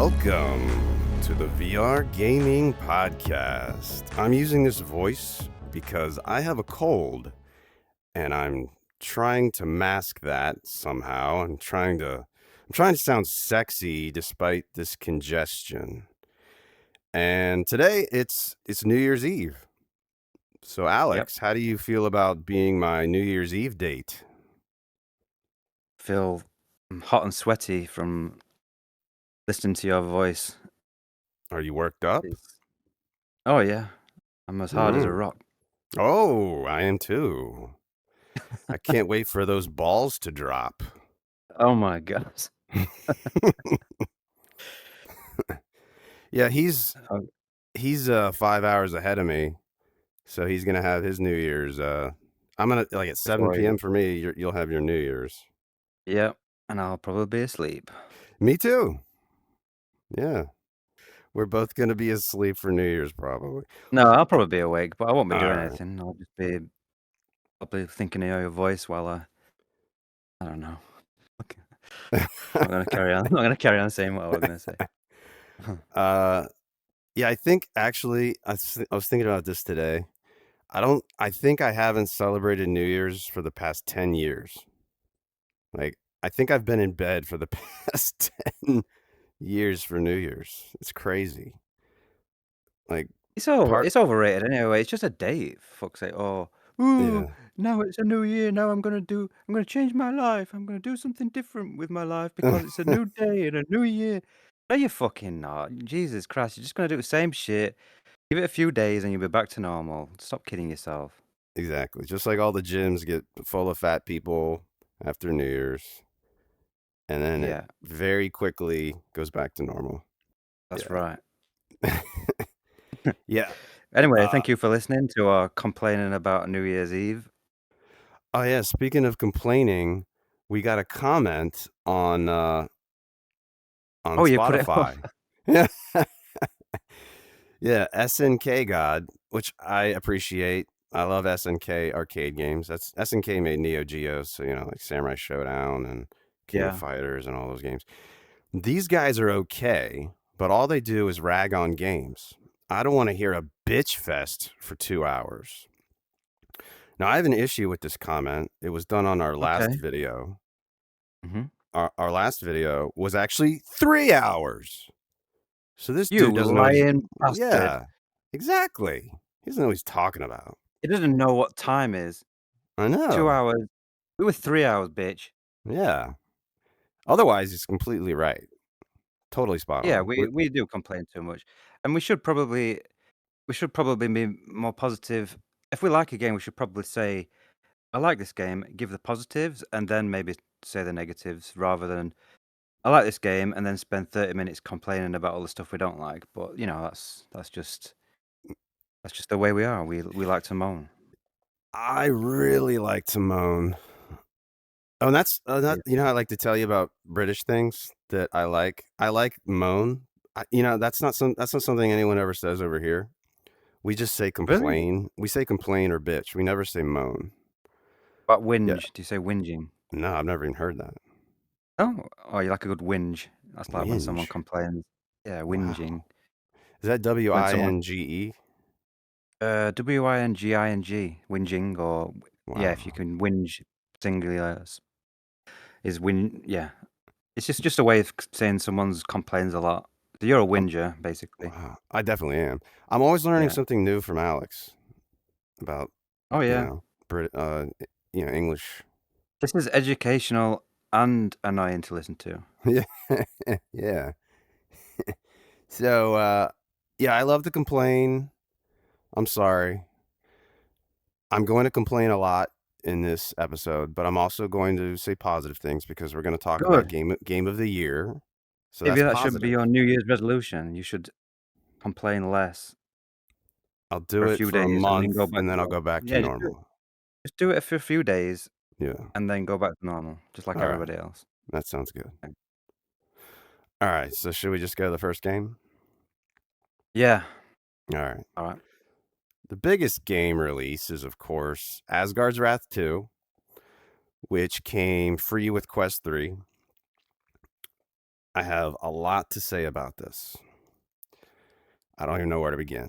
Welcome to the VR Gaming Podcast. I'm using this voice because I have a cold and I'm trying to mask that somehow. I'm trying to sound sexy despite this congestion. And today it's New Year's Eve. So Alyx, how do you feel about being my New Year's Eve date? Feel hot and sweaty from listening to your voice. Are you worked up? Oh yeah, I'm as hard as a rock. Oh, I am too. I can't wait for those balls to drop. Oh my gosh. Yeah, he's 5 hours ahead of me, so he's gonna have his New Year's. I'm gonna like at 7 p.m. for me. You'll have your New Year's. Yep, and I'll probably be asleep. Me too. Yeah, we're both gonna be asleep for New Year's probably. No, I'll probably be awake, but I won't be doing Alright. anything. I'll just be probably thinking of your voice while I don't know. I'm gonna carry on. I'm gonna carry on saying what I was gonna say. Yeah, I think actually I was thinking about this today. I think I haven't celebrated New Year's for the past 10 years. Like, I think I've been in bed for the past 10 years for New Year's. It's crazy. Like, It's overrated anyway. It's just a date. Fuck's sake. Oh, ooh, now it's a new year. Now I'm gonna change my life. I'm gonna do something different with my life because it's a new day and a new year. No, you're fucking not. Jesus Christ, you're just gonna do the same shit. Give it a few days and you'll be back to normal. Stop kidding yourself. Exactly. Just like all the gyms get full of fat people after New Year's. And then it very quickly goes back to normal. That's right. Yeah. Anyway, thank you for listening to our complaining about New Year's Eve. Oh yeah, speaking of complaining, we got a comment on Spotify. You put it up. Yeah. Yeah, SNK God, which I appreciate. I love SNK arcade games. That's SNK made Neo Geo, so like Samurai Showdown and King of Fighters and all those games. These guys are okay, but all they do is rag on games. I don't want to hear a bitch fest for 2 hours. Now, I have an issue with this comment. It was done on our last video. Our last video was actually 3 hours. So this dude doesn't know. Yeah, exactly. He doesn't know what he's talking about. He doesn't know what time is. I know. 2 hours. We were 3 hours, bitch. Yeah. Otherwise, he's completely right. Totally spot on. Yeah, we do complain too much, and we should probably be more positive. If we like a game, we should probably say, "I like this game," give the positives, and then maybe say the negatives, rather than, "I like this game," and then spend 30 minutes complaining about all the stuff we don't like. But that's just the way we are. We like to moan. I really like to moan. Oh, and that's I like to tell you about British things that I like. I like moan. That's not something anyone ever says over here. We just say complain. Really? We say complain or bitch. We never say moan. But whinge? Yeah. Do you say whinging? No, I've never even heard that. Oh, you like a good whinge. That's like when someone complains. Yeah, whinging. Wow. Is that WINGE? WINGING, whinging, or yeah, if you can whinge singular is whin. Yeah, it's just a way of saying someone's complains a lot. So you're a whinger, basically. Wow, I definitely am. I'm always learning something new from Alyx about. Oh yeah, English. This is educational and annoying to listen to. Yeah, yeah. So I love to complain. I'm sorry. I'm going to complain a lot in this episode, but I'm also going to say positive things because we're going to talk about game of the year. So maybe that should be your New Year's resolution. You should complain less. I'll do it for a month and then I'll go back to normal. Just do it for a few days. Yeah. And then go back to normal, just like everybody else. That sounds good. All right. So should we just go to the first game? Yeah. All right. The biggest game release is, of course, Asgard's Wrath 2, which came free with Quest 3. I have a lot to say about this. I don't even know where to begin.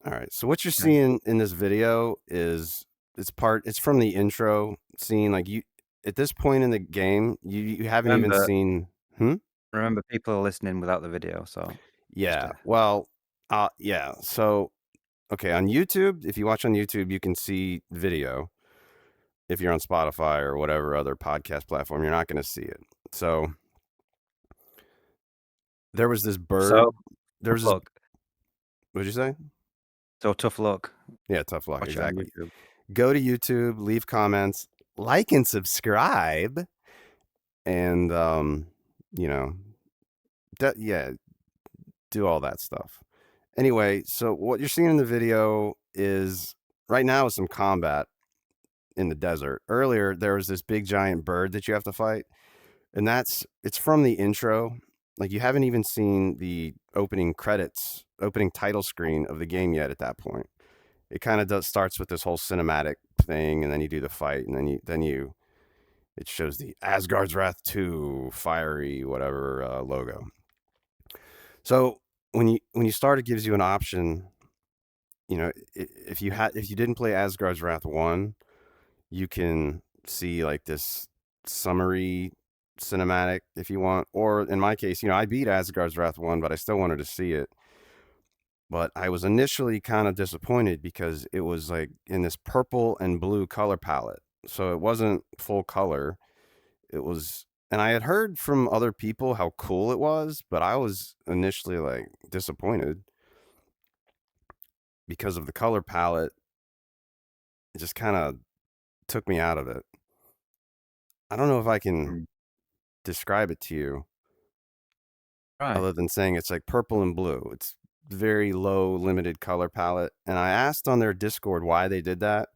All right. So what you're Okay. seeing in this video is it's from the intro scene. Like you at this point in the game, you haven't even Remember seen. Hmm? remember people are listening without the video, so just Yeah. to Well, yeah. So okay, on YouTube, if you watch on YouTube, you can see video. If you're on Spotify or whatever other podcast platform, you're not going to see it. So there was this so bird. There tough was this. luck. What'd you say? So tough luck. Yeah, tough luck. Watch it on Exactly. YouTube. Go to YouTube, leave comments, like and subscribe, and you know, yeah, do all that stuff. Anyway, so what you're seeing in the video is right now is some combat in the desert. Earlier, there was this big giant bird that you have to fight, and it's from the intro. Like you haven't even seen the opening credits, opening title screen of the game yet at that point. It kind of starts with this whole cinematic thing, and then you do the fight, and then it shows the Asgard's Wrath 2 fiery whatever logo. So when you start, it gives you an option. If you didn't play Asgard's Wrath 1, you can see like this summary cinematic if you want. Or in my case, I beat Asgard's Wrath 1, but I still wanted to see it. But I was initially kind of disappointed because it was like in this purple and blue color palette. So it wasn't full color. It was, and I had heard from other people how cool it was, but I was initially like disappointed because of the color palette. It just kind of took me out of it. I don't know if I can Mm. describe it to you Right. other than saying it's like purple and blue. It's very low limited color palette. And I asked on their Discord why they did that.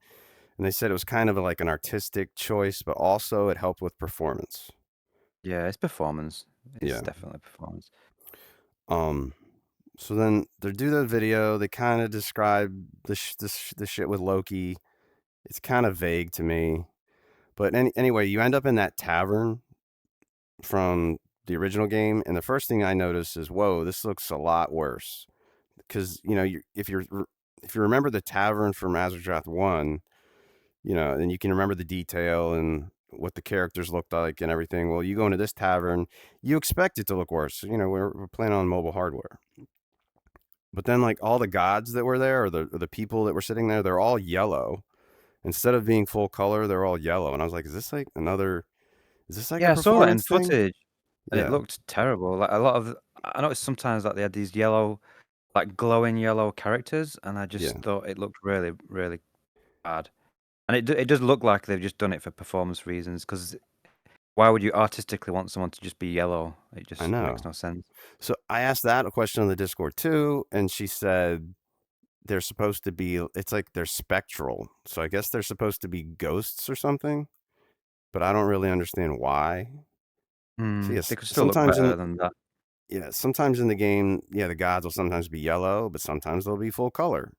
And they said it was kind of like an artistic choice, but also it helped with performance. Yeah, it's performance. It's Yeah. definitely performance. Um, so then they do the video. They kind of describe the shit with Loki. It's kind of vague to me. But anyway, you end up in that tavern from the original game, and the first thing I notice is, whoa, this looks a lot worse. Because if you remember the tavern from Azrath 1, and you can remember the detail and what the characters looked like and everything. Well, you go into this tavern, you expect it to look worse. We're playing on mobile hardware. But then, like, all the gods that were there, or the people that were sitting there, they're all yellow. Instead of being full color, they're all yellow. And I was like, is this like a Yeah, I saw that in performance thing? footage, and it Yeah. looked terrible. Like, a lot of I noticed sometimes that they had these yellow, like, glowing yellow characters, and I just Yeah. thought it looked really, really bad. And it does look like they've just done it for performance reasons. Because why would you artistically want someone to just be yellow? It I just makes know. no sense. So I asked that a question on the Discord too, and she said they're supposed to be, it's like they're spectral. So I guess they're supposed to be ghosts or something, but I don't really understand why. So Hmm, yes, they could still look better than that. sometimes in the game, yeah, the gods will sometimes be yellow, but sometimes they'll be full color.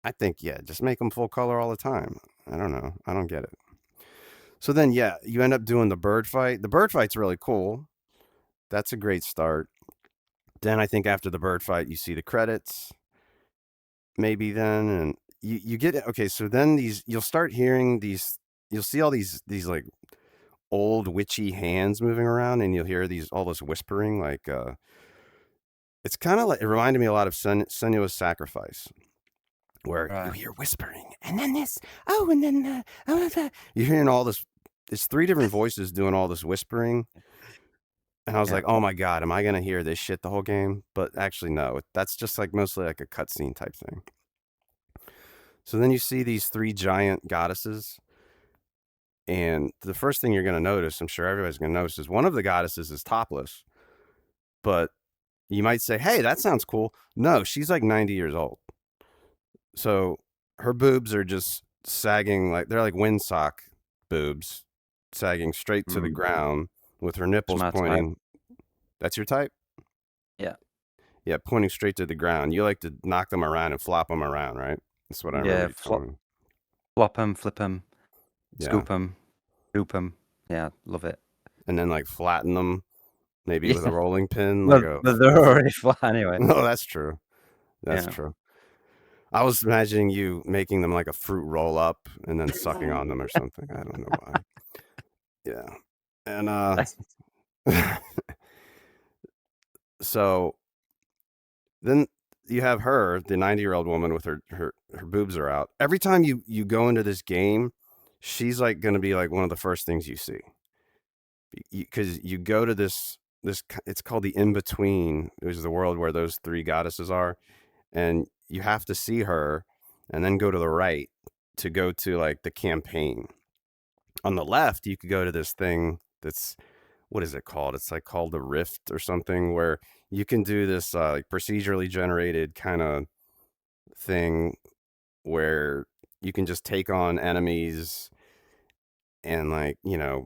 I think, yeah, just make them full color all the time. I don't know. I don't get it. So then, yeah, you end up doing the bird fight. The bird fight's really cool. That's a great start. Then I think after the bird fight, you see the credits, maybe then, and you get it. Okay, so then you'll start hearing you'll see all these like old witchy hands moving around, and you'll hear all this whispering. Like it's kind of like, it reminded me a lot of Senua's Sacrifice, where you Right. hear whispering, and then this, oh, and then you're hearing all this. It's three different voices doing all this whispering. And I was Yeah. like, "Oh my god, am I gonna hear this shit the whole game?" But actually, no. That's just like mostly like a cutscene type thing. So then you see these three giant goddesses, and the first thing you're gonna notice, I'm sure everybody's gonna notice, is one of the goddesses is topless. But you might say, "Hey, that sounds cool." No, she's like 90 years old. So her boobs are just sagging, like they're like windsock boobs, sagging straight to the Mm, ground with her it's nipples my type. pointing. That's your type? Yeah. Yeah, pointing straight to the ground. You like to knock them around and flop them around, right? That's what I remember Yeah, you telling me. flop 'em, flip 'em, Yeah, scoop 'em, scoop 'em. Yeah, love it. and then, like, flatten them maybe with a Yeah. rolling pin, like Well, a but they're already flat anyway. no, that's true. That's Yeah. true. I was imagining you making them like a fruit roll up and then sucking on them or something. I don't know why. Yeah. And so then you have her, the 90-year-old woman with her boobs are out. Every time you go into this game, she's like going to be like one of the first things you see. Because you go to this it's called the in between, which is the world where those three goddesses are, and you have to see her and then go to the right to go to like the campaign. On the left, you could go to this thing that's, what is it called? It's like called the Rift or something, where you can do this like procedurally generated kind of thing where you can just take on enemies and like,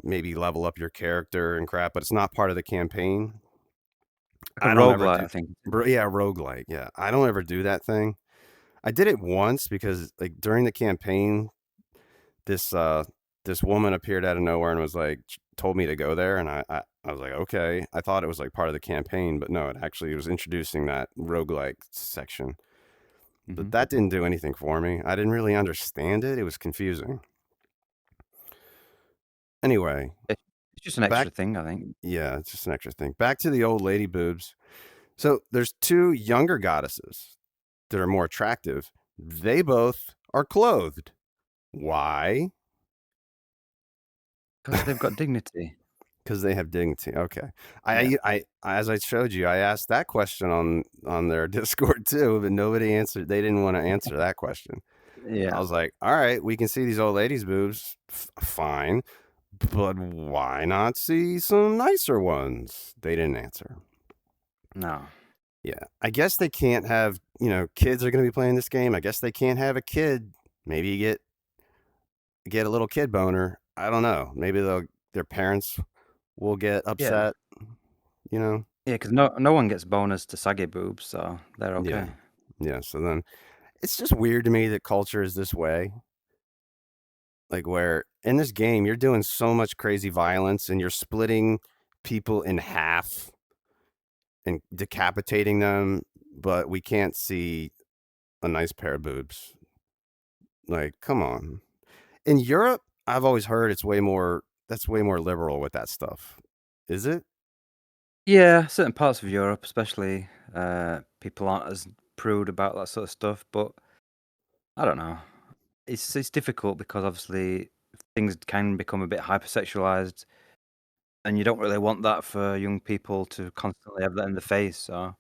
maybe level up your character and crap, but it's not part of the campaign. Like a I don't ever roguelite, do I think. yeah, roguelike, yeah. I don't ever do that thing. I did it once because like during the campaign, this this woman appeared out of nowhere and was like told me to go there, and I was like, okay. I thought it was like part of the campaign, but no, it actually was introducing that roguelike section. But Mhm. that didn't do anything for me. I didn't really understand it. It was confusing. Anyway, It's just an back extra thing, I think. yeah, it's just an extra thing. Back to the old lady boobs. So there's two younger goddesses that are more attractive. They both are clothed. Why? 'Cause they've got dignity. Because they have dignity. Okay. Yeah. As I showed you, I asked that question on their Discord too, but nobody answered. They didn't want to answer that question. I Yeah. was like, all right, we can see these old ladies' boobs, fine, but why not see some nicer ones? They didn't answer. No. Yeah, I guess they can't have, kids are going to be playing this game. I guess they can't have a kid. Maybe you get a little kid boner. I don't know. Maybe their parents will get Yeah. upset. You know. Yeah, 'cause no one gets bonus to saggy boobs, so they're Yeah, okay. yeah. So then, it's just weird to me that culture is this way. Like where in this game you're doing so much crazy violence and you're splitting people in half and decapitating them, but we can't see a nice pair of boobs. Like, come on. In Europe, I've always heard that's way more liberal with that stuff. Is it? Yeah, certain parts of Europe, especially, people aren't as prude about that sort of stuff, but I don't know. It's difficult because obviously things can become a bit hypersexualized, and you don't really want that for young people to constantly have that in the face, so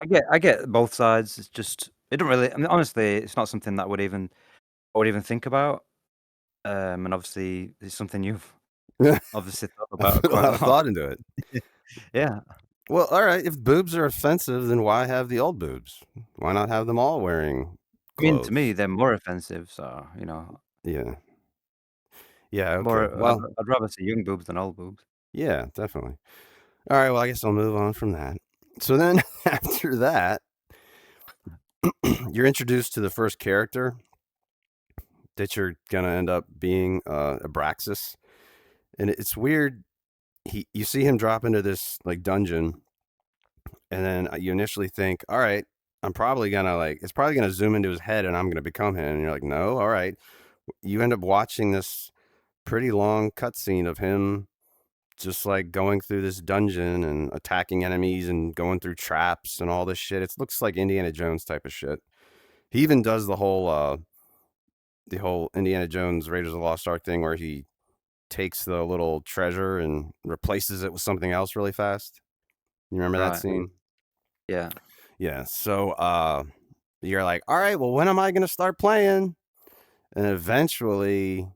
I get both sides. It's just it don't really I mean, honestly, it's not something that I would even think about, and obviously it's something you've obviously thought I about put a quite lot a of lot. thought into it. Yeah. Well, all right, if boobs are offensive, then why have the old boobs? Why not have them all wearing I mean, to me, clothes? they're more offensive, so, Yeah. Yeah, okay. more Well, I'd rather see young boobs than old boobs. yeah, definitely. All right, well, I guess I'll move on from that. So then after that, you're introduced to the first character that you're gonna end up being, Abraxas, and it's weird. You see him drop into this like dungeon, and then you initially think, all right, I'm probably gonna like it's probably gonna zoom into his head, and I'm gonna become him. And you're like, no, all right. You end up watching this pretty long cutscene of him just like going through this dungeon and attacking enemies and going through traps and all this shit. It looks like Indiana Jones type of shit. He even does the whole Indiana Jones Raiders of the Lost Ark thing where he takes the little treasure and replaces it with something else really fast. You remember that Right. scene? Yeah. Yeah. So you're like, all right, well, when am I gonna start playing? And eventually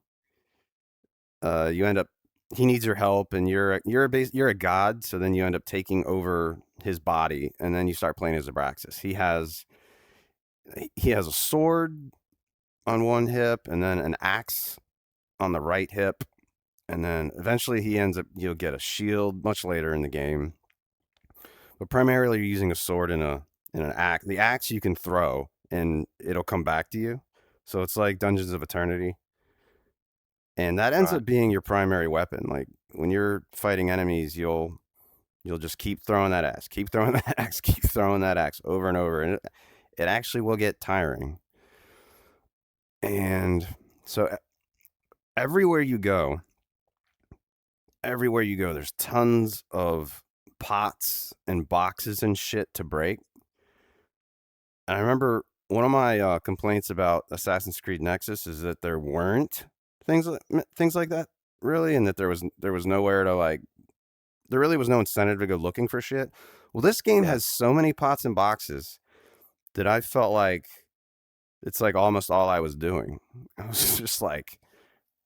you end up he needs your help and you're a god, so then you end up taking over his body and then you start playing as Abraxas. He has a sword on one hip and then an axe on the right hip, and then eventually you'll get a shield much later in the game. But primarily you're using a sword and an axe. The axe you can throw and it'll come back to you. So it's like Dungeons of Eternity. And that ends Right. up being your primary weapon. Like when you're fighting enemies, You'll just keep throwing that axe, keep throwing that axe, keep throwing that axe over and over, and it actually will get tiring. And so everywhere you go, there's tons of pots and boxes and shit to break. And I remember one of my complaints about Assassin's Creed Nexus is that there weren't things like that really, and that there was nowhere to like. There really was no incentive to go looking for shit. Well, this game Yeah. has so many pots and boxes that I felt like it's like almost all I was doing. I was just like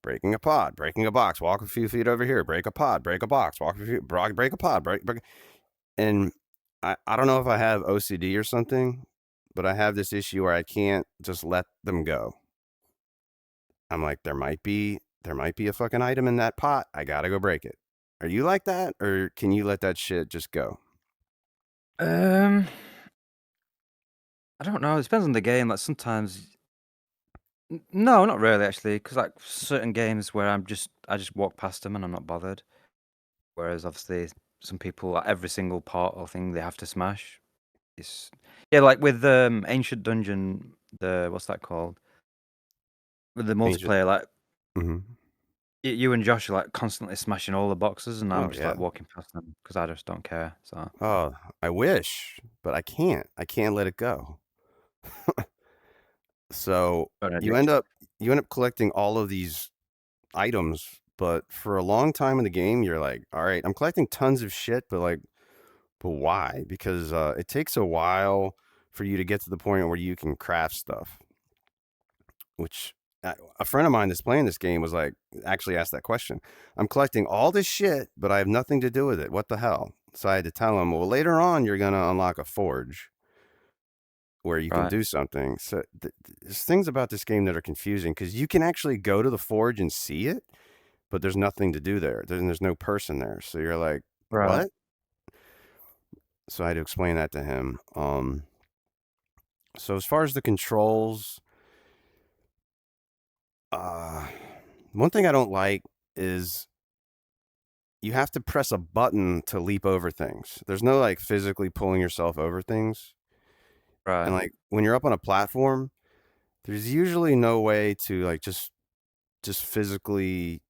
breaking a pod, breaking a box, walk a few feet over here, break a pod, break a box, walk a few, break a pod, break. And I don't know if I have OCD or something, but I have this issue where I can't just let them go. I'm like, there might be a fucking item in that pot. I gotta go break it. Are you like that, or can you let that shit just go? Um, I don't know. It depends on the game. Like sometimes, no, not really actually, because like certain games where I just walk past them and I'm not bothered. Whereas obviously some people, like every single part or thing they have to smash. It's yeah, like with Ancient Dungeon, the what's that called? With the Ancient. multiplayer, like Mm-hmm. you and Josh are like constantly smashing all the boxes, and I'm Oh just like yeah. walking past them because I just don't care. So Oh, I wish, but I can't. I can't let it go. So an you end addiction. up collecting all of these items, but for a long time in the game, you're like, all right, I'm collecting tons of shit, but like, but why? Because it takes a while for you to get to the point where you can craft stuff. Which a friend of mine that's playing this game was like, actually asked that question. I'm collecting all this shit, but I have nothing to do with it. What the hell? So I had to tell him, well, later on, you're gonna unlock a forge where you can Right. do something. So there's things about this game that are confusing because you can actually go to the forge and see it, but there's nothing to do there. There's no person there. So you're like, Right. what? So I had to explain that to him. So as far as the controls, uh, one thing I don't like is you have to press a button to leap over things. There's no like physically pulling yourself over things. And Right. like when you're up on a platform, there's usually no way to like just physically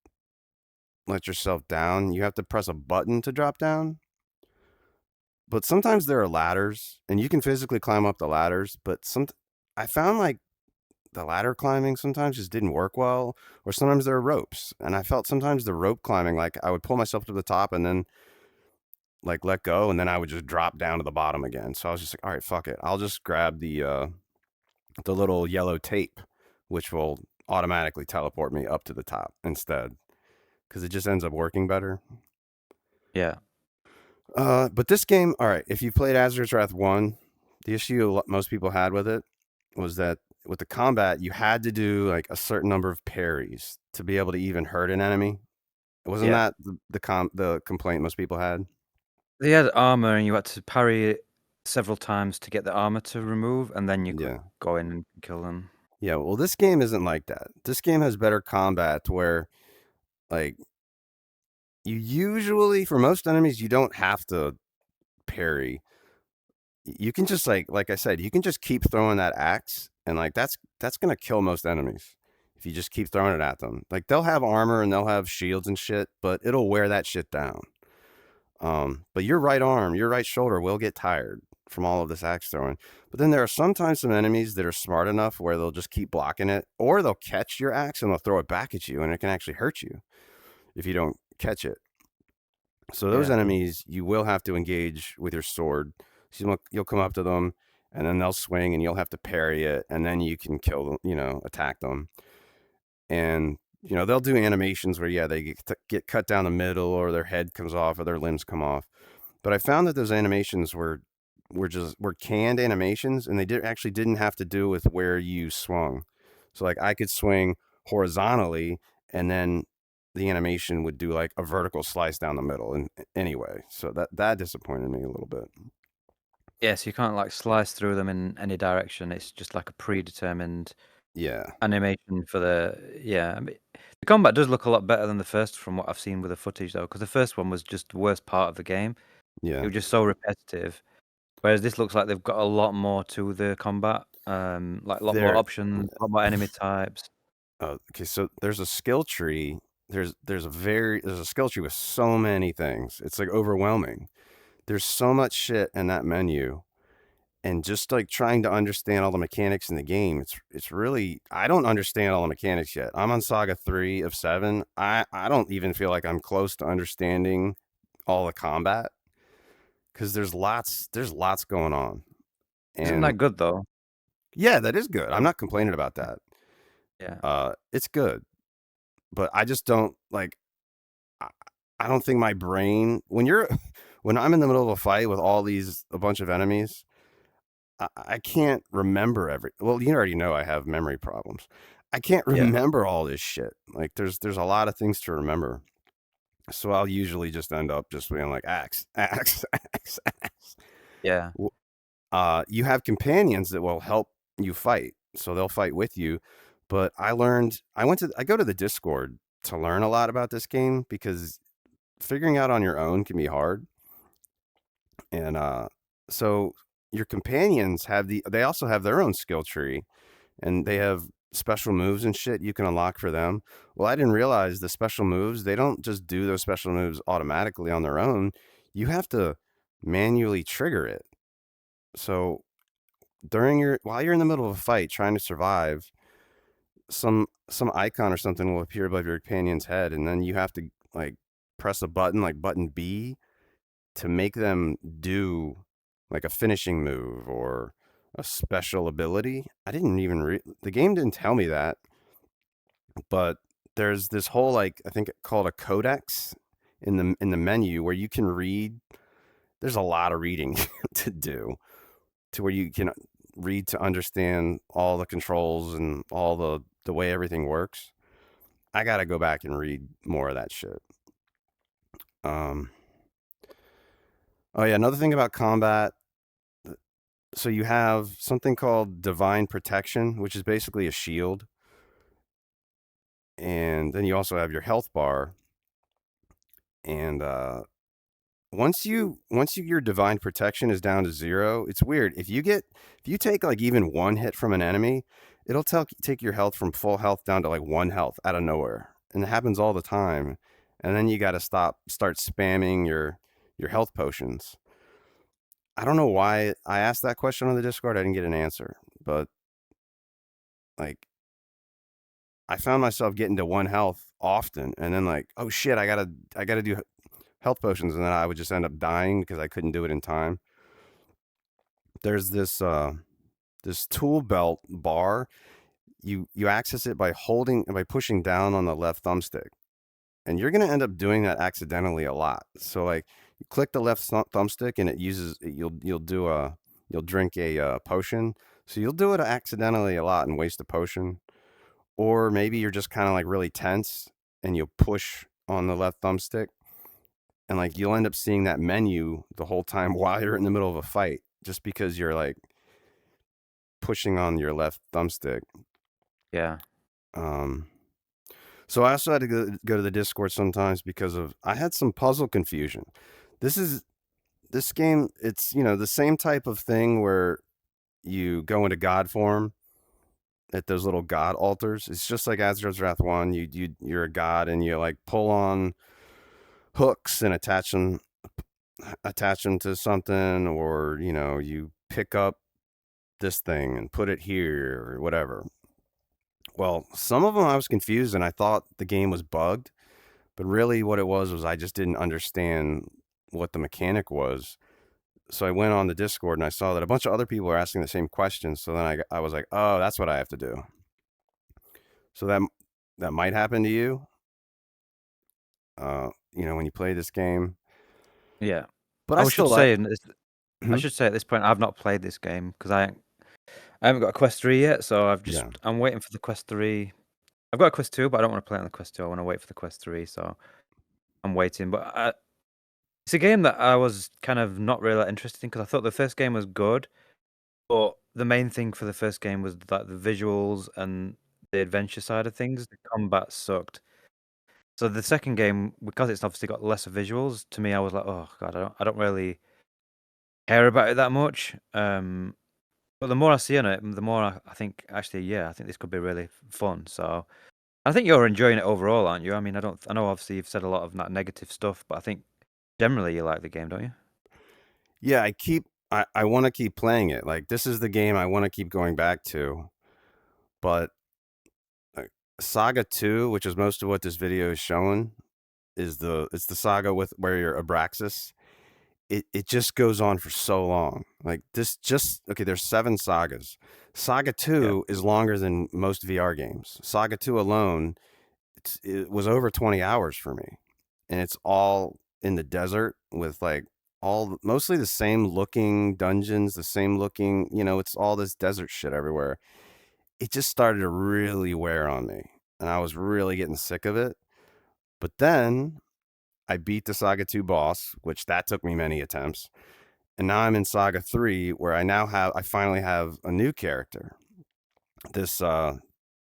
let yourself down. You have to press a button to drop down. But sometimes there are ladders and you can physically climb up the ladders, but I found like the ladder climbing sometimes just didn't work well, or sometimes there are ropes. And I felt sometimes the rope climbing, like I would pull myself to the top and then like let go, and then I would just drop down to the bottom again. So I was just like, all right, fuck it. I'll just grab the little yellow tape, which will automatically teleport me up to the top instead, because it just ends up working better. Yeah. But this game, all right, if you played Asgard's Wrath 1, the issue most people had with it was that with the combat, you had to do like a certain number of parries to be able to even hurt an enemy. Wasn't Yeah. that the complaint most people had? They had armor, and you had to parry it several times to get the armor to remove, and then you could Yeah. go in and kill them. Yeah, well, this game isn't like that. This game has better combat where, like, you usually, for most enemies, you don't have to parry. You can just like I said, you can just keep throwing that axe, and like that's gonna kill most enemies if you just keep throwing it at them. Like they'll have armor and they'll have shields and shit, but it'll wear that shit down. But your right arm, your right shoulder will get tired from all of this axe throwing. But then there are sometimes some enemies that are smart enough where they'll just keep blocking it, or they'll catch your axe and they'll throw it back at you, and it can actually hurt you if you don't catch it. So those Yeah. enemies, you will have to engage with your sword. So you'll come up to them, and then they'll swing, and you'll have to parry it, and then you can kill them, attack them. And they'll do animations where they get cut down the middle, or their head comes off, or their limbs come off. But I found that those animations were canned animations, and they actually didn't have to do with where you swung. So like I could swing horizontally, and then the animation would do like a vertical slice down the middle. And anyway, so that disappointed me a little bit. Yeah, so you can't like slice through them in any direction. It's just like a predetermined Yeah, animation for the yeah. I mean, the combat does look a lot better than the first from what I've seen with the footage though, because the first one was just the worst part of the game. It Yeah. was just so repetitive. Whereas this looks like they've got a lot more to the combat, like a lot more There options, a lot more enemy types. Okay, so there's a skill tree. There's a skill tree with so many things. It's like overwhelming. There's so much shit in that menu, and just like trying to understand all the mechanics in the game, it's really I don't understand all the mechanics yet. I'm on Saga 3 of 7. I don't even feel like I'm close to understanding all the combat cuz there's lots going on. Isn't And that good though? yeah, that is good. I'm not complaining about that. Yeah. It's good, but I just don't like I, I don't think my brain when I'm in the middle of a fight with a bunch of enemies, I can't remember well, you already know I have memory problems. I can't Yeah. remember all this shit. Like there's a lot of things to remember. So I'll usually just end up just being like axe, axe, axe, axe. Yeah. You have companions that will help you fight. So they'll fight with you. But I go to the Discord to learn a lot about this game because figuring out on your own can be hard. And so your companions they also have their own skill tree, and they have special moves and shit you can unlock for them. Well, I didn't realize the special moves, they don't just do those special moves automatically on their own. You have to manually trigger it. So while you're in the middle of a fight trying to survive, some icon or something will appear above your companion's head, and then you have to like press a button like button B to make them do like a finishing move or a special ability. I didn't even the game didn't tell me that, but there's this whole like I think called a codex in the menu where you can read. There's a lot of reading to do to where you can read to understand all the controls and all the way everything works. I got to go back and read more of that shit. Um oh yeah, another thing about combat, so you have something called divine protection, which is basically a shield, and then you also have your health bar. And your divine protection is down to 0, it's weird. If you take like even one hit from an enemy, it'll take your health from full health down to like 1 health out of nowhere, and it happens all the time. And then you got to start spamming your health potions. I don't know why I asked that question on the Discord. I didn't get an answer, but like I found myself getting to 1 health often, and then like, oh shit, I gotta do health potions, and then I would just end up dying because I couldn't do it in time. There's this tool belt bar. You access it by pushing down on the left thumbstick, and you're gonna end up doing that accidentally a lot. So like you click the left thumbstick, and you'll drink a potion. So you'll do it accidentally a lot and waste a potion. Or maybe you're just kind of like really tense and you push on the left thumbstick, and like you'll end up seeing that menu the whole time while you're in the middle of a fight just because you're like pushing on your left thumbstick. Yeah. Um, so I also had to go to the Discord sometimes because I had some puzzle confusion. This is this game. It's the same type of thing where you go into god form at those little god altars. It's just like Asgard's Wrath 1. You're a god and you like pull on hooks and attach them to something, or you pick up this thing and put it here or whatever. Well, some of them I was confused and I thought the game was bugged, but really what it was I just didn't understand what the mechanic was. So I went on the Discord and I saw that a bunch of other people were asking the same questions. So then I was like, oh, that's what I have to do. So that might happen to you, when you play this game. Yeah. But I I still should like. say I Mhm. should say at this point I've not played this game because I haven't got a Quest 3 yet, so Yeah. I'm waiting for the Quest 3. I've got a Quest 2, but I don't want to play it on the Quest 2. I want to wait for the Quest 3, so I'm waiting. But it's a game that I was kind of not really interested in because I thought the first game was good, but the main thing for the first game was like the visuals and the adventure side of things. The combat sucked. So the second game, because it's obviously got lesser visuals, to me, I was like, oh god, I don't really care about it that much. But the more I see on it, the more I think actually, yeah, I think this could be really fun. So I think you're enjoying it overall, aren't you? I mean, I know obviously you've said a lot of that negative stuff, but I think generally you like the game, don't you? Yeah, I want to keep playing it. Like this is the game I want to keep going back to. But Saga 2, which is most of what this video is showing, it's the saga with where you're Abraxas. It just goes on for so long. Like this just okay, there's 7 sagas. Saga Yeah. 2 is longer than most VR games. Saga 2 alone, it was over 20 hours for me. And it's all in the desert with like mostly the same looking dungeons, the same looking, it's all this desert shit everywhere. It just started to really wear on me, and I was really getting sick of it. But then I beat the Saga 2 boss, which that took me many attempts. And now I'm in Saga 3 where I finally have a new character. This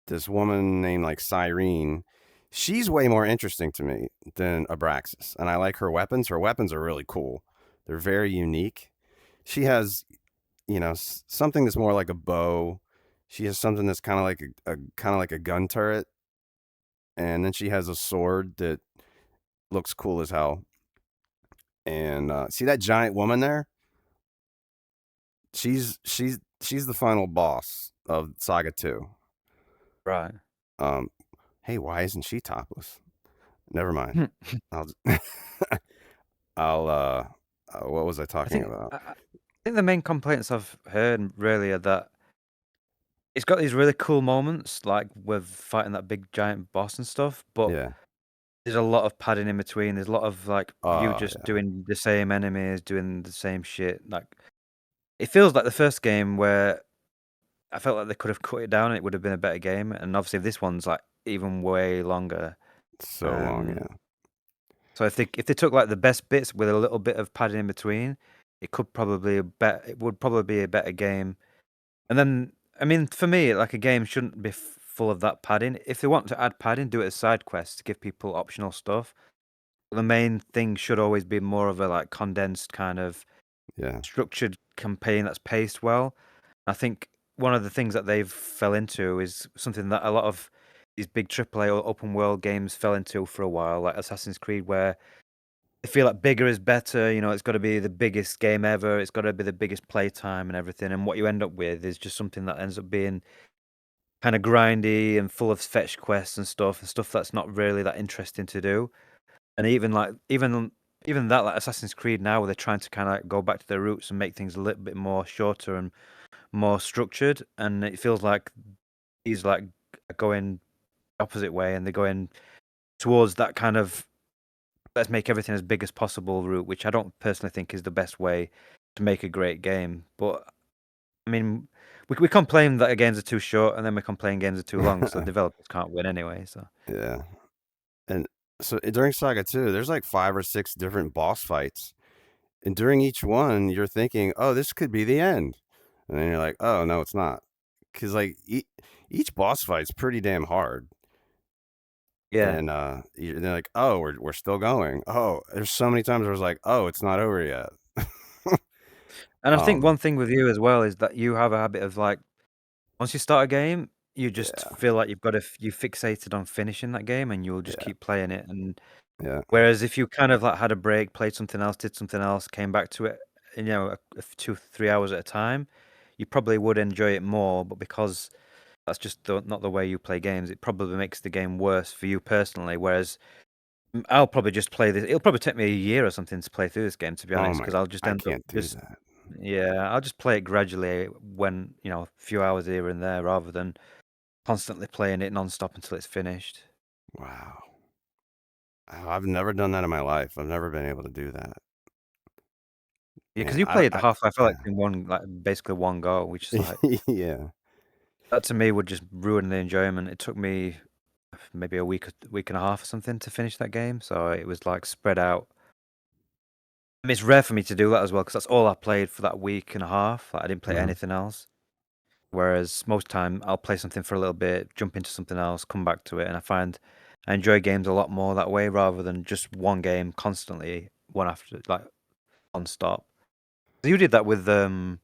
this woman named like Cyrene. She's way more interesting to me than Abraxas, and I like her weapons. Her weapons are really cool. They're very unique. She has, something that's more like a bow. She has something that's kind of like a kind of like a gun turret, and then she has a sword that looks cool as hell. And see that giant woman there? She's the final boss of Saga 2. Right. Um, hey, why isn't she topless? Never mind. I'll I'll what was I I talking think about? I think the main complaints I've heard really are that it's got these really cool moments, like with fighting that big giant boss and stuff, but Yeah. there's a lot of padding in between. There's a lot of like you just Yeah. doing the same enemies, doing the same shit. Like it feels like the first game where I felt like they could have cut it down and it would have been a better game. And obviously this one's like even way longer. So long, Um, yeah. so if they took like the best bits with a little bit of padding in between, it would probably be a better game. And then I mean for me, like a game shouldn't be full of that padding. If they want to add padding, do it as side quests to give people optional stuff. The main thing should always be more of a like condensed kind of Yeah. structured campaign that's paced well. I think one of the things that they've fell into is something that a lot of these big AAA or open world games fell into for a while, like Assassin's Creed, where they feel like bigger is better. You know, it's got to be the biggest game ever. It's got to be the biggest playtime and everything. And what you end up with is just something that ends up being kind of grindy and full of fetch quests and stuff that's not really that interesting to do. And even that, like Assassin's Creed now, where they're trying to kind of like go back to their roots and make things a little bit more shorter and more structured, and it feels like he's like going opposite way, and they're going towards that kind of let's make everything as big as possible route, which I don't personally think is the best way to make a great game. But I mean, we complain that games are too short, and then we complain games are too long, so developers can't win anyway. So Yeah. And so during Saga 2, there's like 5 or 6 different boss fights. And during each one, you're thinking, "Oh, this could be the end." And then you're like, "Oh, no, it's not." Cuz like each boss fight's pretty damn hard. yeah. And they're like, "Oh, we're still going." Oh, there's so many times where I was like, "Oh, it's not over yet." And I think um, one thing with you as well is that you have a habit of like once you start a game, you just yeah. feel like you fixated on finishing that game, and you'll just Yeah. keep playing it. And Yeah. whereas if you kind of like had a break, played something else, did something else, came back to it, you know, 2, 3 hours at a time, you probably would enjoy it more. But because that's just not the way you play games, it probably makes the game worse for you personally. Whereas I'll probably just play this. It'll probably take me a year or something to play through this game, to be Oh honest, my, because I'll just I end up can't do just that. yeah, I'll just play it gradually when you know a few hours here and there, rather than constantly playing it non-stop until it's finished. Wow. Oh, I've never done that in my life. I've never been able to do that. Yeah, because Man, you played the Half-Life yeah. Alyx in one, like, basically one go, which is like Yeah. that to me would just ruin the enjoyment. It took me maybe a week and a half or something to finish that game, so it was, like, spread out. I mean, it's rare for me to do that as well, because that's all I played for that week and a half. Like, I didn't play Mhm. anything else. Whereas most time I'll play something for a little bit, jump into something else, come back to it, and I find I enjoy games a lot more that way rather than just one game constantly, one after like non-stop. You did that with was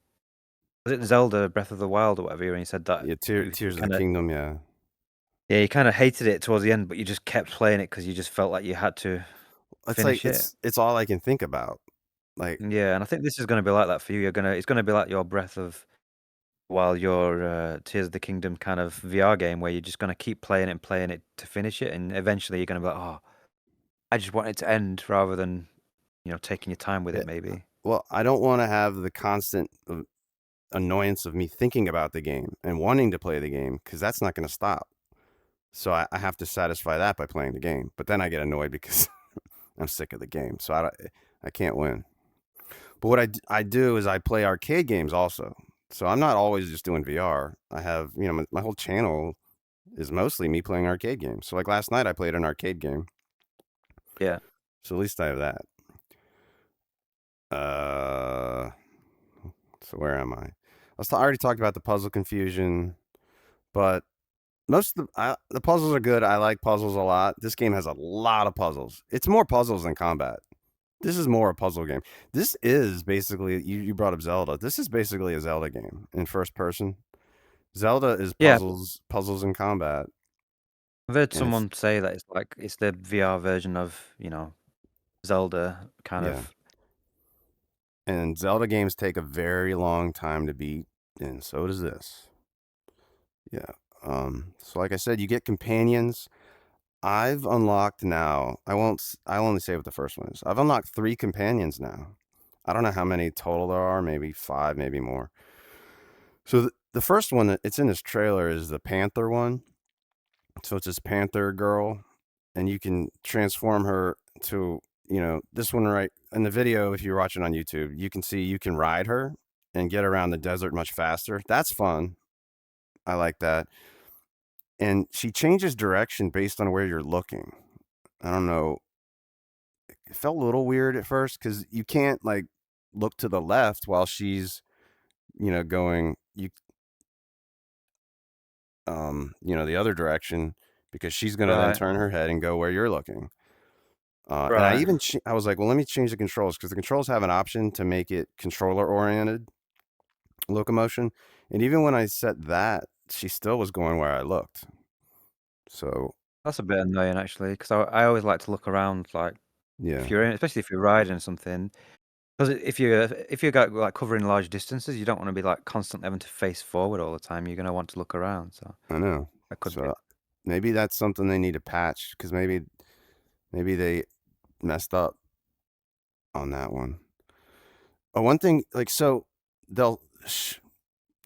it Zelda Breath of the Wild or whatever? And you said that Yeah, you Tears of the kind of Kingdom, yeah. yeah, you kind of hated it towards the end, but you just kept playing it because you just felt like you had to It's like finish it. it's all I can think about. Like, Yeah, and I think this is gonna be like that for you. It's gonna be like your Breath of while your Tears of the Kingdom kind of VR game where you're just gonna keep playing it and playing it to finish it, and eventually you're gonna be like, oh, I just want it to end rather than taking your time with yeah, it. Maybe. well, I don't wanna have the constant annoyance of me thinking about the game and wanting to play the game because that's not gonna stop. So I have to satisfy that by playing the game, but then I get annoyed because I'm sick of the game, so I can't win. But what I do is I play arcade games also. So I'm not always just doing VR. I have, my whole channel is mostly me playing arcade games. So like last night I played an arcade game. Yeah. So at least I have that. So where am I? I already talked about the puzzle confusion, but most of the puzzles are good. I like puzzles a lot. This game has a lot of puzzles. It's more puzzles than combat. This is more a puzzle game. This is basically you brought up Zelda. This is basically a Zelda game in first person. Zelda is Yeah, puzzles and combat, I've heard and it's someone say that it's the VR version of, Zelda kind yeah. of. And Zelda games take a very long time to beat, and so does this. Yeah. So like I said, you get companions. I've unlocked now. I won't. I'll only say what the first one is. I've unlocked 3 companions now. I don't know how many total there are. Maybe 5, maybe more. So the first one it's in this trailer is the Panther one. So it's this Panther girl, and you can transform her to this one right in the video. If you're watching on YouTube, you can see you can ride her and get around the desert much faster. That's fun. I like that. And she changes direction based on where you're looking. I don't know. It felt a little weird at first because you can't like look to the left while she's going the other direction because she's going to then Right. turn her head and go where you're looking. And Right. I was like, well, let me change the controls because the controls have an option to make it controller oriented locomotion. And even when I set that, she still was going where I looked. So That's a bit annoying actually, because I always like to look around, like yeah, especially if you're riding something. Because if you're like covering large distances, you don't want to be like constantly having to face forward all the time. You're gonna want to look around. So I know. that could be. So maybe that's something they need to patch because maybe they messed up on that one. One thing, like, so they'll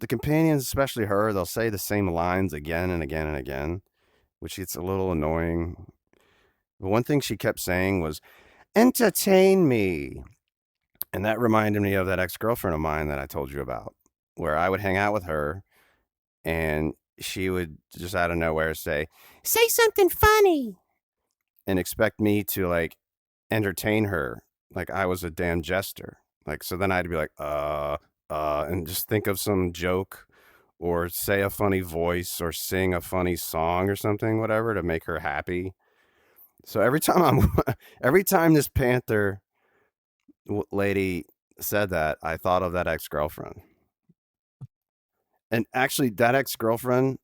the companions, especially her, they'll say the same lines again and again and again, which gets a little annoying. But one thing she kept saying was, "Entertain me," and that reminded me of that ex-girlfriend of mine that I told you about, where I would hang out with her, and she would just out of nowhere say something funny, and expect me to like entertain her like I was a damn jester. Like, so then I'd be like, and just think of some joke or say a funny voice or sing a funny song or something, whatever, to make her happy. So every time this Panther lady said that, I thought of that ex girlfriend. And actually, that ex girlfriend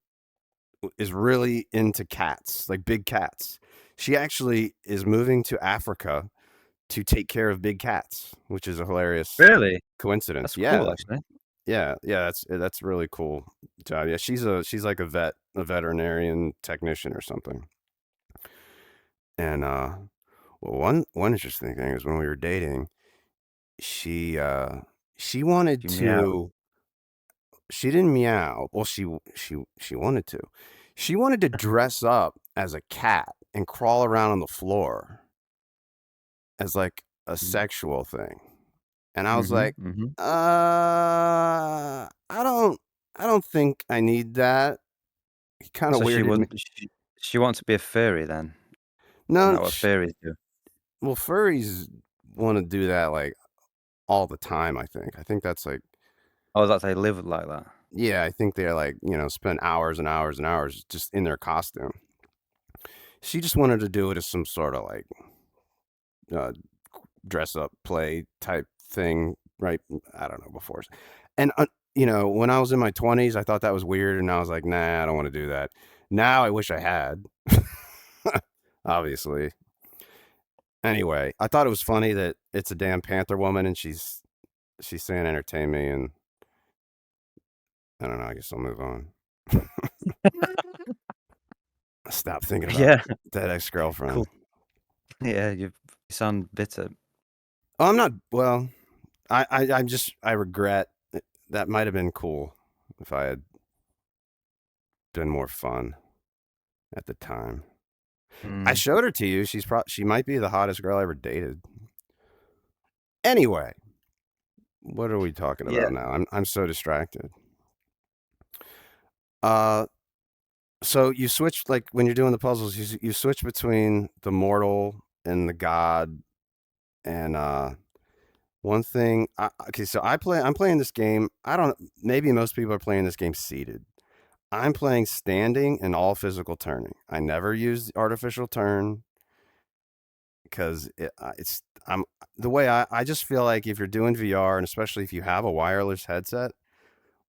is really into cats, like big cats. She actually is moving to Africa to take care of big cats, which is a hilarious Really? coincidence. That's cool Yeah. actually. Yeah, that's really cool job. Yeah, she's like a veterinarian technician or something. And well, one interesting thing is when we were dating, she she wanted You meow. to she didn't meow. Well, she wanted to. She wanted to dress up as a cat and crawl around on the floor as like a sexual thing. And I was Mhm. like, Mhm. I don't think I need that. It kinda So weirded me. she wants to be a furry then? Isn't No, that what furries do? well, furries wanna do that, like, all the time, I think. I think that's, like Oh, that they live like that? yeah, I think they're, like, spend hours and hours and hours just in their costume. She just wanted to do it as some sort of like uh, dress up play type thing, right? I don't know before, and you know, when I was in my 20s, I thought that was weird, and I was like, nah, I don't want to do that. Now I wish I had, obviously. Anyway, I thought it was funny that it's a damn Panther woman, and she's saying entertain me, and I don't know. I guess I'll move on. Stop thinking about Yeah, that ex girlfriend. cool. Yeah, you sound bitter. Oh, I'm not. Well, I'm just. I regret that might have been cool if I had been more fun at the time. I Mm. showed her to you. She might be the hottest girl I ever dated. Anyway, what are we talking Yeah. about now? I'm so distracted. Uh, so you switch like when you're doing the puzzles, you switch between the mortal and the god, and one thing. Okay, so I'm playing this game. I don't. Maybe most people are playing this game seated. I'm playing standing and all physical turning. I never use artificial turn because it's I'm the way I just feel like if you're doing VR and especially if you have a wireless headset,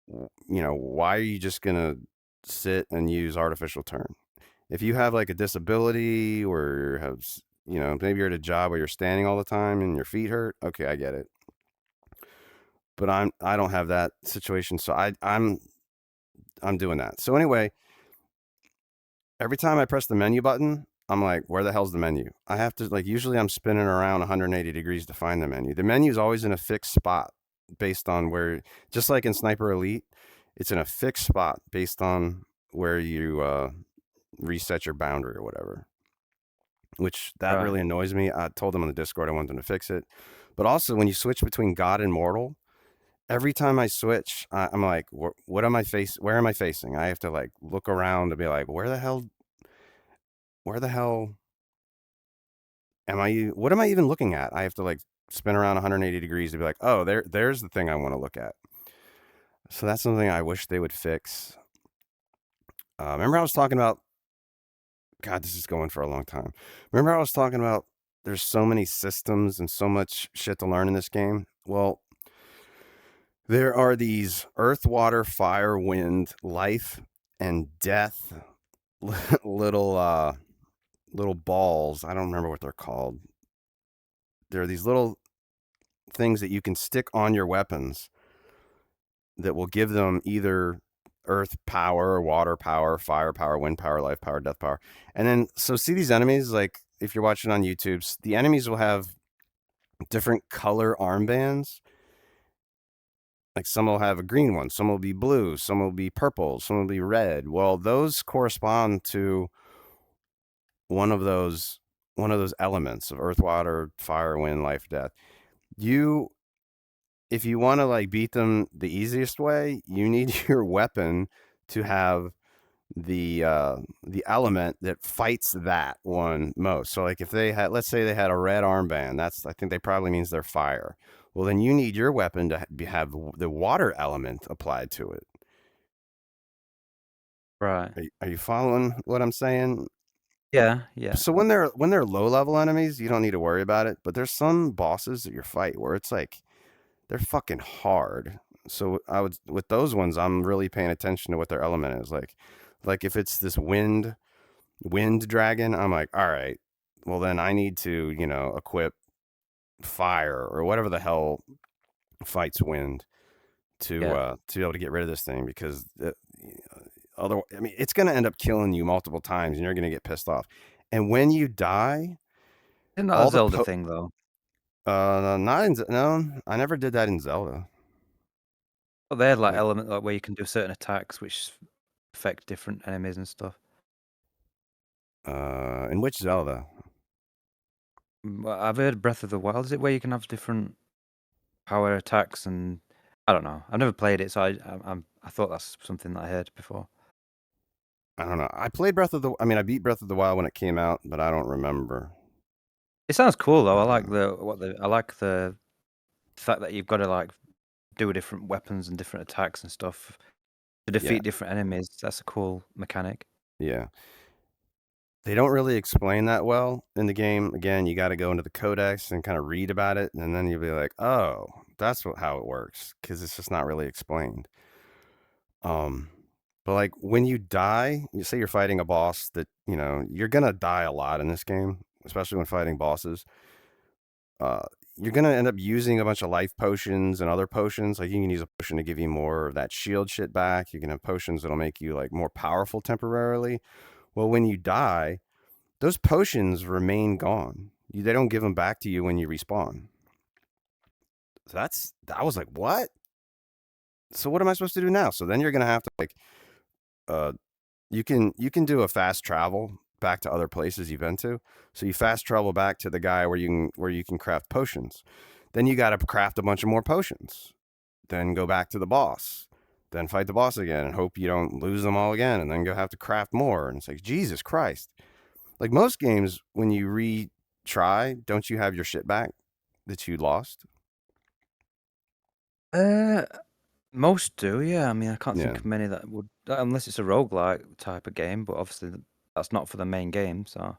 you know, why are you just gonna sit and use artificial turn? If you have like a disability or have you know maybe you're at a job where you're standing all the time and your feet hurt, okay, I get it. But I don't have that situation, so I'm doing that. So anyway, every time I press the menu button, I'm like, where the hell's the menu? I have to like usually I'm spinning around 180 degrees to find the menu. The menu is always in a fixed spot based on where just like in Sniper Elite, it's in a fixed spot based on where you reset your boundary or whatever. Which that Right. really annoys me. I told them on the Discord I want them to fix it. But also when you switch between God and Mortal, every time I switch, I'm like, what am I face? Where am I facing? I have to like look around to be like, where the hell am I? What am I even looking at? I have to like spin around 180 degrees to be like, oh, there's the thing I want to look at. So that's something I wish they would fix. Remember I was talking about. God, this is going for a long time. Remember I was talking about. There's so many systems and so much shit to learn in this game. Well, there are these earth, water, fire, wind, life, and death little little balls. I don't remember what they're called. There are these little things that you can stick on your weapons that will give them either earth power, water power, fire power, wind power, life power, death power. And then so see these enemies like if you're watching on YouTube, the enemies will have different color armbands. Like some will have a green one, some will be blue, some will be purple, some will be red. Well, those correspond to one of those one of those elements of earth, water, fire, wind, life, death. You if you want to like beat them the easiest way, you need your weapon to have the element that fights that one most. So like if they had let's say they had a red armband, that's I think they probably means they're fire. Well, then you need your weapon to have the water element applied to it. Right. Are you following what I'm saying? Yeah, yeah. So when they're low level enemies, you don't need to worry about it. But there's some bosses that you fight where it's like they're fucking hard. So I would with those ones, I'm really paying attention to what their element is. Like if it's this wind dragon, I'm like, all right, well then I need to equip fire or whatever the hell fights wind Yeah. to be able to get rid of this thing because other I mean it's gonna end up killing you multiple times and you're gonna get pissed off. And when you die, It's not a all the Zelda thing though. not in no, I never did that in Zelda. But they had like Like element like where you can do certain attacks which affect different enemies and stuff. in which Zelda? Well, I've heard Breath of the Wild. Is it where you can have different power attacks and I don't know. I've never played it, so I thought that's something that I heard before. I don't know. I beat Breath of the Wild when it came out, but I don't remember. It sounds cool though. Uh, I like the fact that you've got to like do different weapons and different attacks and stuff to yeah, defeat different enemies. That's a cool mechanic. yeah. they don't really explain that well in the game. Again, you got to go into the codex and kind of read about it, and then you'll be like, oh, that's how it works, because it's just not really explained. Um, but like when you die, you say you're fighting a boss that you're gonna die a lot in this game, especially when fighting bosses. Uh, you're gonna end up using a bunch of life potions and other potions. Like you can use a potion to give you more of that shield shit back. You can have potions that'll make you like more powerful temporarily. Well, when you die, those potions remain gone. They don't give them back to you when you respawn. So I was like, what? So what am I supposed to do now? So then you're gonna have to like, uh, you can do a fast travel back to other places you've been to. So you fast travel back to the guy where you can craft potions. Then you got to craft a bunch of more potions. Then go back to the boss. Then fight the boss again and hope you don't lose them all again. And then go have to craft more. And it's like Jesus Christ. Like most games, when you retry, don't you have your shit back that you lost? Uh, most do, yeah. I mean, I can't Yeah. think of many that would, unless it's a roguelike type of game, but obviously that's not for the main game, so.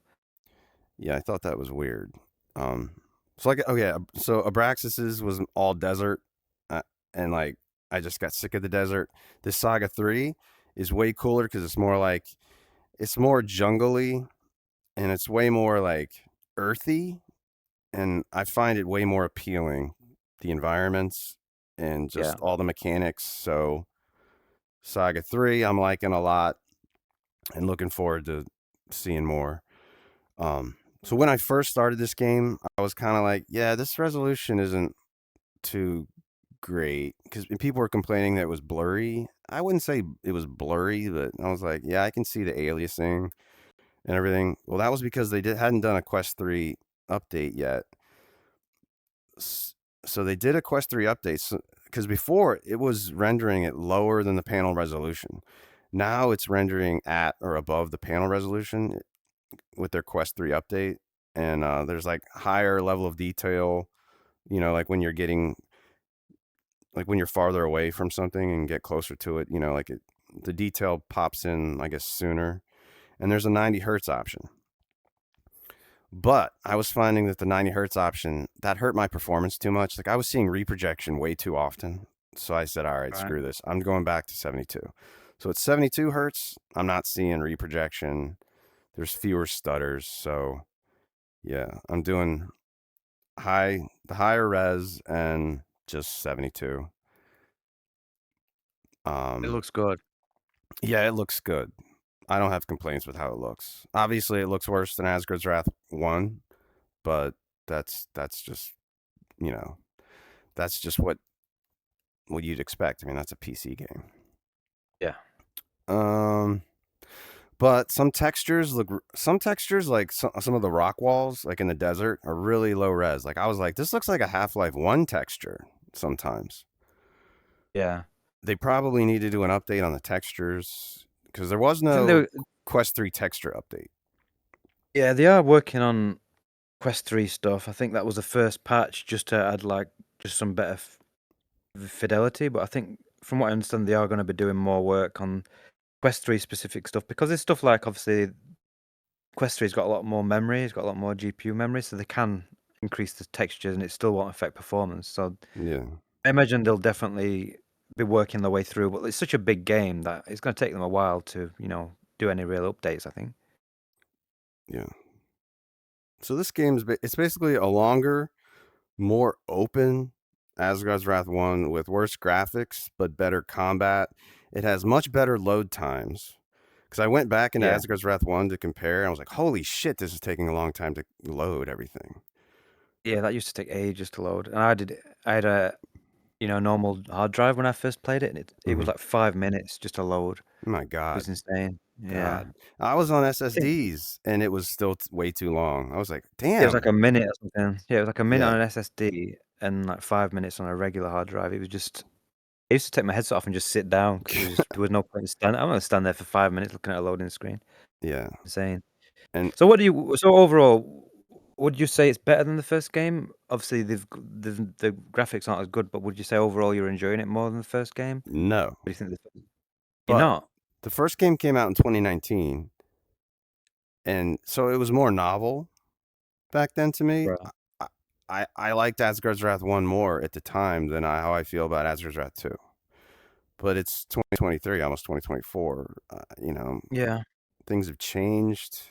Yeah, I thought that was weird. Um, so like, oh yeah, so Abraxas's was all desert, and like I just got sick of the desert. This Saga 3 is way cooler because it's more jungly and it's way more like earthy, and I find it way more appealing. The environments and Yeah. just all the mechanics. So Saga 3, I'm liking a lot and looking forward to seeing more. So when I first started this game, I was kind of like, yeah, this resolution isn't too great because people were complaining that it was blurry. I wouldn't say it was blurry, but I was like, yeah, I can see the aliasing and everything. Well, that was because they hadn't done a Quest 3 update yet. So they did a Quest 3 update because before it was rendering it lower than the panel resolution. Now it's rendering at or above the panel resolution with their Quest 3 update. And there's like higher level of detail, like when you're farther away from something and get closer to it, the detail pops in, I guess, sooner. And there's a 90 hertz option. But I was finding that the 90 hertz option, that hurt my performance too much. Like I was seeing reprojection way too often. So I said, all right, Right. screw this. I'm going back to 72. So at 72 hertz, I'm not seeing reprojection. There's fewer stutters. So yeah, I'm doing the higher res and just 72. It Um, looks good. yeah, it looks good. I don't have complaints with how it looks. Obviously, it looks worse than Asgard's Wrath 1, but that's just, you know, that's just what you'd expect. I mean, that's a PC game. Yeah. Um, but some textures like some of the rock walls, like in the desert, are really low res. Like I was like, this looks like a Half-Life 1 texture sometimes. Yeah. They probably need to do an update on the textures because there was I think no Quest 3 texture update. yeah, they are working on Quest 3 stuff. I think that was the first patch just to add like just some better fidelity, but I think from what I understand, they are going to be doing more work on Quest 3 specific stuff because there's stuff like obviously Quest 3's got a lot more memory, it's got a lot more GPU memory, so they can increase the textures and it still won't affect performance. So Yeah. I imagine they'll definitely be working their way through, but it's such a big game that it's going to take them a while to, do any real updates, I think. Yeah. So this game's it's basically a longer, more open Asgard's Wrath 1 with worse graphics but better combat. It has much better load times. Because I went back into Yeah. Asgard's Wrath 1 to compare, and I was like, holy shit, this is taking a long time to load everything. Yeah, that used to take ages to load. And I had a, normal hard drive when I first played it, and it was Hmm. like 5 minutes just to load. It My was God. insane. Yeah. God. I was on Yeah. SSDs, and it was still way too long. I was like, It was like damn. a minute or something. Yeah, it was like a minute Yeah. on an SSD and like 5 minutes on a regular hard drive. It was just I used to take my headset off and just sit down because there was no point in standing. I'm gonna stand there for 5 minutes looking at a loading screen. Yeah. Insane. And So overall, would you say it's better than the first game? Obviously, the graphics aren't as good, but would you say overall you're enjoying it more than the first game? no. What do you think? You're But not? the first game came out in 2019. and so it was more novel back then to me. Right. I liked Asgard's Wrath 1 more at the time than how I feel about Asgard's Wrath 2. But it's 2023, almost 2024. You know, Yeah. things have changed.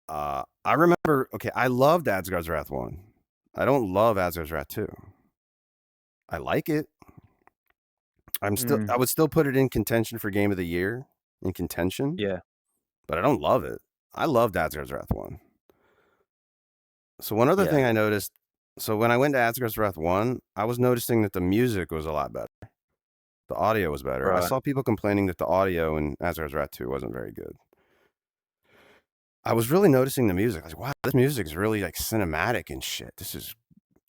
I remember. Okay, I loved Asgard's Wrath 1. I don't love Asgard's Wrath 2. I like it. I Mm. would still put it in contention for Game of the Year, in contention, Yeah. but I don't love it. I loved Asgard's Wrath 1. So one other thing Yeah. I noticed, so when I went to Asgard's Wrath 1, I was noticing that the music was a lot better. The audio was better. I Right. saw people complaining that the audio in Asgard's Wrath 2 wasn't very good. I was really noticing the music. I was like, wow, this music is really like cinematic and shit.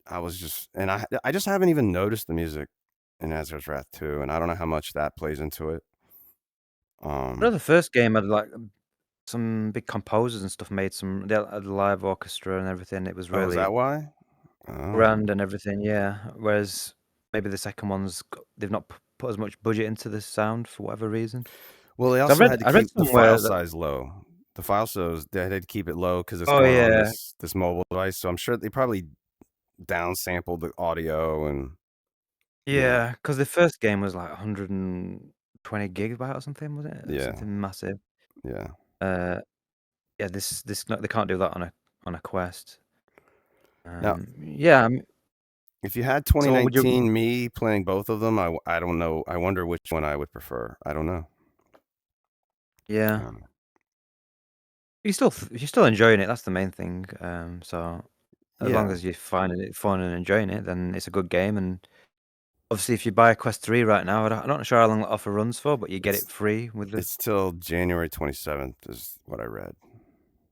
I just haven't even noticed the music in Asgard's Wrath 2, and I don't know how much that plays into it. I know the first game had like some big composers and stuff made some. They had a live orchestra and everything. It was Oh, is that really why? Oh. grand and everything. Yeah. Whereas maybe the second one's they've not put as much budget into the sound for whatever reason. Well, they So also had to I read keep the file somewhere that. size low. The file size, they had to keep it low because it's Oh going on yeah. this mobile device. So I'm sure they probably downsampled the audio and you know, Yeah, because the first game was like 120 gigabyte or something, was it? yeah, Something massive. yeah. Uh, yeah, this no, they can't do that on a Quest. Now, Yeah. if you had So would you? 2019 me playing both of them, I don't know. I wonder which one I would prefer. I don't know. Yeah, Um, you're still enjoying it. That's the main thing. So as long yeah, as you're finding it fun and enjoying it, then it's a good game. And obviously, if you buy a Quest 3 right now, I'm not sure how long the offer runs for, but you get it it's free with the. it's till January 27th is what I read.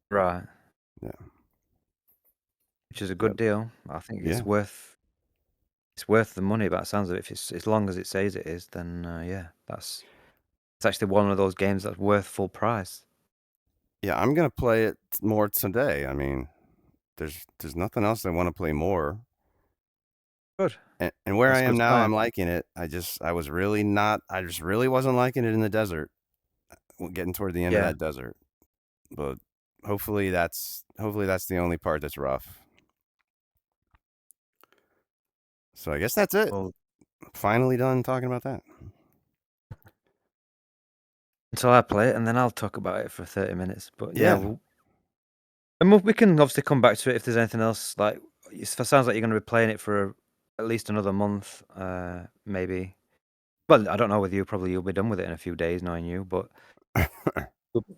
Right, Yeah. which is a good Yep. deal. I think Yeah. it's worth the money. But it sounds like if it's as long as it says it is, then yeah, it's actually one of those games that's worth full price. Yeah, I'm gonna play it more today. I mean, there's nothing else I want to play more. Good. And where I That's a am good now, sign. I'm liking it. I just really wasn't liking it in the desert. Getting toward the end of Yeah. that desert. But hopefully that's the only part that's rough. So I guess that's it. Well, Finally done talking about that. until I play it, and then I'll talk about it for 30 minutes. But yeah, Yeah. we can obviously come back to it if there's anything else. Like, it sounds like you're going to be playing it for at least another month, maybe. Well, I don't know with you. Probably you'll be done with it in a few days, knowing you. But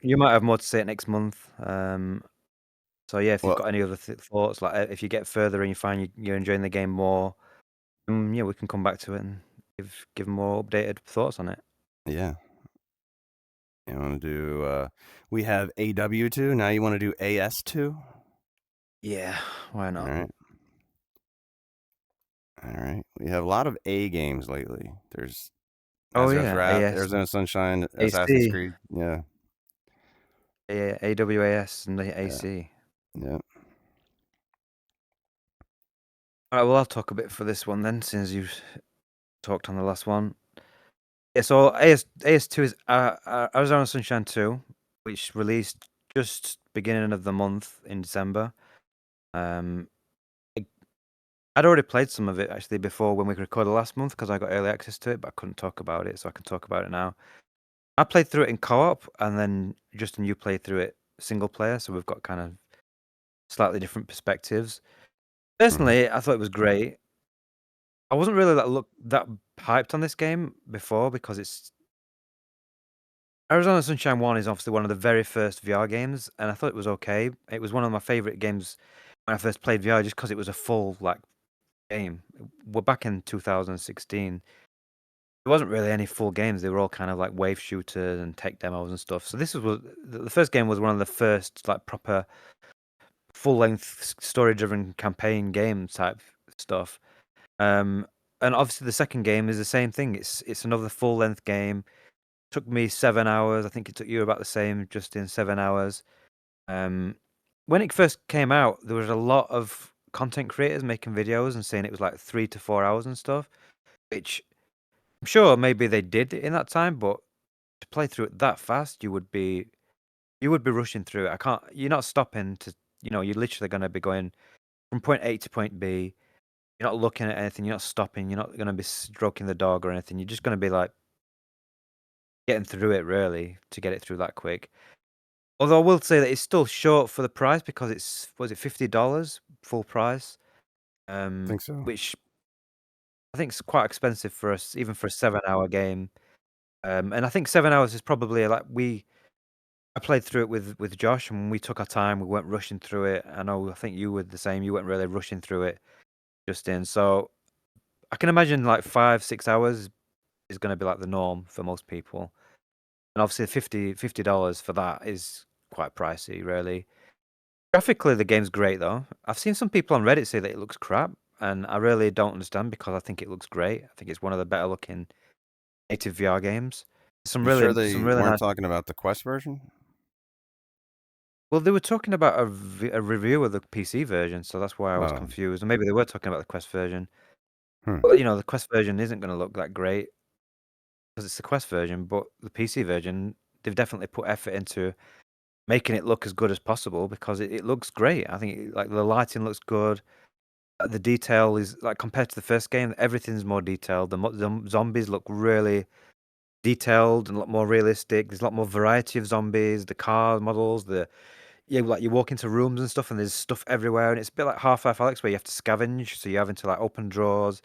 you might have more to say next month. So yeah, if you've Well, got any other thoughts, like if you get further and you find you're enjoying the game more, yeah, we can come back to it and give more updated thoughts on it. yeah. You want to do we have AW2, now you want to do AS2? Yeah, why All not? right. All right. We have a lot of A games lately. There's Oh Asgard's yeah, Wrath, AS, Arizona Sunshine, Assassin's AC, Creed. Yeah. AWAS, and the Yeah. AC. Yeah. All right, well, I'll talk a bit for this one then, since you've talked on the last one. Yeah, so AS2 is Arizona Sunshine 2, which released just beginning of the month in December. Um, I- I'd already played some of it actually before when we recorded last month because I got early access to it, but I couldn't talk about it, so I can talk about it now. I played through it in co-op, and then Justin, you played through it single player, so we've got kind of slightly different perspectives. Mhm. Personally, I thought it was great. I wasn't really that hyped on this game before because it's Arizona Sunshine 1 is obviously one of the very first VR games, and I thought it was okay. It was one of my favorite games when I first played VR just because it was a full like game. We're back in 2016. There wasn't really any full games. They were all kind of like wave shooters and tech demos and stuff. So this was the first game was one of the first like proper full length story driven campaign game type stuff. Um, and obviously the second game is the same thing. It's another full length game. Took me 7 hours. I think it took you about the same, just in 7 hours. Um, when it first came out, there was a lot of content creators making videos and saying it was like 3 to 4 hours and stuff, which I'm sure maybe they did in that time, but to play through it that fast, you would be You would be rushing through it. I can't. You're not stopping to. You're literally going to be going from point A to point B. You're not looking at anything. You're not stopping. You're not going to be stroking the dog or anything. You're just going to be like getting through it really to get it through that quick. Although I will say that it's still short for the price because it's was it $50 full price, I think so. which I think is quite expensive for us, even for a 7-hour game. And I think 7 hours is probably like I played through it with Josh, and we took our time. We weren't rushing through it. I think you were the same. You weren't really rushing through it, Justin. So I can imagine like 5-6 hours is going to be like the norm for most people. And obviously, $50 for that is quite pricey, really. Graphically, the game's great though. I've seen some people on Reddit say that it looks crap, and I really don't understand because I think it looks great. I think it's one of the better looking native VR games. You sure Some they really weren't nice. talking about the Quest version? Well, they were talking about a review of the PC version, so that's why I was Oh, confused. And maybe they were talking about the Quest version. hmm. But the Quest version isn't going to look that great because it's the Quest version, but the PC version, they've definitely put effort into making it look as good as possible because it looks great. I think like the lighting looks good. The detail is like compared to the first game, everything's more detailed. The zombies look really detailed and a lot more realistic. There's a lot more variety of zombies. The car models, like you walk into rooms and stuff, and there's stuff everywhere, and it's a bit like Half-Life Alyx, where you have to scavenge. So you're having to like open drawers,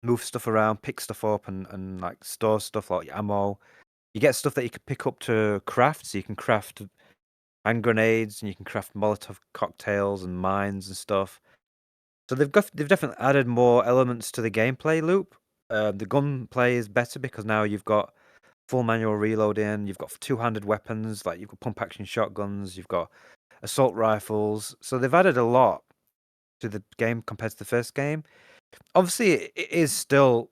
move stuff around, pick stuff up, and like store stuff like ammo. You get stuff that you can pick up to craft, so you can craft hand grenades and you can craft Molotov cocktails and mines and stuff. So they've definitely added more elements to the gameplay loop. The gunplay is better because now you've got full manual reloading. You've got two-handed weapons, like you've got pump action shotguns. You've got assault rifles. So they've added a lot to the game compared to the first game. Obviously, it is still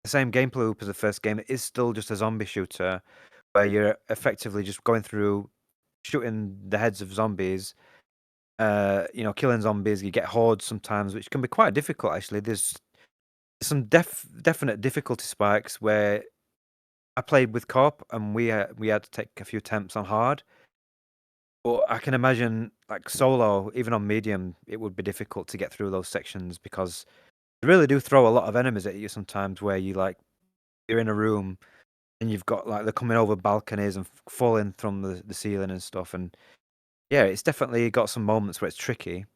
the same gameplay loop as the first game. It is still just a zombie shooter where you're effectively just going through shooting the heads of zombies. Killing zombies. You get hordes sometimes, which can be quite difficult. Actually, there's some definite difficulty spikes where I played with co-op and we had to take a few attempts on hard. But I can imagine like solo, even on medium, it would be difficult to get through those sections because they really do throw a lot of enemies at you sometimes where you're in a room and you've got like they're coming over balconies and falling from the ceiling and stuff. And yeah, it's definitely got some moments where it's tricky.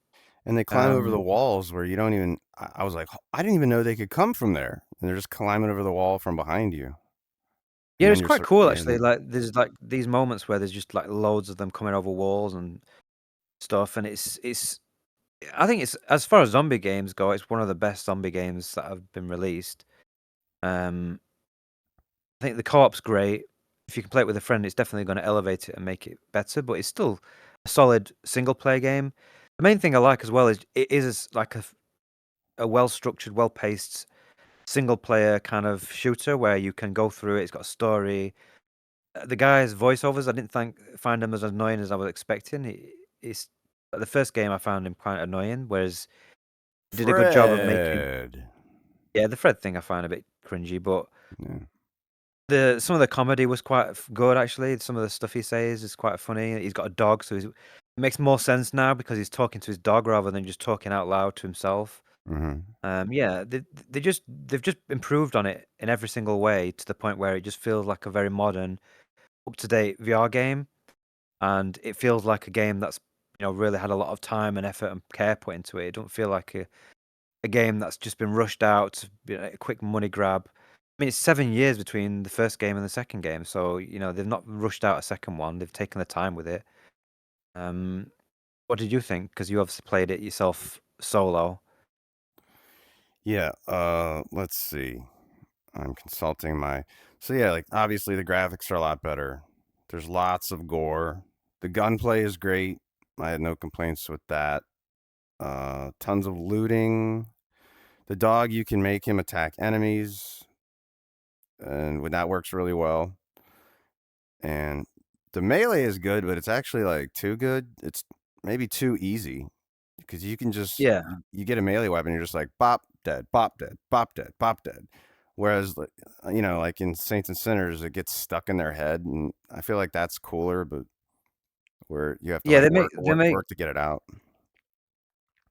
And they climb over the Um, walls where you don't even. I was like, I didn't even know they could come from there, and they're just climbing over the wall from behind you, and Yeah, then it's quite cool yeah, actually. Like there's like these moments where there's just like loads of them coming over walls and stuff, and it's I think it's as far as zombie games go, it's one of the best zombie games that have been released. Um, I think the co-op's great. If you can play it with a friend, it's definitely going to elevate it and make it better. But it's still a solid single player game. The main thing I like as well is it is like a well structured, well paced single player kind of shooter where you can go through it. It's got a story. The guy's voiceovers, I didn't find him as annoying as I was expecting. It's the first game I found him quite annoying, whereas he did a good job of making. Fred. Yeah, the Fred thing I found a bit cringy, but Yeah. the some of the comedy was quite good actually. Some of the stuff he says is quite funny. He's got a dog, so it makes more sense now because he's talking to his dog rather than just talking out loud to himself. Mm-hmm. Yeah, they've just improved on it in every single way to the point where it just feels like a very modern, up to date VR game. And it feels like a game that's really had a lot of time and effort and care put into it. It don't feel like a game that's just been rushed out, a quick money grab. I mean, it's 7 years between the first game and the second game, so they've not rushed out a second one. They've taken the time with it. Um, what did you think? Because you obviously played it yourself solo. Yeah. Let's see. I'm consulting my. So yeah, like obviously the graphics are a lot better. There's lots of gore. The gunplay is great. I had no complaints with that. Tons of looting. The dog, you can make him attack enemies, and when that works really well. And the melee is good, but it's actually like too good. It's maybe too easy because you can just Yeah, you get a melee weapon, you're just like bop dead, bop dead, bop dead, bop dead. Whereas like like in Saints and Sinners, it gets stuck in their head, and I feel like that's cooler. But where you have to Yeah, like they make work they work make work to get it out.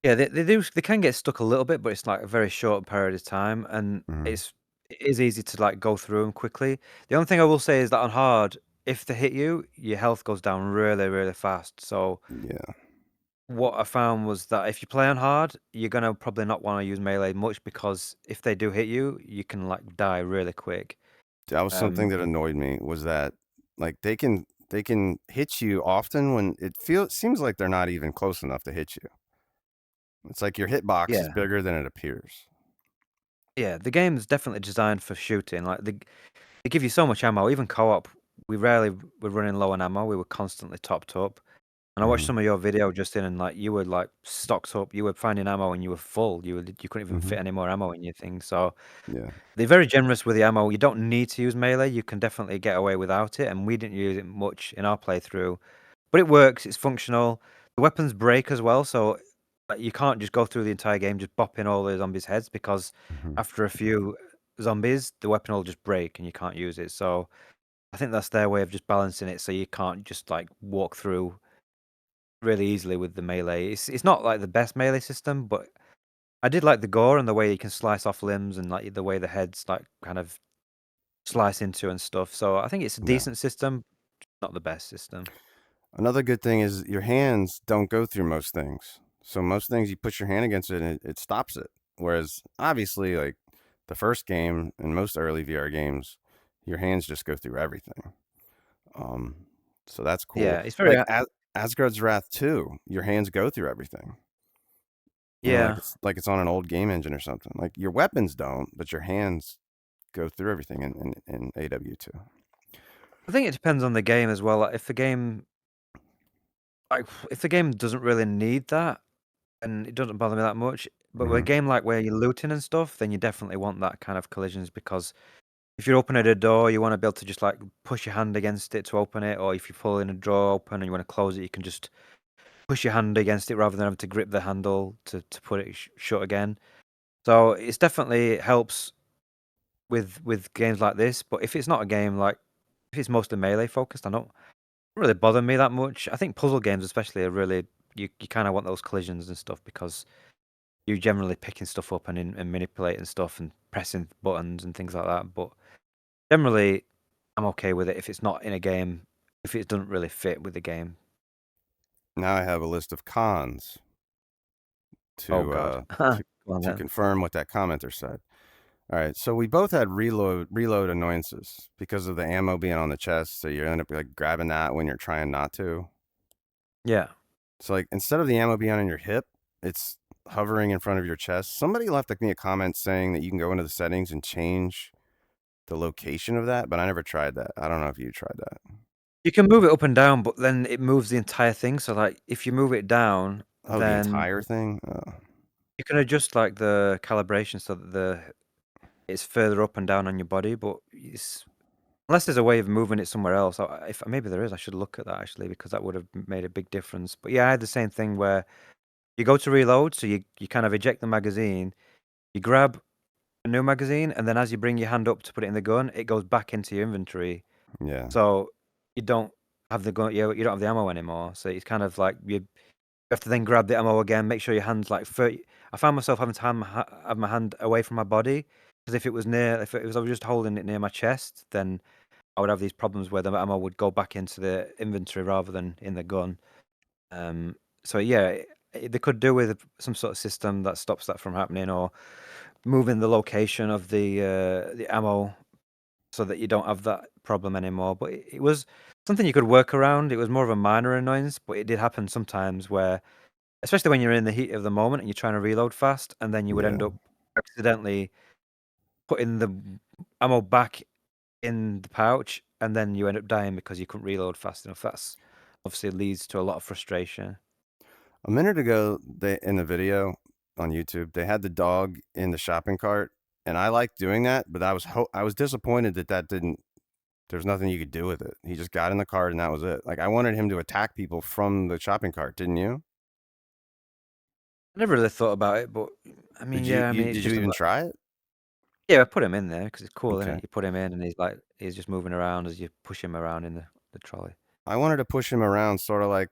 yeah, they can get stuck a little bit, but it's like a very short period of time, and Mhm. it is easy to like go through them quickly. The only thing I will say is that on hard, if they hit you, your health goes down really, really fast. So Yeah. what I found was that if you play on hard, you're gonna probably not want to use melee much because if they do hit you, you can like die really quick. That was something Um, that annoyed me was that like they can hit you often when seems like they're not even close enough to hit you. It's like your hitbox is yeah, bigger than it appears. yeah, the game is definitely designed for shooting. Like they give you so much ammo. Even co-op, we rarely were running low on ammo. We were constantly topped up. And I watched Mhm. some of your video, Justin, and like you were like stocked up. You were finding ammo and you were full. You couldn't even Mhm. fit any more ammo in your thing. So Yeah. they're very generous with the ammo. You don't need to use melee. You can definitely get away without it. And we didn't use it much in our playthrough, but it works. It's functional. The weapons break as well, so like, you can't just go through the entire game just bopping all the zombies' heads because Mhm. after a few zombies, the weapon will just break and you can't use it. So I think that's their way of just balancing it, so you can't just like walk through really easily with the melee. It's not like the best melee system, but I did like the gore and the way you can slice off limbs and like the way the heads like kind of slice into and stuff. So I think it's a Yeah. decent system, not the best system. Another good thing is your hands don't go through most things. So most things you push your hand against it and it stops it. Whereas obviously like the first game and most early VR games, your hands just go through everything. Um, so that's cool. Yeah, it's very Like Asgard's Wrath 2, your hands go through everything. You know, yeah. like it's on an old game engine or something. Like your weapons don't, but your hands go through everything in AW2. I think it depends on the game as well. Like, if the game doesn't really need that, and it doesn't bother me that much. But with a Hmm. game like where you're looting and stuff, then you definitely want that kind of collisions because if you're opening a door, you want to be able to just like push your hand against it to open it, or if you're pulling a drawer open and you want to close it, you can just push your hand against it rather than having to grip the handle to put it shut again. So it's definitely helps with games like this. But if it's not a game like if it's mostly melee focused, I don't really bother me that much. I think puzzle games especially are really you kind of want those collisions and stuff because you're generally picking stuff up and manipulating stuff and pressing buttons and things like that. But generally, I'm okay with it if it's not in a game, if it doesn't really fit with the game. Now I have a list of cons Oh to God. uh Go to on to then. confirm what that commenter said. All right, so we both had reload annoyances because of the ammo being on the chest, so you end up like grabbing that when you're trying not to. Yeah. So like instead of the ammo being on your hip, it's hovering in front of your chest. Somebody left like me a comment saying that you can go into the settings and change the location of that, but I never tried that. I don't know if you tried that. You can move it up and down, but then it moves the entire thing. So like if you move it down, Oh, the then entire thing? Oh. you can adjust like the calibration so that it's further up and down on your body, but it's unless there's a way of moving it somewhere else. If maybe there is, I should look at that actually because that would have made a big difference. But yeah, I had the same thing where you go to reload, so you kind of eject the magazine, you grab a new magazine, and then as you bring your hand up to put it in the gun, it goes back into your inventory. Yeah. So you don't have the gun, you don't have the ammo anymore. So it's kind of like you have to then grab the ammo again, make sure your hand's like 30. I found myself having to have my hand away from my body because if it was I was just holding it near my chest, then I would have these problems where the ammo would go back into the inventory rather than in the gun. Um, so yeah, they could do with some sort of system that stops that from happening, or moving the location of the ammo so that you don't have that problem anymore. But it was something you could work around. It was more of a minor annoyance, but it did happen sometimes where, especially when you're in the heat of the moment and you're trying to reload fast, and then you would Yeah. end up accidentally putting the ammo back in the pouch, and then you end up dying because you couldn't reload fast enough. That's obviously leads to a lot of frustration. A minute ago, they in the video on YouTube, they had the dog in the shopping cart, and I liked doing that, but I was disappointed that didn't. There's nothing you could do with it. He just got in the cart and that was it. Like I wanted him to attack people from the shopping cart, didn't you? I never really thought about it, but I mean, yeah, I mean, it's Did you just a even try it? yeah. I put him in there because it's cool, isn't Okay. it? You put him in, and he's just moving around as you push him around in the trolley. I wanted to push him around sort of like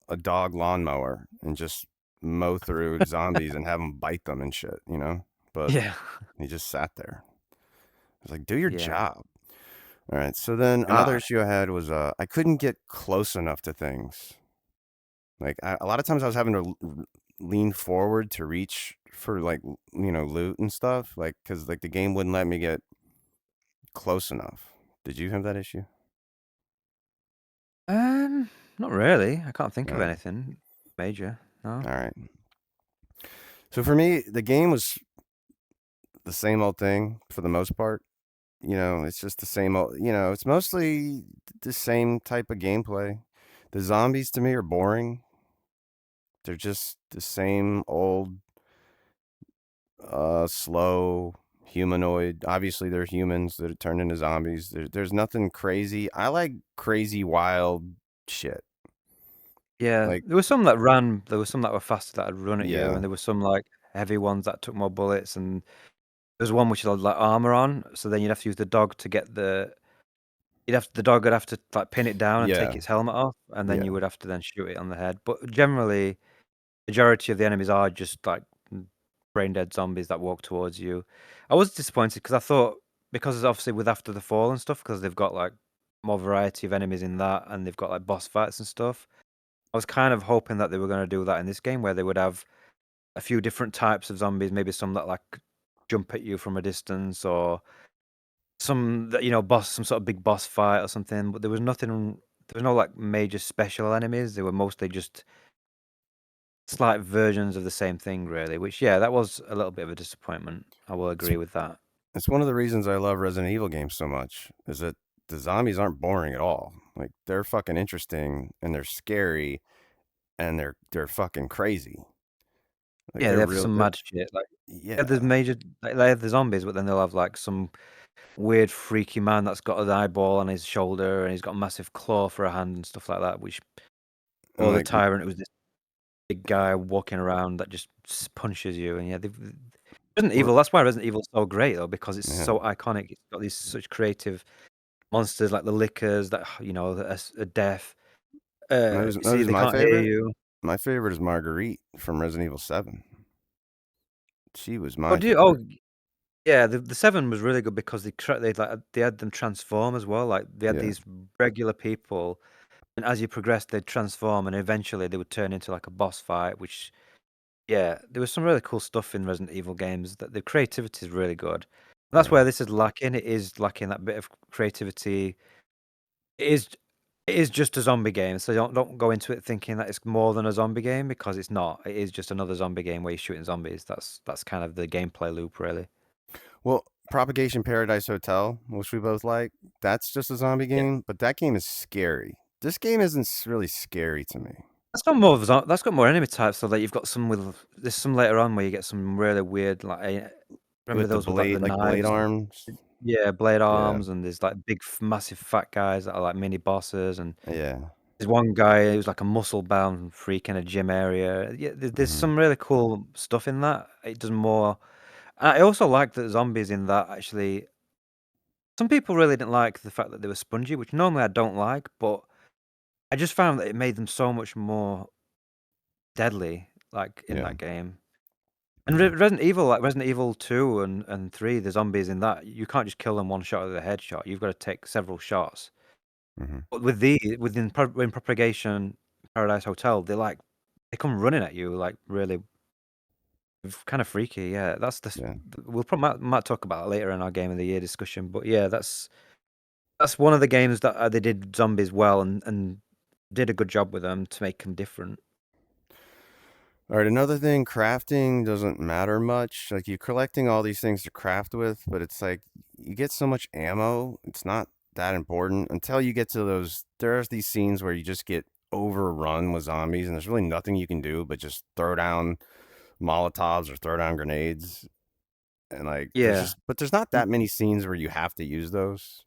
a dog lawnmower and just mow through zombies and have them bite them and shit, you know? But Yeah. he just sat there. I was like, do your Yeah. job. All right. So then another Ah, issue I had was I couldn't get close enough to things. Like a lot of times I was having to lean forward to reach for like loot and stuff, like because like the game wouldn't let me get close enough. Did you have that issue? um, not really. I can't think All of right. anything major. No. All right. So for me, the game was the same old thing for the most part. It's just the same old. It's mostly the same type of gameplay. The zombies to me are boring. They're just the same old slow humanoid. Obviously, they're humans that are turned into zombies. There's nothing crazy. I like crazy, wild shit. Yeah, Like, there were some that ran. There were some that were faster that would run at you, yeah, and there were some like heavy ones that took more bullets. And there's one which had like armor on, so then you'd have to use the dog to get the. The dog would have to like pin it down and take yeah, its helmet off, and then you yeah. would have to then shoot it on the head. But generally, majority of the enemies are just like brain dead zombies that walk towards you. I was disappointed because I thought because obviously with After the Fall and stuff, because they've got like more variety of enemies in that, and they've got like boss fights and stuff. I was kind of hoping that they were going to do that in this game, where they would have a few different types of zombies, maybe some that like jump at you from a distance, or some that boss, some sort of big boss fight or something. But there was nothing. There was no like major special enemies. They were mostly just slight versions of the same thing, really. Which yeah, that was a little bit of a disappointment. I will It's, agree with that. it's one of the reasons I love Resident Evil games so much is that the zombies aren't boring at all. Like they're fucking interesting and they're scary and they're fucking crazy. Like Yeah, they're they have real. some mad shit. Like yeah, Yeah. there's major. Like, they have the zombies, but then they'll have like some weird freaky man that's got an eyeball on his shoulder and he's got a massive claw for a hand and stuff like that, which And or the like tyrant was this big guy walking around that just punches you. And yeah, Resident we're Evil, that's why Resident Evil's so great though, because it's yeah. so iconic. It's got these such creative monsters like the lickers that a death. You see Knows they my can't hear favorite. you. My favorite is Marguerite from Resident Evil 7. She was Oh my do you oh favorite. yeah, the 7 was really good because they had them transform as well. Like they had Yeah, these regular people. And as you progressed, they'd transform, and eventually they would turn into like a boss fight. Which, yeah, there was some really cool stuff in Resident Evil games. That the creativity is really good. And that's yeah. where this is lacking. It is lacking that bit of creativity. It is, it is just a zombie game, so don't go into it thinking that it's more than a zombie game because it's not. It is just another zombie game where you're shooting zombies. That's kind of the gameplay loop, really. Well, Propagation Paradise Hotel, which we both like, that's just a zombie Yeah. game, but that game is scary. This game isn't really scary to me. That's got more enemy types, so that you've got some with there's some later on where you get some really weird like remember With the those with like the blade, like blade knives? arms. Yeah, blade Yeah, arms, and there's like big, massive fat guys that are like mini bosses, and yeah. there's one guy who's like a muscle bound freak in a gym area. Yeah, there's Hmm. some really cool stuff in that. It does more. I also like that zombies in that actually. Some people really didn't like the fact that they were spongy, which normally I don't like, but I just found that it made them so much more deadly, like in Yeah, that game. And yeah. Resident Evil, like Resident Evil 2 and 3, the zombies in that, you can't just kill them one shot with a headshot. You've got to take several shots. Hmm. But in Propagation Paradise Hotel, they come running at you like really kind of freaky. Yeah, Yeah. we'll probably might talk about it later in our game of the year discussion. But yeah, that's one of the games that they did zombies well and did a good job with them to make them different. All right, another thing, crafting doesn't matter much. Like you're collecting all these things to craft with, but it's like you get so much ammo, it's not that important until you get to those. There's these scenes where you just get overrun with zombies, and there's really nothing you can do but just throw down Molotovs or throw down grenades. And like, Yeah, there's not and that many scenes where you have to use those.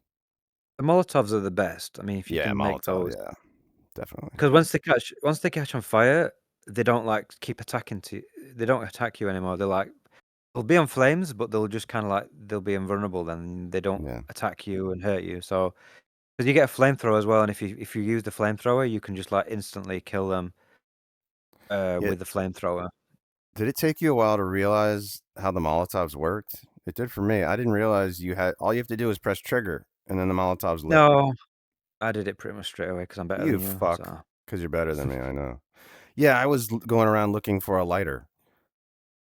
the Molotovs are the best. I mean, if you Yeah, can make Molotov. those. Yeah, definitely. Because once they catch on fire, they don't like keep attacking they don't attack you anymore. They'll be on flames, but they'll just kind of like they'll be invulnerable. Then they don't Yeah. attack you and hurt you. So Because you get a flamethrower as well, and if you use the flamethrower, you can just like instantly kill them Yeah. with the flamethrower. Did it take you a while to realize how the Molotovs worked? It did for me. I didn't realize you had all you have to do is press trigger, and then the Molotov's lit. No, I did it pretty much straight away because I'm better You than you. fuck, So because you're better than me. I know. Yeah, I was going around looking for a lighter,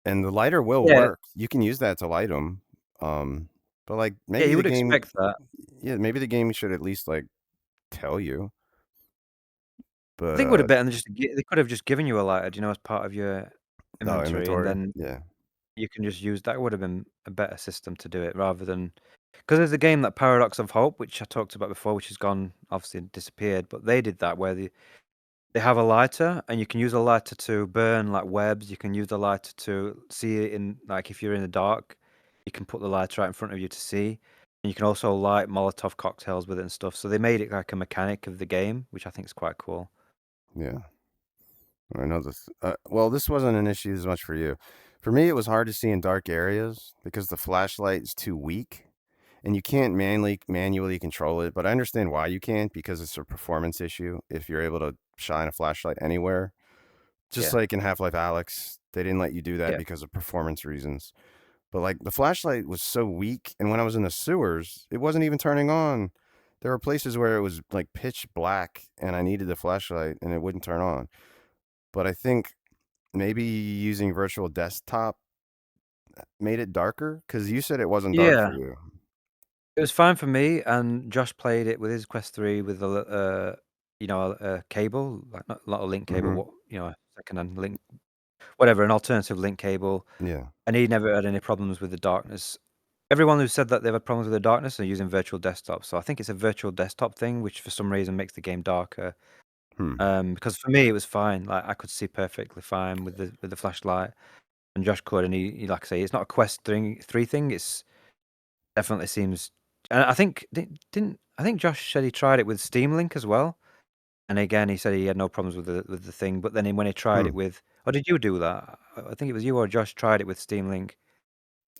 and the lighter will yeah, work. You can use that to light them. But like yeah, maybe you the would game, expect that. yeah, maybe the game should at least like tell you. I But think it would have been just they could have just given you a lighter, you know, as part of your oh, inventory, and inventory. then Yeah, you can just use that. Would have been a better system to do it rather than because there's a game that Paradox of Hope, which I talked about before, which has gone obviously disappeared, but they did that where they have a lighter and you can use a lighter to burn like webs. You can use the lighter to see it in like if you're in the dark, you can put the lighter right in front of you to see. And you can also light Molotov cocktails with it and stuff. So they made it like a mechanic of the game, which I think is quite cool. yeah. I know this. Well, this wasn't an issue as much for you. For me, it was hard to see in dark areas because the flashlight is too weak, and you can't manually control it. But I understand why you can't because it's a performance issue. If you're able to shine a flashlight anywhere, just Yeah. like in Half-Life Alyx, they didn't let you do that Yeah. because of performance reasons. But like the flashlight was so weak, and when I was in the sewers, it wasn't even turning on. There were places where it was like pitch black, and I needed the flashlight, and it wouldn't turn on. But I think maybe using virtual desktop made it darker? Because you said it wasn't dark Yeah. for you. It was fine for me, and Josh played it with his Quest 3 with you know, a cable, like not a link cable, Mhm. what you know, a second-hand link, whatever, an alternative link cable, Yeah. and he never had any problems with the darkness. Everyone who said that they've had problems with the darkness are using virtual desktop, so I think it's a virtual desktop thing, which for some reason makes the game darker. Hmm. Because for me it was fine, like I could see perfectly fine with the flashlight, and Josh could, and he like I say, it's not a Quest 3 thing. It's definitely seems, and I think didn't I think Josh said he tried it with Steam Link as well, and again he said he had no problems with the thing. But then when he tried Hmm. it with, or did you do that? I think it was you or Josh tried it with Steam Link,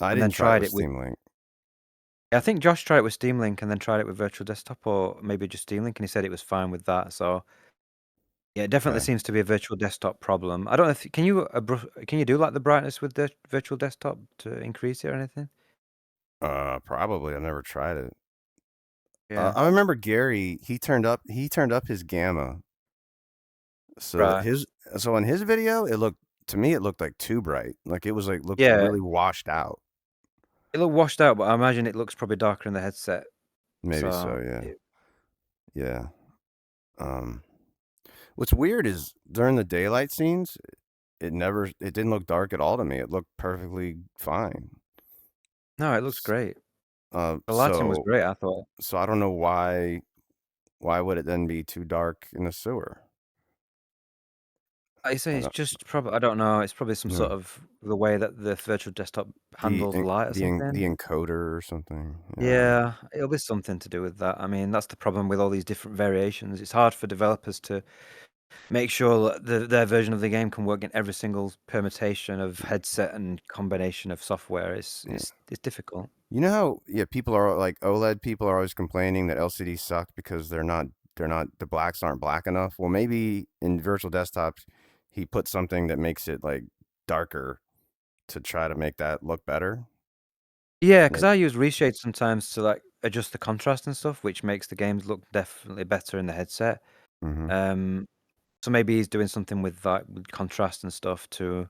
I and then didn't try it tried with it with. Steam Link. I think Josh tried it with Steam Link and then tried it with Virtual Desktop, or maybe just Steam Link, and he said it was fine with that. So yeah, it definitely Okay. seems to be a Virtual Desktop problem. I don't know if can you do like the brightness with the Virtual Desktop to increase it or anything? Probably. I've never tried it. Yeah, I remember Gary. He turned up his gamma. So that right. his so in his video, it looked to me it looked like too bright. Like it was like looked Yeah, really washed out. it looked washed out, but I imagine it looks probably darker in the headset. Maybe so. So Yeah. Yeah. Um. What's weird is during the daylight scenes, it didn't look dark at all to me. It looked perfectly fine. no, it looks S- great. Uh. The lighting was So great, I thought. so I don't know why would it then be too dark in the sewer? Like you say, I it's don't. just probably I don't know. It's probably some Yeah. sort of the way that the Virtual Desktop handles light or The something. encoder or something. Yeah, I don't know. Yeah, it'll be something to do with that. I mean, that's the problem with all these different variations. It's hard for developers to make sure that their version of the game can work in every single permutation of headset and combination of software. Yeah. It's difficult. You know how yeah people are like OLED people are always complaining that LCDs suck because they're not the blacks aren't black enough. Well, maybe in virtual desktops he put something that makes it like darker to try to make that look better. Yeah, because Maybe. I use reshade sometimes to like adjust the contrast and stuff, which makes the games look definitely better in the headset. Hmm. Um, so maybe he's doing something with that with contrast and stuff to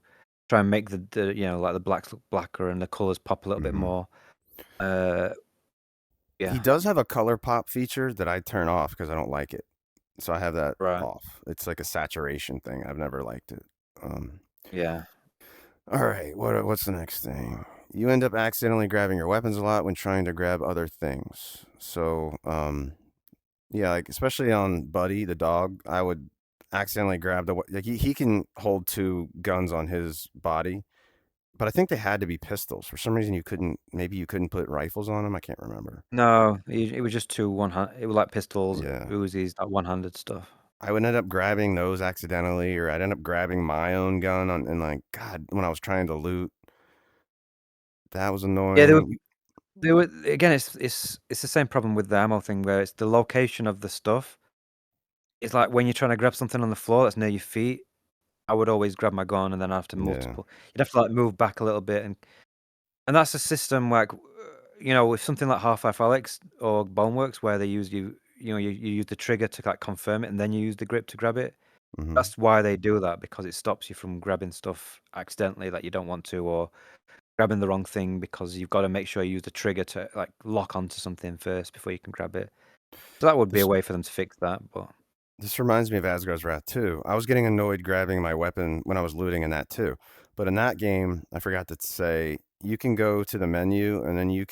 try and make the you know like the blacks look blacker and the colors pop a little bit Hmm. more. Uh, He yeah, does have a color pop feature that I turn off because I don't like it. So I have that right. off. It's like a saturation thing. I've never liked it. Um, Yeah. all right, what's the next thing? You end up accidentally grabbing your weapons a lot when trying to grab other things. So, yeah, like especially on Buddy the dog, I would accidentally grab like he can hold two guns on his body, but I think they had to be pistols. For some reason, maybe you couldn't put rifles on him. I can't remember. No, it was just 2 one-hand it was like pistols, Yeah. Uzis, that one-handed stuff. I would end up grabbing those accidentally, or I'd end up grabbing my own gun and like God, when I was trying to loot, that was Yeah, they were annoying. There were again, it's the same problem with the ammo thing where it's the location of the stuff. It's like when you're trying to grab something on the floor that's near your feet, I would always grab my gun and then I have to Yeah. you'd have to, like, move back a little bit and that's a system like, you know, with something like Half-Life Alyx or Boneworks where they use you use the trigger to, like, confirm it and then you use the grip to grab it. Mhm. That's why they do that, because it stops you from grabbing stuff accidentally that you don't want to, or grabbing the wrong thing because you've gotta make sure you use the trigger to, like, lock onto something first before you can grab it. So that would be a This way for them to fix that, but this reminds me of Asgard's Wrath too. I was getting annoyed grabbing my weapon when I was looting in that too. But in that game, I forgot to say, you can go to the menu and then you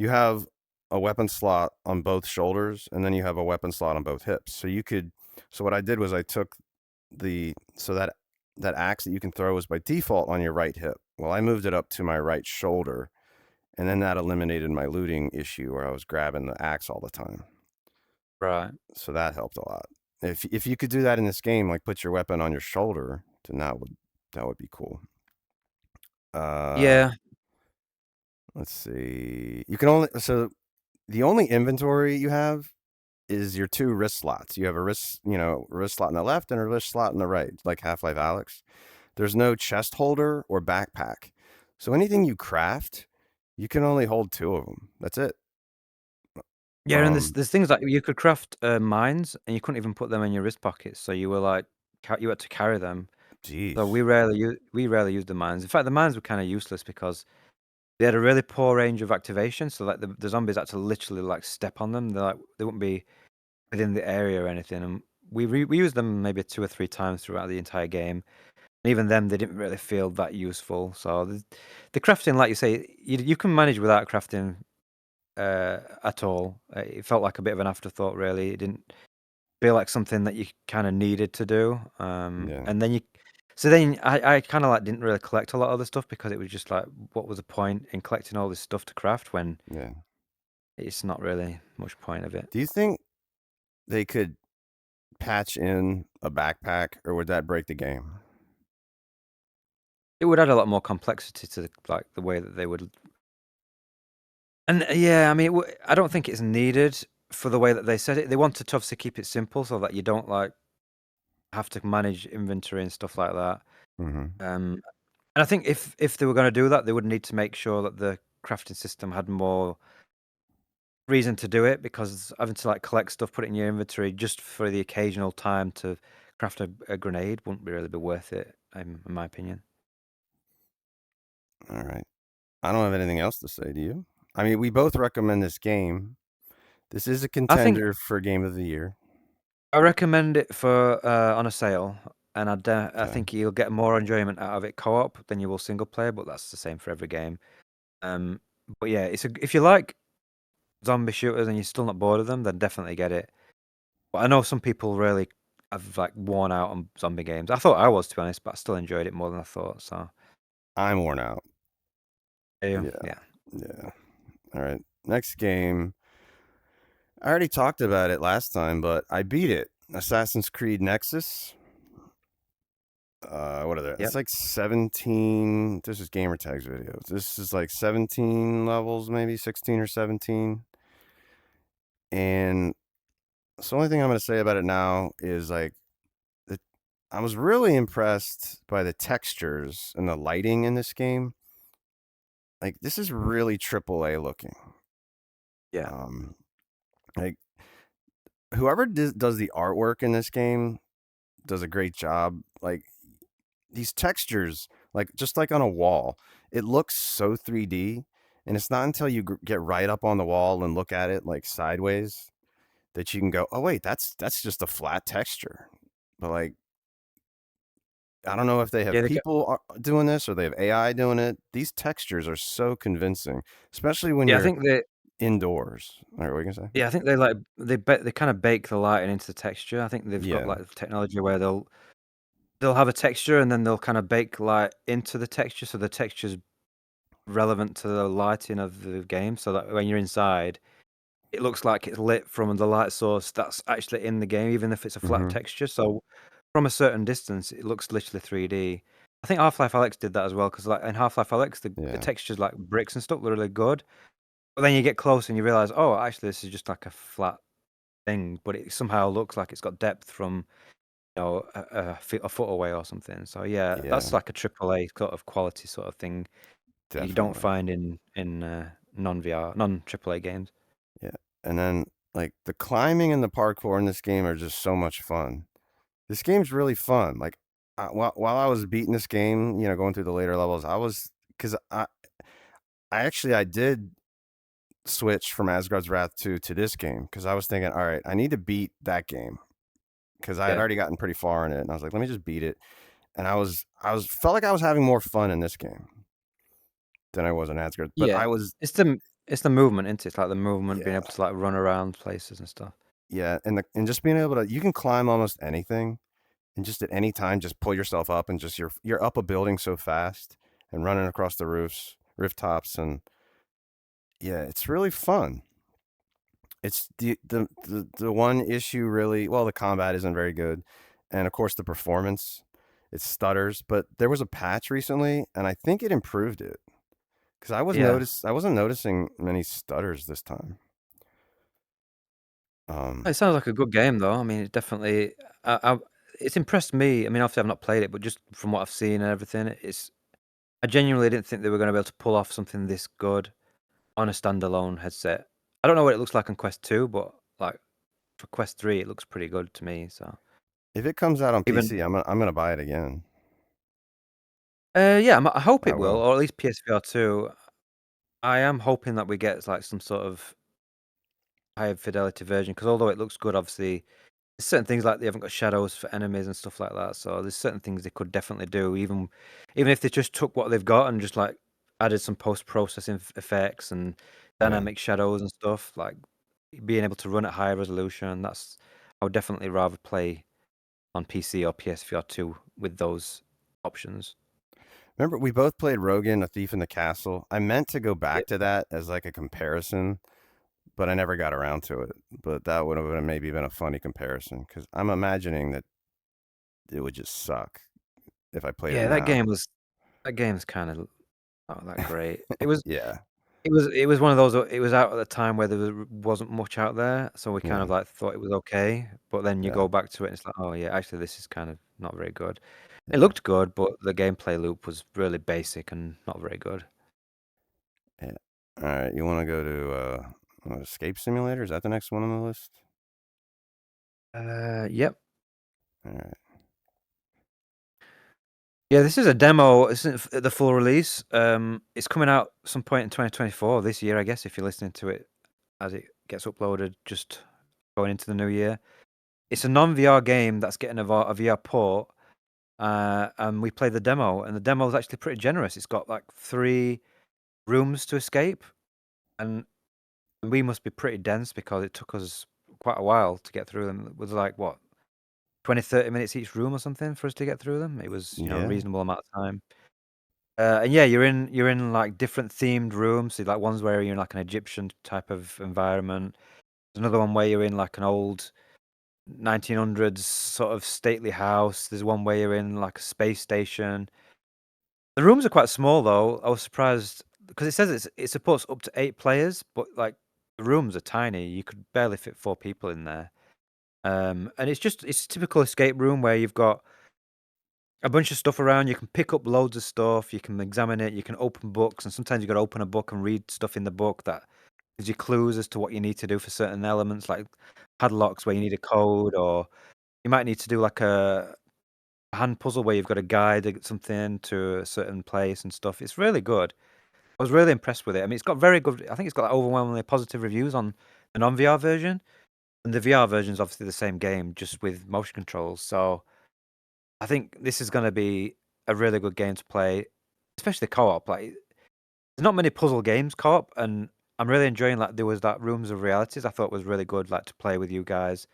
have a weapon slot on both shoulders and then you have a weapon slot on both hips. So what I did was I took that axe that you can throw is by default on your right hip. Well, I moved it up to my right shoulder, and then that eliminated my looting issue where I was grabbing the axe all the time. right. So that helped a lot. If you could do that in this game, like put your weapon on your shoulder, then that would be cool. Uh, Yeah. let's see. You can only so the only inventory you have is your two wrist slots. You have wrist slot in the left and a wrist slot in the right, like Half-Life Alyx. There's no chest holder or backpack. So anything you craft, you can only hold two of them. That's it. Yeah, and Um, there's things like you could craft, mines, and you couldn't even put them in your wrist pockets, so you were like you had to carry them. So Jeez. we rarely used the mines. In fact, the mines were kinda useless because they had a really poor range of activation, so, like, the zombies had to literally, like, step on them. They wouldn't be within the area or anything, and we used them maybe 2 or 3 times throughout the entire game. And even then, they didn't really feel that useful. So the crafting, like you say, you can manage without crafting at all. It felt like a bit of an afterthought, really. It didn't feel like something that you kind of needed to do. Yeah. And then so then I kind of like didn't really collect a lot of the stuff because it was just like, what was the point in collecting all this stuff to craft when Yeah. it's not really much point of it. Do you think they could patch in a backpack, or would that break the game? It would add a lot more complexity to like the way that they would. And yeah, I mean, I don't think it's needed for the way that they said it. They wanted to obviously keep it simple so that you don't like have to manage inventory and stuff like that. Mhm. Um, and I think if they were going to do that, they would need to make sure that the crafting system had more reason to do it because having to like collect stuff, put it in your inventory just for the occasional time to craft a grenade wouldn't really be worth it, in my opinion. All right. I don't have anything else to say, do you? I mean, we both recommend this game. This is a I think contender for game of the year. I recommend it for on a sale, and I Okay. think you'll get more enjoyment out of it co-op than you will single player, but that's the same for every game. Um, but yeah, if you like zombie shooters and you're still not bored of them, then definitely get it. But I know some people really have like worn out on zombie games. I thought I was, to be honest, but I still enjoyed it more than I thought. So I'm worn out. yeah, Yeah. yeah, Yeah. All right. Next game. I already talked about it last time, but I beat it. Assassin's Creed Nexus. What are there? yeah. It's like 17. This is Gamertag's videos. This is like 17 levels, maybe 16 or 17. And so the only thing I'm going to say about it now is like, the, I was really impressed by the textures and the lighting in this game. Like, this is really AAA looking. Yeah. Um, like, whoever does the artwork in this game does a great job. Like, these textures, like just like on a wall, it looks so 3D. And it's not until you get right up on the wall and look at it like sideways that you can go, oh wait, that's just a flat texture. But like, I don't know if they have Yeah, people doing this or they have AI doing it. These textures are so convincing, especially when yeah, I you're think they indoors. All right, what are you gonna say? yeah, I think they like they kind of bake the lighting into the texture. I think they've got Yeah. like technology where they'll have a texture and then they'll kind of bake light into the texture so the texture's relevant to the lighting of the game so that when you're inside it looks like it's lit from the light source that's actually in the game, even if it's a flat Mm-hmm. texture. So from a certain distance, it looks literally 3D. I think Half-Life Alyx did that as well because, like in Half-Life Alyx, the Yeah. textures like bricks and stuff were really good. But then you get close and you realize, oh, actually, this is just like a flat thing, but it somehow looks like it's got depth from a foot away or something. So yeah, that's Yeah, like a AAA sort of quality sort of thing that you don't definitely. find in non-VR, non-AAA games. Yeah, and then, like, the climbing and the parkour in this game are just so much fun. This game's really fun. Like, while I was beating this game, going through the later levels, I was 'cause I did switch from Asgard's Wrath 2 to this game because I was thinking, "All right, I need to beat that game," because I had Yeah, already gotten pretty far in it, and I was like, "Let me just beat it." And I was felt like I was having more fun in this game than I was in Asgard, but yeah. I was It's the movement, isn't it? It's like the movement, being able yeah, to like run around places and stuff. yeah, and just being able to you can climb almost anything, and just at any time, just pull yourself up and just you're up a building so fast and running across the rooftops, and yeah, it's really fun. It's the one issue really well, the combat isn't very good, and of course the performance, it stutters, but there was a patch recently, and I think it improved it. 'Cause Yeah. I wasn't noticing many stutters this time. Um, It sounds like a good game though. I mean, it definitely, it's impressed me. I mean, obviously I've not played it, but just from what I've seen and everything, I genuinely didn't think they were going to be able to pull off something this good on a standalone headset. I don't know what it looks like on Quest 2, but like for Quest 3, it looks pretty good to me. So if it comes out on even, PC, I'm gonna buy it again. yeah, I hope I it will, will. or at least PSVR 2. I am hoping that we get like some sort of higher fidelity version because although it looks good, obviously there's certain things like they haven't got shadows for enemies and stuff like that. So there's certain things they could definitely do, even if they just took what they've got and just like added some post processing effects and Yeah. dynamic shadows and stuff, like being able to run at higher resolution. I would definitely rather play on PC or PSVR 2 with those options. Remember, we both played Rogan: A Thief in the Castle? I meant to go Yeah. back to that as, like, a comparison, but I never got around to it. But that would have maybe been a funny comparison because 'cause I'm imagining that it would just suck if I played it Yeah, now. that game's kind of not that great. Yeah. It was one of those, it was out at the time where there wasn't much out there, so we kind Yeah. of, like, thought it was okay, but then you Yeah. go back to it and it's like, "Oh, yeah, actually, this is kind of not very good." It Yeah. looked good, but the gameplay loop was really basic and not very good. Yeah. Alright, you wanna go to, Escape Simulator? Is that the next one on the list? Yep. Alright. Yeah, this is a demo. This isn't the full release. It's coming out some point in 2024, this year, I guess, if you're listening to it as it gets uploaded, just going into the new year. It's a non-VR game that's getting a VR port. And we played the demo, and the demo is actually pretty generous. It's got like 3 rooms to escape, and we must be pretty dense because it took us quite a while to get through them. It was like, what, 20, 30 minutes each room or something for us to get through them? It was, a Yeah. reasonable amount of time. And yeah, you're in like different themed rooms. So like ones where you're in like an Egyptian type of environment. There's another one where you're in like an old 1900s sort of stately house. There's one where you're in like a space station. The rooms are quite small though. I was surprised because it says it supports up to 8 players, but like the rooms are tiny. You could barely fit 4 people in there. And it's a typical escape room where you've got a bunch of stuff around. You can pick up loads of stuff. You can examine it. You can open books, and sometimes you got to open a book and read stuff in the book that gives you clues as to what you need to do for certain elements, like padlocks where you need a code, or you might need to do like a hand puzzle where you've got to guide something to a certain place and stuff. It's really good. I was really impressed with it. I mean, it's got very good. I think it's got like, overwhelmingly positive reviews on the non-VR version, and the VR version is obviously the same game, just with motion controls. So I think this is going to be a really good game to play, especially co-op. Like, there's not many puzzle games co-op, and I'm really enjoying. Like, there was that Rooms of Realities. I thought was really good, like to play with you guys,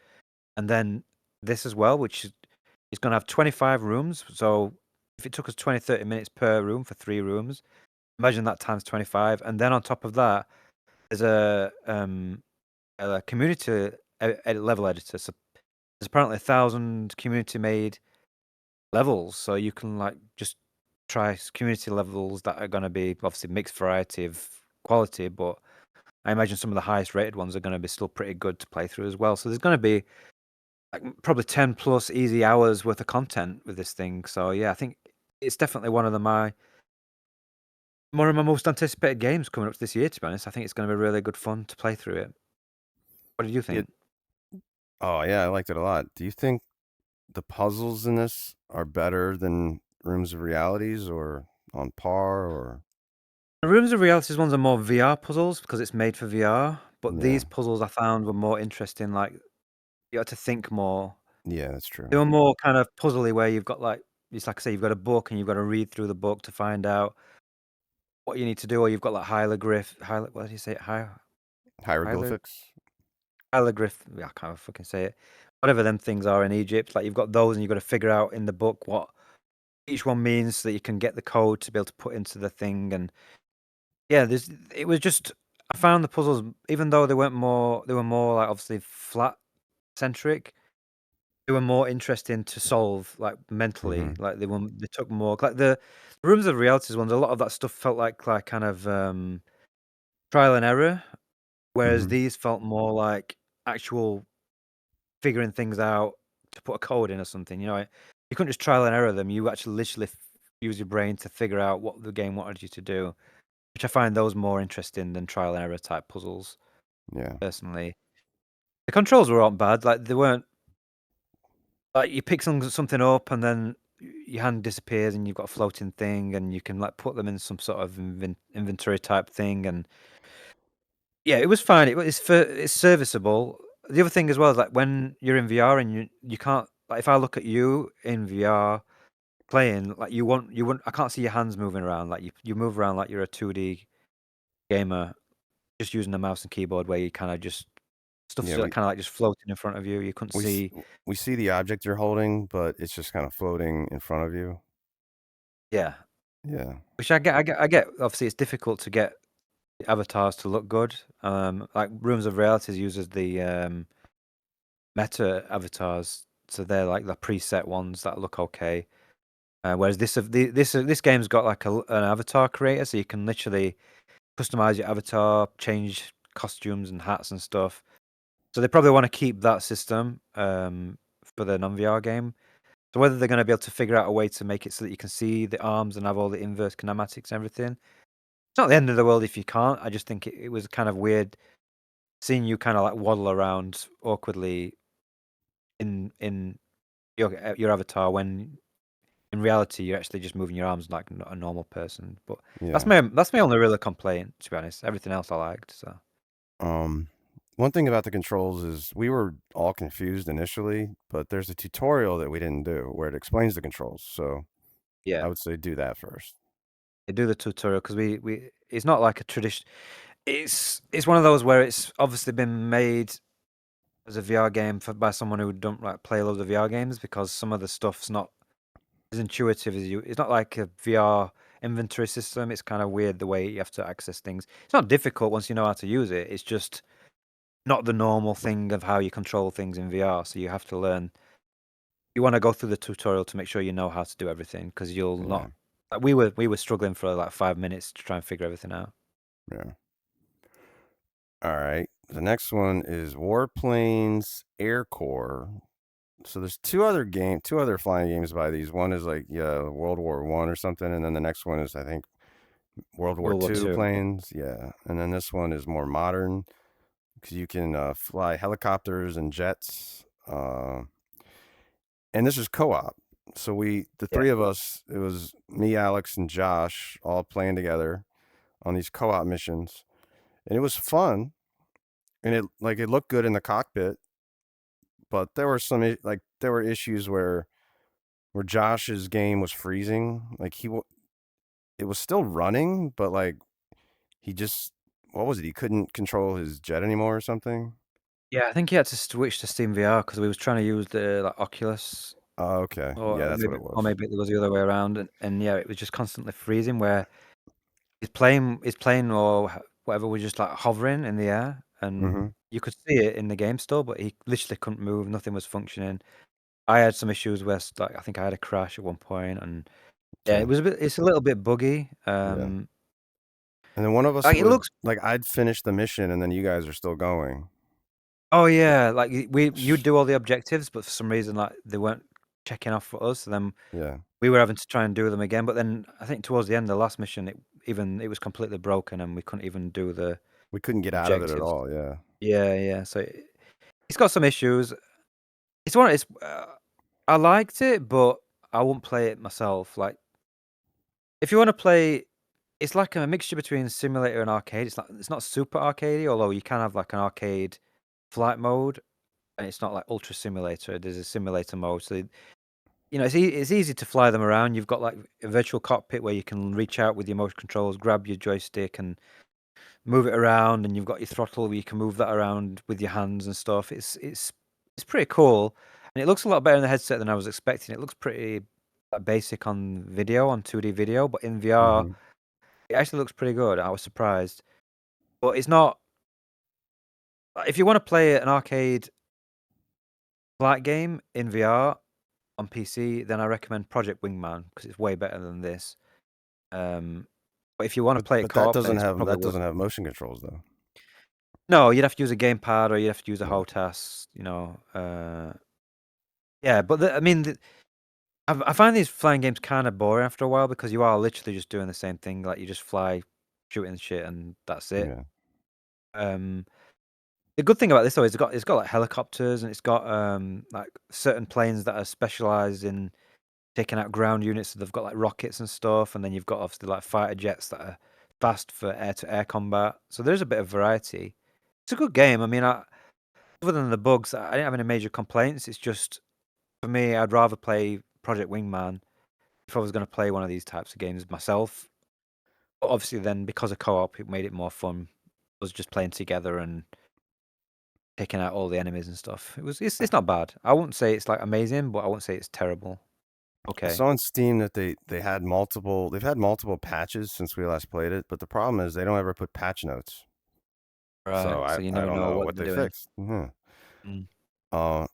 and then this as well, which is going to have 25 rooms. So if it took us 20, 30 minutes per room for 3 rooms, imagine that times 25, and then on top of that, there's a community level editor. So there's apparently 1,000 community made levels, so you can like just try community levels that are going to be obviously mixed variety of quality, but I imagine some of the highest rated ones are going to be still pretty good to play through as well. So there's going to be like probably 10 plus easy hours worth of content with this thing. So yeah, I think it's definitely one of my most anticipated games coming up this year. To be honest, I think it's going to be really good fun to play through it. What did you It think? Oh, yeah, I liked it a lot. Do you think the puzzles in this are better than Rooms of Realities or on par or The Rooms of Realities ones are more VR puzzles because it's made for VR. But yeah. these puzzles I found were more interesting. Like you had to think more. Yeah, that's They true. were more kind of puzzly where you've got like it's like I say you've got a book and you've got to read through the book to find out what you need to do, or you've got like what did you say? Hyla, Hieroglyphics? hieroglyph. Yeah, I can't fucking say it. Whatever them things are in Egypt, like you've got those, and you've got to figure out in the book what each one means, so that you can get the code to be able to put into the thing. And yeah, it was just I found the puzzles, even though they were more like obviously flat centric. They were more interesting to solve, like, mentally, Mhm. like, they took more like, the Rooms of Realities ones, a lot of that stuff felt like kind of, trial and error, whereas Mhm. these felt more like actual figuring things out to put a code in or something, you know? You couldn't just trial and error them, you actually literally use your brain to figure out what the game wanted you to do, which I find those more interesting than trial and error type puzzles, Yeah. personally. The controls weren't bad, like, they weren't like, you pick something up and then your hand disappears and you've got a floating thing and you can, like, put them in some sort of inventory type thing, and yeah, it was fine. It's serviceable. The other thing as well is, like, when you're in VR and you can't like, if I look at you in VR playing, like, you won't I can't see your hands moving around, like, you move around like you're a 2D gamer just using a mouse and keyboard where you kinda just stuff's Yeah, just kinda, like, just floating in front of you. You couldn't we s see. we see the object you're holding, but it's just kinda floating in front of you. Yeah. Yeah. Which I get. Obviously, it's difficult to get avatars to look good. Like Rooms of Realities uses the meta avatars, so they're like the preset ones that look okay. Whereas this game's got like an avatar creator, so you can literally customize your avatar, change costumes and hats and stuff. So they probably want to keep that system for the non-VR game. So whether they're going to be able to figure out a way to make it so that you can see the arms and have all the inverse kinematics and everything. It's not the end of the world if you can't. I just think it was kind of weird seeing you kinda, like, waddle around awkwardly in your avatar when in reality, you're actually just moving your arms like a normal person, but Yeah. that's my only real complaint, to be honest. Everything else I liked, so Um, one thing about the controls is we were all confused initially, but there's a tutorial that we didn't do where it explains the controls, so I yeah. would say do that first. They do the tutorial 'cause we it's not like a tradition. It's one of those where it's obviously been made as a VR game by someone who don't, like, play loads of VR games because some of the stuff's not as intuitive as you it's not like a VR inventory system, it's kinda weird the way you have to access things. It's not difficult once you know how to use it, it's just not the normal thing of how you control things in VR, so you have to learn you wanna go through the tutorial to make sure you know how to do everything, 'cause you'll Yeah. not like, we were struggling for, like, 5 minutes to try and figure everything out. Yeah. All right. The next one is Warplanes Air Corp. So there's two other flying games by these. One is like World War One or something, and then the next one is I think World War World War Two II. planes. Yeah, and then this one is more modern because you can fly helicopters and jets. And this is co-op. So the Yeah. three of us, it was me, Alyx, and Josh, all playing together on these co-op missions, and it was fun. And it looked good in the cockpit, but there were there were issues where Josh's game was freezing. Like it was still running, but like he just what was it? He couldn't control his jet anymore or something. Yeah, I think he had to switch to Steam VR 'cause we was trying to use the, like, Oculus, Oh, okay. Yeah, or that's what maybe it was. it was the other way around, and yeah, it was just constantly freezing where his plane or whatever was just, like, hovering in the air, and Mm-hmm. you could see it in the game still, but he literally couldn't move, nothing was functioning. I had some issues where like, I think I had a crash at one point, and yeah, Okay. it's a little bit buggy, Yeah. And then one of us Like, it would looks like I'd finish the mission, and then you guys are still going. Oh, yeah, like, you'd do all the objectives, but for some reason, like, they weren't checking off for us, so then Yeah, we were having to try and do them again, but then I think towards the end, the last mission, it was completely broken, and we couldn't even do the we couldn't get out of it at objectives. all. Yeah, Yeah, yeah, so it's got some issues. It's one it's I liked it, but I wouldn't play it myself, like, if you wanna play it's like a mixture between simulator and arcade. It's not super arcadey, although you can have, like, an arcade flight mode, and it's not like ultra simulator. There's a simulator mode, so it's easy to fly them around. You've got like a virtual cockpit where you can reach out with your motion controls, grab your joystick, and move it around. And you've got your throttle where you can move that around with your hands and stuff. It's pretty cool, and it looks a lot better in the headset than I was expecting. It looks pretty basic on video, on 2D video, but in VR, hmm it actually looks pretty good. I was surprised, but it's not. If you want to play an arcade flight game in VR on PC, then I recommend Project Wingman because it's way better than this. Um, but if you want to play it but that co-op, then doesn't it's have probably worth. motion controls though. No, you'd have to use a gamepad or you'd have to use a Yeah. HOTAS. Yeah, but I mean, I find these flying games kind of boring after a while because you are literally just doing the same thing. Like you just fly, shooting shit, and that's it. Yeah. Um, the good thing about this though is it's got like helicopters and it's got like certain planes that are specialized in taking out ground units. So they've got like rockets and stuff, and then you've got obviously like fighter jets that are fast for air-to-air combat. So there's a bit of variety. It's a good game. I mean, other than the bugs, I didn't have any major complaints. It's just for me, I'd rather play Project Wingman if I was going to play one of these types of games myself. But obviously, then because of co-op, it made it more fun. Us just playing together and taking out all the enemies and stuff. It's not bad. I wouldn't say it's like amazing, but I wouldn't say it's terrible. I Okay. saw on Steam that they've had multiple patches since we last played it, but the problem is they don't ever put patch notes. So Right. So you I never don't know know what what they're they doing. fixed. Mhm. Mm. Uh,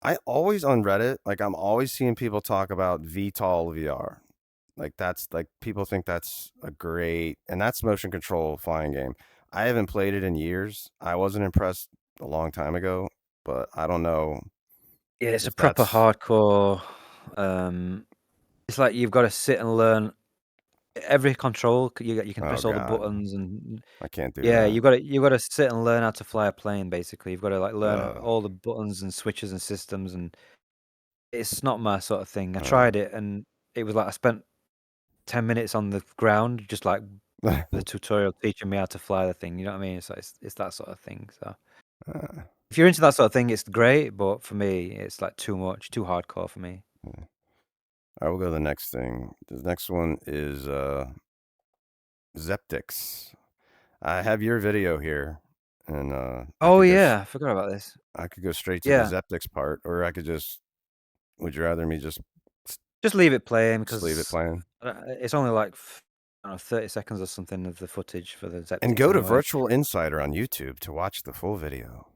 I always on Reddit, like I'm always seeing people talk about VTOL VR. Like that's like people think that's a great and that's motion control flying game. I haven't played it in years. I wasn't impressed a long time ago, but I don't know Yeah, it's a if proper that's hardcore. Um, it's like you've got to sit and learn every control. You can oh press all the god, buttons, and I can't do yeah, that. you got to sit and learn how to fly a plane. Basically, you've got to like learn Uh, all the buttons and switches and systems, and it's not my sort of thing. I uh. tried it, and it was like I spent 10 minutes on the ground, just like the tutorial teaching me how to fly the thing. You know what I mean? It's that sort of thing. So Uh, if you're into that sort of thing, it's great. But for me, it's like too much, too hardcore for me. yeah. I will go to the next thing. The next one is Zheptics. I have your video here, and Oh yeah, I forgot about this. I could go straight to the Yeah, Zheptics part, or I could just. Would you rather me just leave it playing just leave it because playing it's only like I don't know, 30 seconds or something of the footage for the and Zeptics go to anyway. Virtual Insider on YouTube to watch the full video?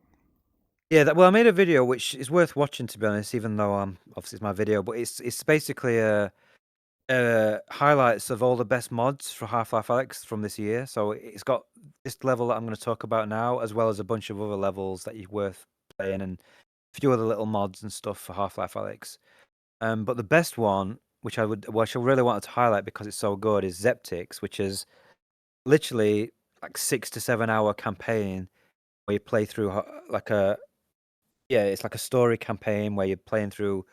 Yeah, well, I made a video which is worth watching to be honest, even though obviously it's my video, but it's basically highlights of all the best mods for Half-Life Alyx from this year. So it's got this level that I'm going to talk about now, as well as a bunch of other levels that you're worth playing and a few other little mods and stuff for Half-Life Alyx. But the best one, which I really wanted to highlight because it's so good, is Zeptics, which is literally like 6 to 7 hour campaign where you play through like a yeah, it's like a story campaign where you're playing through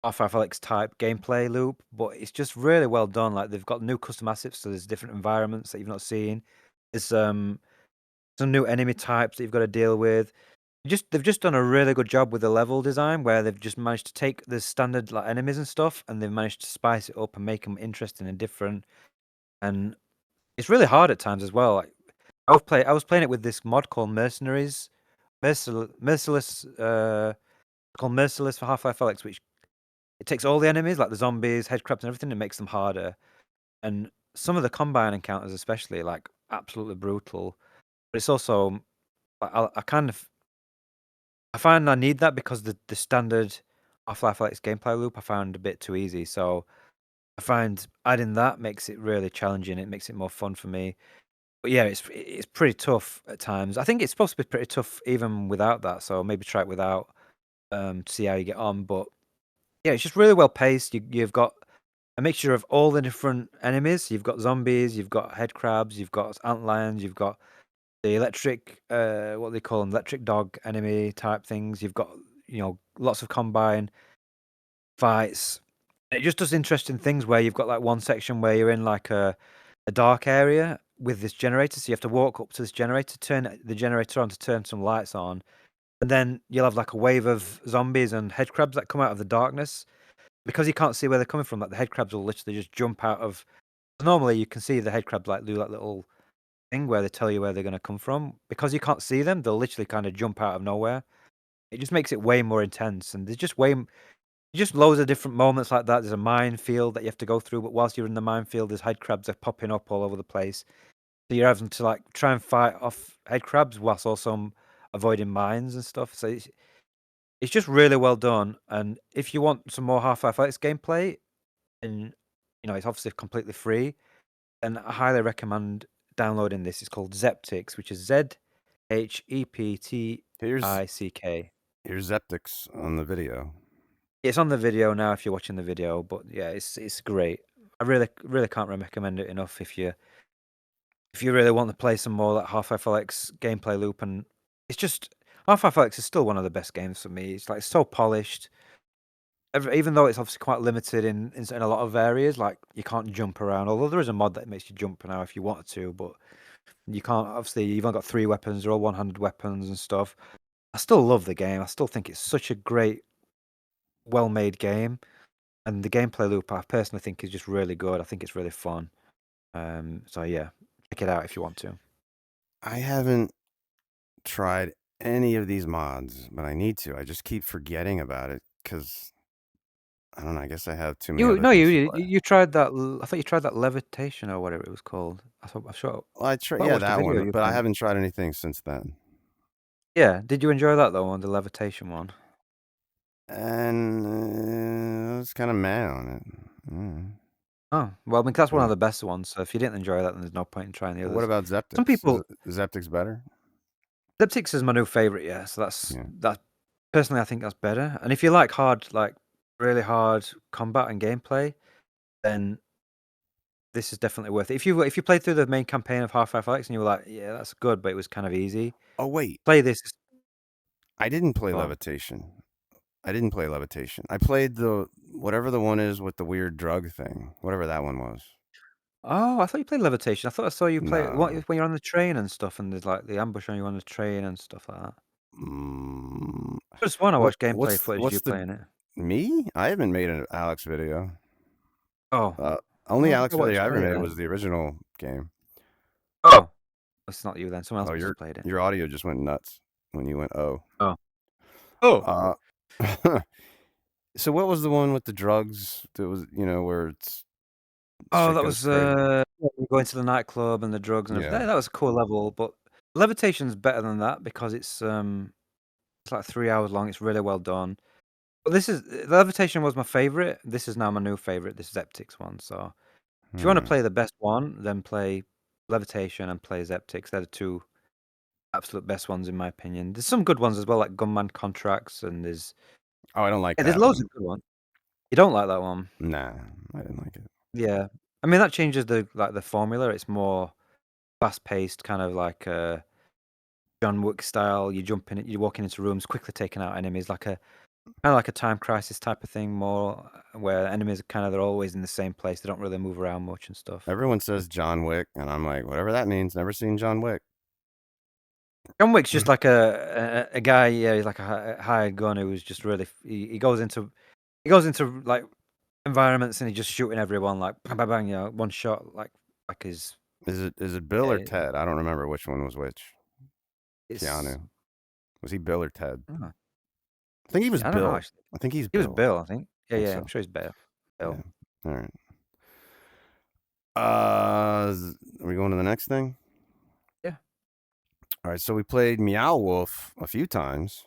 Half-Life Alyx type gameplay loop, but it's just really well done. Like they've got new custom assets, so there's different environments that you've not seen. There's some new enemy types that you've got to deal with. They've just done a really good job with the level design, where they've just managed to take the standard like enemies and stuff, and they've managed to spice it up and make them interesting and different. And it's really hard at times as well. Like I was playing it with this mod called Mercenaries, Merciless, called Merciless for Half-Life Alyx, which it takes all the enemies, like the zombies, headcrabs, and everything, and makes them harder. And some of the combine encounters, especially, like absolutely brutal. But it's also, I kind of, I find I need that because the standard Half-Life Alyx gameplay loop I found a bit too easy. So I find adding that makes it really challenging. It makes it more fun for me. But yeah, it's pretty tough at times. I think it's supposed to be pretty tough even without that, so maybe try it without, to see how you get on. But yeah, it's just really well paced. You've got a mixture of all the different enemies. You've got zombies, you've got head crabs, you've got antlions, you've got the electric, what they call them, electric dog enemy type things. You've got, lots of combine fights. It just does interesting things where you've got like one section where you're in like a dark area with this generator. So you have to walk up to this generator, turn the generator on to turn some lights on. And then you'll have like a wave of zombies and head crabs that come out of the darkness. Because you can't see where they're coming from, like the head crabs will literally just jump out of. Normally, you can see the head crabs like do that little thing where they tell you where they're going to come from. Because you can't see them, they'll literally kind of jump out of nowhere. It just makes it way more intense, and there's just loads of different moments like that. There's a minefield that you have to go through, but whilst you're in the minefield, there's head crabs that are popping up all over the place. So you're having to like try and fight off head crabs whilst also avoiding mines and stuff. So it's just really well done. And if you want some more Half-Life Alyx gameplay, and it's obviously completely free, and I highly recommend downloading this. It's called Zheptics, which is Zheptick. Here's Zheptics on the video. It's on the video now if you're watching the video, but yeah, it's great. I really can't recommend it enough if you really want to play some more like Half-Life Alyx gameplay loop. And it's just Half-Life Alyx is still one of the best games for me. It's like so polished. Even though it's obviously quite limited in a lot of areas, like you can't jump around. Although there is a mod that makes you jump now if you wanted to, but you can't. Obviously, you've only got 3 weapons. They're all one-handed weapons and stuff. I still love the game. I still think it's such a great, well-made game, and the gameplay loop I personally think is just really good. I think it's really fun. So yeah, check it out if you want to. I haven't tried any of these mods, but I need to. I just keep forgetting about it because I don't know. I guess I have too many You other no, things to play. you tried that. I thought you tried that levitation or whatever it was called. I sure. Well, I yeah, watched a that video of one, you but I playing. haven't tried anything since then. Yeah, did you enjoy that though, on the levitation one? And I was kind of mad on it. Oh, well, I mean, that's one Yeah. of the best ones. So if you didn't enjoy that, then there's no point in trying the But what others. about Some Zeptics? people, Is Zeptics better? Zeptics is my new favorite. Yeah, so Yeah. that's personally I think that's better. And if you like really hard combat and gameplay, then this is definitely worth it. If you played through the main campaign of Half-Life Alyx and you were like, yeah, that's good, but it was kind of easy. Oh wait, Play this. I didn't play Go on. Levitation. I didn't play Levitation. I played the whatever the one is with the weird drug thing, whatever that one was. Oh, I thought you played Levitation. I thought I saw you play what No. when you're on the train and stuff, and there's like the ambush on you on the train and stuff like that. Mm, Just want to what watch gameplay footage of you what's the playing it. me? I haven't made an Alex video. Oh, Uh, only oh, Alex I video watched I ever play it made then. was the original game. Oh, it's not you then. Someone else Oh, must have played it. your audio just went nuts when you went oh. Oh, oh, Uh, so what was the one with the drugs that was, where it's oh, shit that goes was crazy? you going to the nightclub and the drugs and everything. Yeah. That was a cool level, but Levitation's better than that because it's like 3 hours long. It's really well done. But Levitation was my favorite. This is now my new favorite. This Zeptics one. So if you want to Hmm. play the best one, then play Levitation and play Zeptics. They're the two absolute best ones in my opinion. There's some good ones as well, like Gunman Contracts, and Oh, I don't like there's that loads one. of good ones. You don't like that one? Nah, I didn't like it. Yeah. I mean, that changes the formula. It's more fast paced, kind of like John Wick style. You're walking into rooms, quickly taking out enemies, like a kind of like a Time Crisis type of thing, more where enemies are they're always in the same place. They don't really move around much and stuff. Everyone says John Wick, and I'm like, whatever that means. Never seen John Wick. John Wick's just like a guy. Yeah, he's like a hired gun who's just really. He goes into like environments and he's just shooting everyone like bang bang bang. One shot like his. Is it Bill or Yeah, Ted? I don't remember which one was which. it's. Keanu. Was he Bill or Ted? I don't know. I think he was Yeah, I don't know Bill. actually. I think he's He was Bill. Bill, I think. I Yeah, think yeah. so. I'm sure he's Bill. Yeah. Bill. All right. Are we going to the next thing? Yeah. All right. So we played Meow Wolf a few times.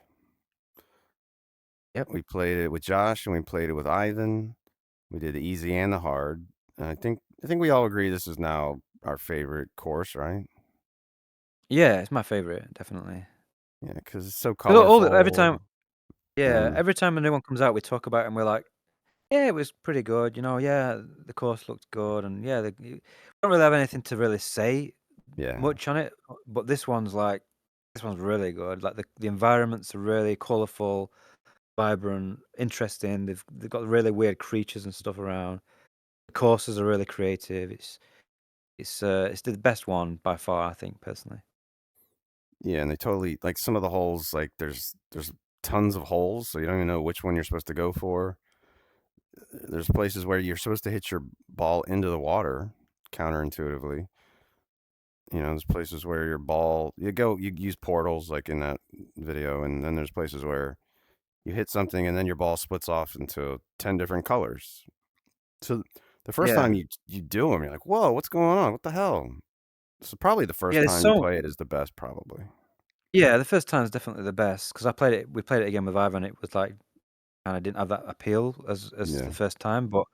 Yep. We played it with Josh and we played it with Ivan. We did the easy and the hard. And I think we all agree this is now our favorite course, right? Yeah, it's my favorite, definitely. Yeah, because it's so 'Cause every time, colorful yeah, and every time a new one comes out, we talk about it and we're like, yeah, it was pretty good. Yeah, the course looked good, and yeah, you don't really have anything to really say yeah. much on it. But this one's really good. Like the environments are really colorful, vibrant, interesting. They've got really weird creatures and stuff around. The courses are really creative. It's the best one by far, I think personally. Yeah, and they totally like some of the holes, like there's tons of holes, so you don't even know which one you're supposed to go for. There's places where you're supposed to hit your ball into the water, counterintuitively. There's places where your ball you use portals like in that video, and then there's places where you hit something and then your ball splits off into 10 different colors. So the first Yeah, time you do them, you're like, "Whoa, what's going on? What the hell?" So probably the yeah. first time you play it is the best, probably. Yeah, the first time is definitely the best because I played it. We played it again with Ivan. It was like kind of didn't have that appeal as the Yeah, first time, but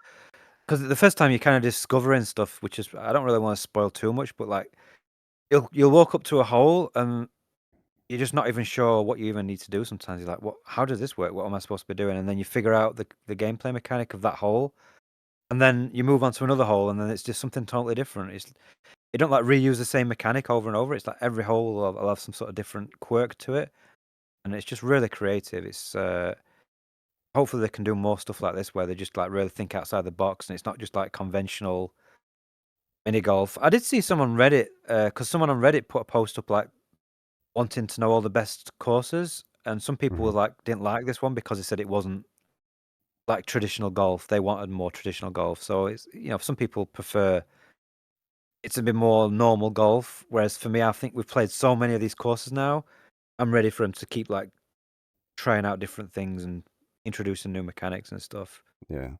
because the first time you're kind of discovering stuff, which is I don't really want to spoil too much, but like you'll walk up to a hole and you're just not even sure what you even need to do. Sometimes you're like, "What? How does this work? What am I supposed to be doing?" And then you figure out the gameplay mechanic of that hole, and then you move on to another hole, and then it's just something totally different. You don't like reuse the same mechanic over and over. It's like every hole will have some sort of different quirk to it, and it's just really creative. Hopefully they can do more stuff like this where they just like really think outside the box, and it's not just like conventional mini golf. I did see someone Reddit, because someone on Reddit put a post up like wanting to know all the best courses, and some people were mhm, like didn't like this one because they said it wasn't like traditional golf. They wanted more traditional golf. So it's some people prefer it's a bit more normal golf. Whereas for me, I think we've played so many of these courses now. I'm ready for them to keep like trying out different things and introducing new mechanics and stuff. yeah.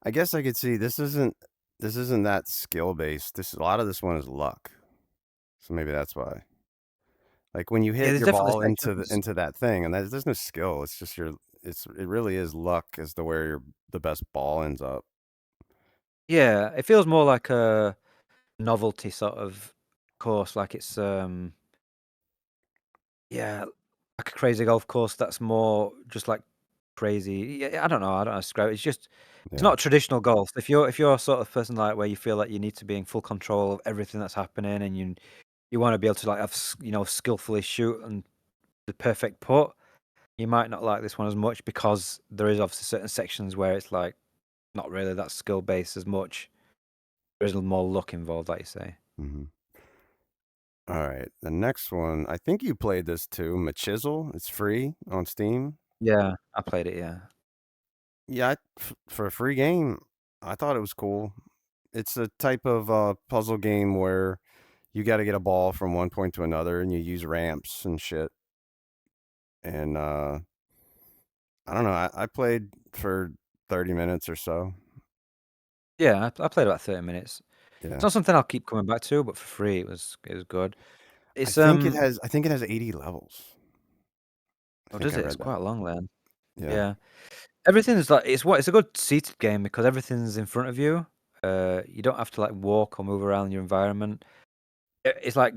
I guess I could see this isn't that skill based. A lot of this one is luck, so maybe that's why. Like when you Yeah, hit there's your definitely ball sections. into that thing, and there's no skill. It's just it really is luck as to where the best ball ends up. Yeah, it feels more like a novelty sort of course, like it's yeah, like a crazy golf course that's more just like crazy. Yeah, I don't know. I don't know how to describe it. It's Yeah. not traditional golf. If you're a sort of person like where you feel like you need to be in full control of everything that's happening and you want to be able to like have skillfully shoot and the perfect putt, you might not like this one as much because there is obviously certain sections where it's like not really that skill based as much. There's more luck involved, like you say. Mhm. All right. The next one, I think you played this too, Machizzle. It's free on Steam. Yeah, I played it. Yeah. Yeah, for a free game, I thought it was cool. It's a type of puzzle game where you got to get a ball from one point to another, and you use ramps and shit. And I don't know. I played for 30 minutes or so. Yeah, I played about 30 minutes. It's Yeah, not something I'll keep coming back to, but for free, it was good. I It's think it has 80 levels. I oh, think does I it? It's read that. quite long then. Yeah, Yeah, everything's like it's a good seated game because everything's in front of you. You don't have to like walk or move around your environment. It's like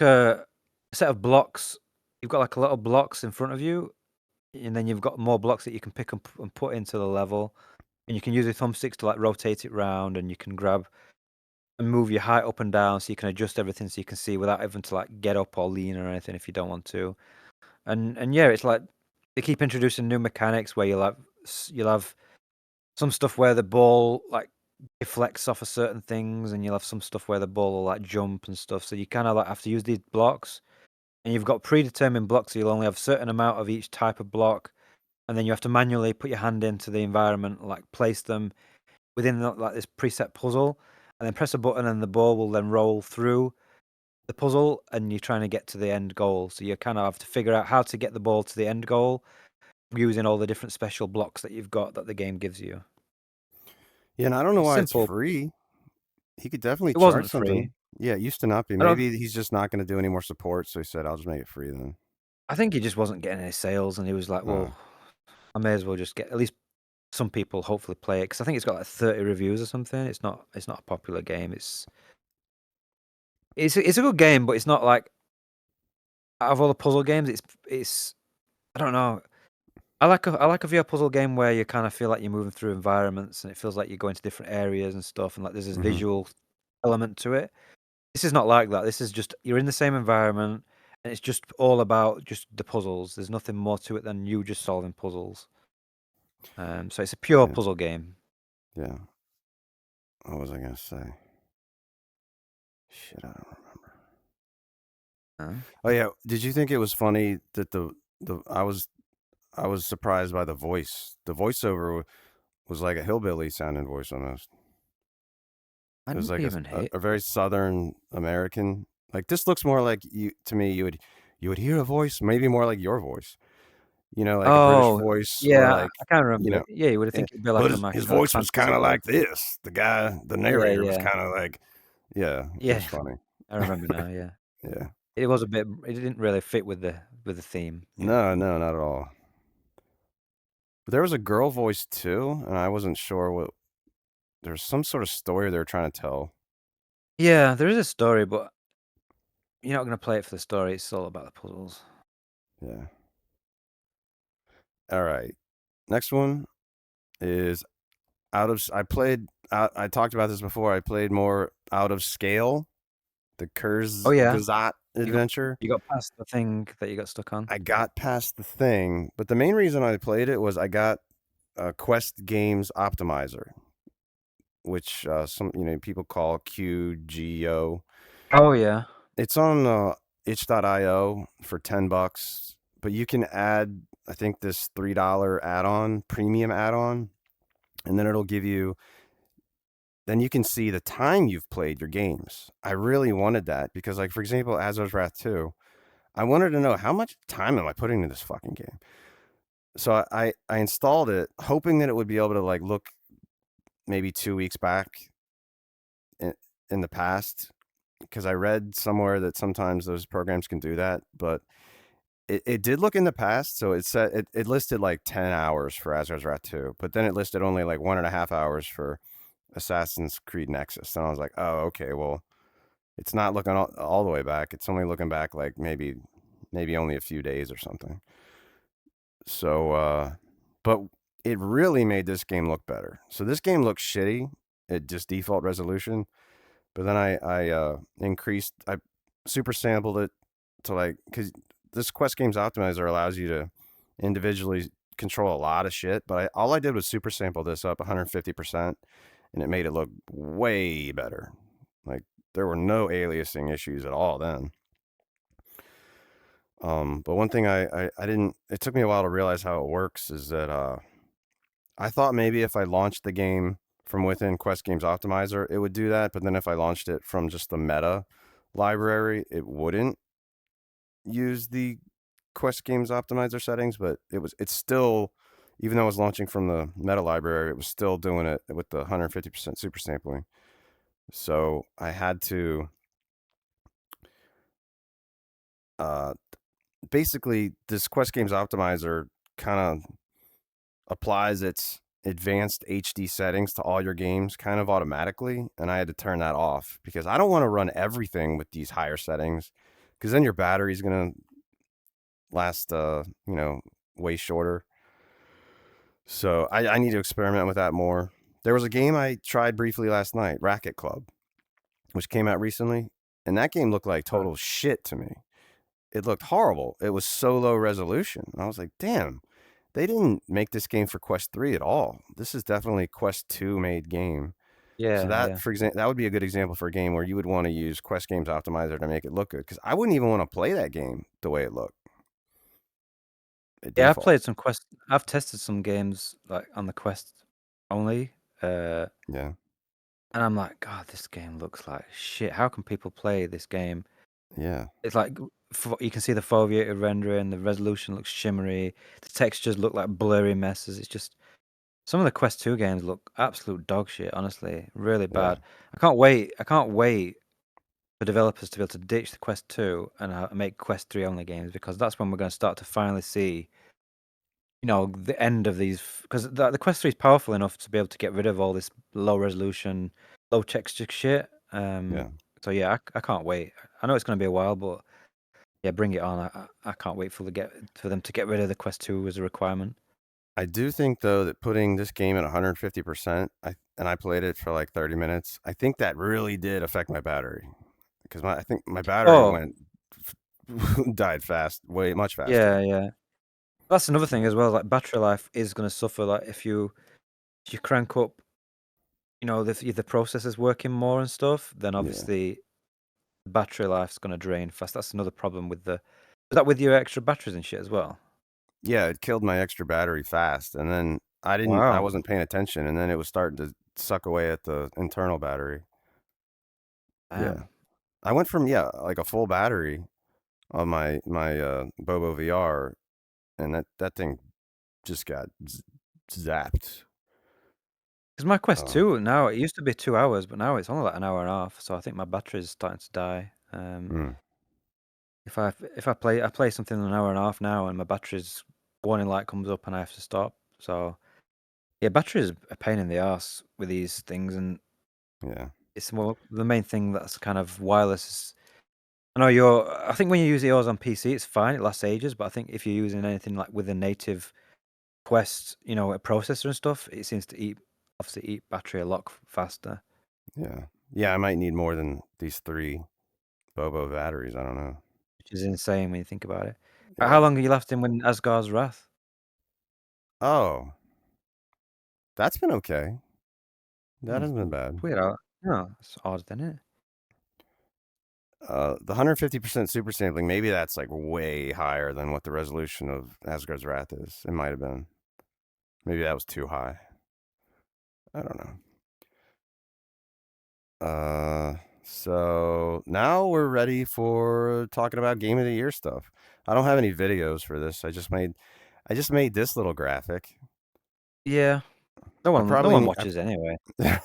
a set of blocks. You've got like a lot of blocks in front of you, and then you've got more blocks that you can pick up and put into the level. And you can use your thumbsticks to like rotate it round, and you can grab and move your height up and down so you can adjust everything so you can see without having to like get up or lean or anything if you don't want to. And yeah, it's like they keep introducing new mechanics where you'll have some stuff where the ball like deflects off of certain things, and you'll have some stuff where the ball will like jump and stuff. So you kind of like have to use these blocks, and you've got predetermined blocks. So you'll only have a certain amount of each type of block, and then you have to manually put your hand into the environment, like place them within like this preset puzzle, and then press a button, and the ball will then roll through the puzzle, and you're trying to get to the end goal. So you kind of have to figure out how to get the ball to the end goal using all the different special blocks that you've got that the game gives you. yeah, and I don't know It's why it's simple. free. He could definitely It charge wasn't free. something. Yeah, it used to not be. I don't. Maybe he's just not going to do any more support, so he said, "I'll just make it free then." I think he just wasn't getting any sales, and he was like, Uh, "Well, I may as well just get at least some people hopefully play it because I think it's got like 30 reviews or something. It's not a popular game. It's a good game, but it's not like out of all the puzzle games, it's I don't know. I like a VR puzzle game where you kind of feel like you're moving through environments and it feels like you're going to different areas and stuff, and like there's this Mhm. visual element to it. This is not like that. This is just you're in the same environment and it's just all about just the puzzles. There's nothing more to it than you just solving puzzles. So it's a pure Yeah. puzzle game. Yeah. What was I gonna say? Shit, I don't remember. Huh? Oh yeah, did you think it was funny that the I was surprised by the voice. The voiceover was like a hillbilly sounding voice almost. I It was didn't like even hit. a very Southern American. Like this looks more like you to me. You would hear a voice, maybe more like your voice. You know, like a British Oh, voice, or yeah, like I can't you remember know, it. Yeah, you would yeah. think it'd be like But a his like voice was kind Machizzle of voice. like this. The guy, the Yeah, narrator, was yeah, kind of like, yeah, it was yeah. funny. I remember now. Yeah, Yeah. it was a bit. It didn't really fit with the theme. Yeah. No, no, not at all. But there was a girl voice too, and I wasn't sure what. There was some sort of story they were trying to tell. Yeah, there is a story, but you're not gonna play it for the story. It's all about the puzzles. Yeah. All right. Next one is out of. I played. I talked about this before. I played more out of scale. The Oh yeah, Kurzgesagt you got adventure. you got past the thing that you got stuck on. I got past the thing, but the main reason I played it was I got Quest Games Optimizer, which some people call QGO. Oh yeah. It's on itch.io for $10, but you can add I think this $3 add-on, premium add-on, and then it'll give you then you can see the time you've played your games. I really wanted that because like for example, Asgard's Wrath 2, I wanted to know how much time am I putting into this fucking game. So I installed it hoping that it would be able to like look maybe 2 weeks back in, in the past because I read somewhere that sometimes those programs can do that, but it did look in the past. So it said it listed like 10 hours for Asgard's Wrath 2, but then it listed only like 1.5 hours for Assassin's Creed Nexus. And I was like, oh, okay, well, it's not looking all the way back. It's only looking back like maybe only a few days or something. So, but it really made this game look better. So this game looks shitty at just default resolution, but then I increased, I super sampled it to like, because this Quest Games Optimizer allows you to individually control a lot of shit, but all I did was super sample this up 150%, and it made it look way better. Like there were no aliasing issues at all then. But one thing I didn't, it took me a while to realize how it works is that I thought maybe if I launched the game from within Quest Games Optimizer, it would do that. But then if I launched it from just the meta library, it wouldn't use the Quest Games Optimizer settings. But it's still, even though I was launching from the meta library, it was still doing it with the 150% super sampling. So I had to, uh, basically, this Quest Games Optimizer kind of applies its advanced HD settings to all your games kind of automatically, and I had to turn that off because I don't want to run everything with these higher settings because then your battery's going to last way shorter. So I need to experiment with that more. There was a game I tried briefly last night, Racket Club, which came out recently, and that game looked like Uh, total shit to me. It looked horrible. It was so low resolution. I was like, damn, they didn't make this game for Quest 3 at all. This is definitely a Quest 2 made game. So yeah, that, yeah, for example, that would be a good example for a game where you would want to use Quest Games Optimizer to make it look good. Because I wouldn't even want to play that game the way it looked at yeah. I've default. played some Quest. I've tested some games like on the Quest only, Yeah, and I'm like, God, this game looks like shit. How can people play this game? yeah, It's like you can see the foveated rendering, the resolution looks shimmery, the textures look like blurry messes. It's just some of the Quest 2 games look absolute dog shit, honestly, really yeah, bad. I can't wait for developers to be able to ditch the Quest 2 and make Quest 3 only games because that's when we're going to start to finally see, the end of these. Because the Quest 3 is powerful enough to be able to get rid of all this low resolution, low texture shit. yeah. So yeah, I can't wait. I know it's going to be a while, but Yeah, bring it on. I can't wait for them to get rid of the Quest 2 as a requirement. I do think though that putting this game at 150%, I played it for like 30 minutes. I think that really did affect my battery because I think my battery Oh, went died fast, way much faster. yeah, yeah. That's another thing as well. Like battery life is going to suffer. Like if you crank up, the processor's working more and stuff, then Yeah. obviously battery life's going to drain fast. That's another problem with the. Is that with your extra batteries and shit as well? Yeah, it killed my extra battery fast, and then I Wow. wasn't paying attention, and then it was starting to suck away at the internal battery. Yeah. Damn. I went from like a full battery on my Bobo VR, and that thing just got zapped. Because my Quest Um, 2 now, it used to be 2 hours, but now it's only like an hour and a half. So I think my battery's starting to die. mm, If I play something in an hour and a half now, and my battery's warning light comes up, and I have to stop. So yeah, battery is a pain in the ass with these things, and yeah. it's more the main thing that's kind of wireless. I think when you use yours on PC, it's fine, it lasts ages. But I think if you're using anything like with a native Quest, a processor and stuff, it seems to obviously eat battery a lot faster. Yeah. Yeah, I might need more than these 3 Bobo batteries, I don't know. Which is insane when you think about it. How Yeah. long are you left in with Asgard's Wrath? Oh, that's been okay. That Hmm, hasn't been bad. weird. No, it's odd, isn't it? The 150% super sampling, maybe that's, like, way higher than what the resolution of Asgard's Wrath is. It might have been. Maybe that was too high. I don't know. So now we're ready for talking about Game of the Year stuff. I don't have any videos for this. I just made this little graphic. Yeah. No I one, no probably one need watches anyway. I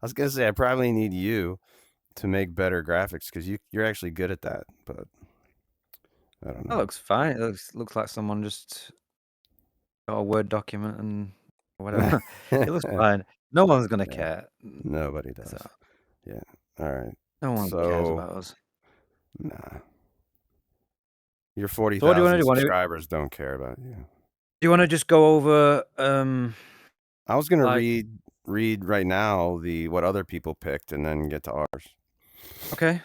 was gonna say I probably need you to make better graphics because you're actually good at that, but I don't That know. looks fine. It looks like someone just got a Word document and whatever. It looks fine. No one's gonna Yeah, care. nobody So does. Yeah. All right. no one cares So about us. nah, your So what do you want to 40,000 do? subscribers don't care about you. Do you want to just go over I was gonna like read right now the what other people picked and then get to ours. okay?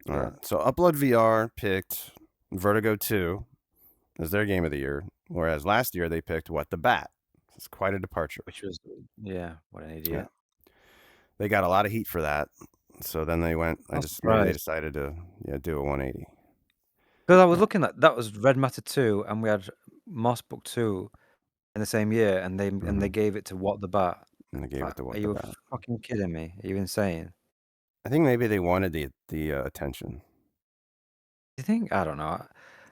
Do All right. that. So Upload VR picked Vertigo 2 as their game of the year, whereas last year they picked What the Bat. It's quite a departure. Which was yeah, what an Yeah. idiot. They got a lot of heat for that. So then they went Not maybe they surprised. decided to do a 180. Because I was looking at that was Red Matter 2 and we had Moss Book 2 in the same year and they Mhm. gave it to What the Bat. And they It's gave like, it to are What the you Bat. fucking kidding me? Are you insane? I think maybe they wanted the attention. You think? I don't know.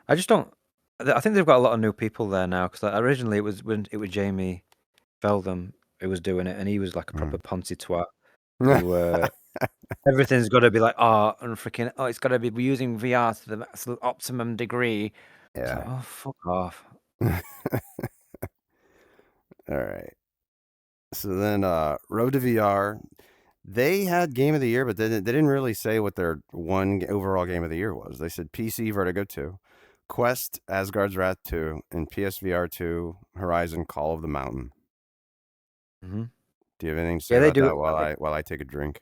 I just don't. I think they've got a lot of new people there now because originally it was Jamie Feldham who was doing it, and he was like a proper Mhm. poncy twat who everything's got to be like art and freaking it's got to be using VR to the absolute optimum degree. It's like Yeah. oh fuck off. All right. So then Road to VR, they had game of the year, but they didn't really say what their overall game of the year was. They said PC Vertigo 2, Quest Asgard's Wrath 2, and PSVR 2 Horizon Call of the Mountain. Hmm. Do you have anything to say Yeah, they about do. that while I take a drink?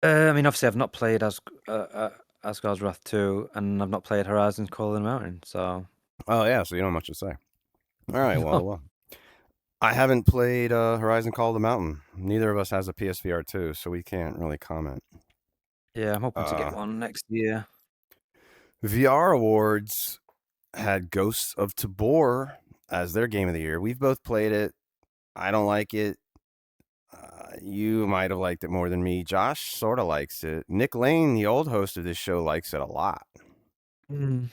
I mean, obviously, I've not played Asgard's Wrath 2, and I've not played Horizon Call of the Mountain, so Oh yeah, so you don't have much to say. All right, well, I haven't played Horizon Call of the Mountain. Neither of us has a PSVR 2, so we can't really comment. yeah, I'm hoping to get Uh, one next year. VR Awards had Ghosts of Tabor as their game of the year. We've both played it. I don't like it. You might have liked it more than me. Josh sort of likes it. Nick Lane, the old host of this show, likes it a lot. Mm.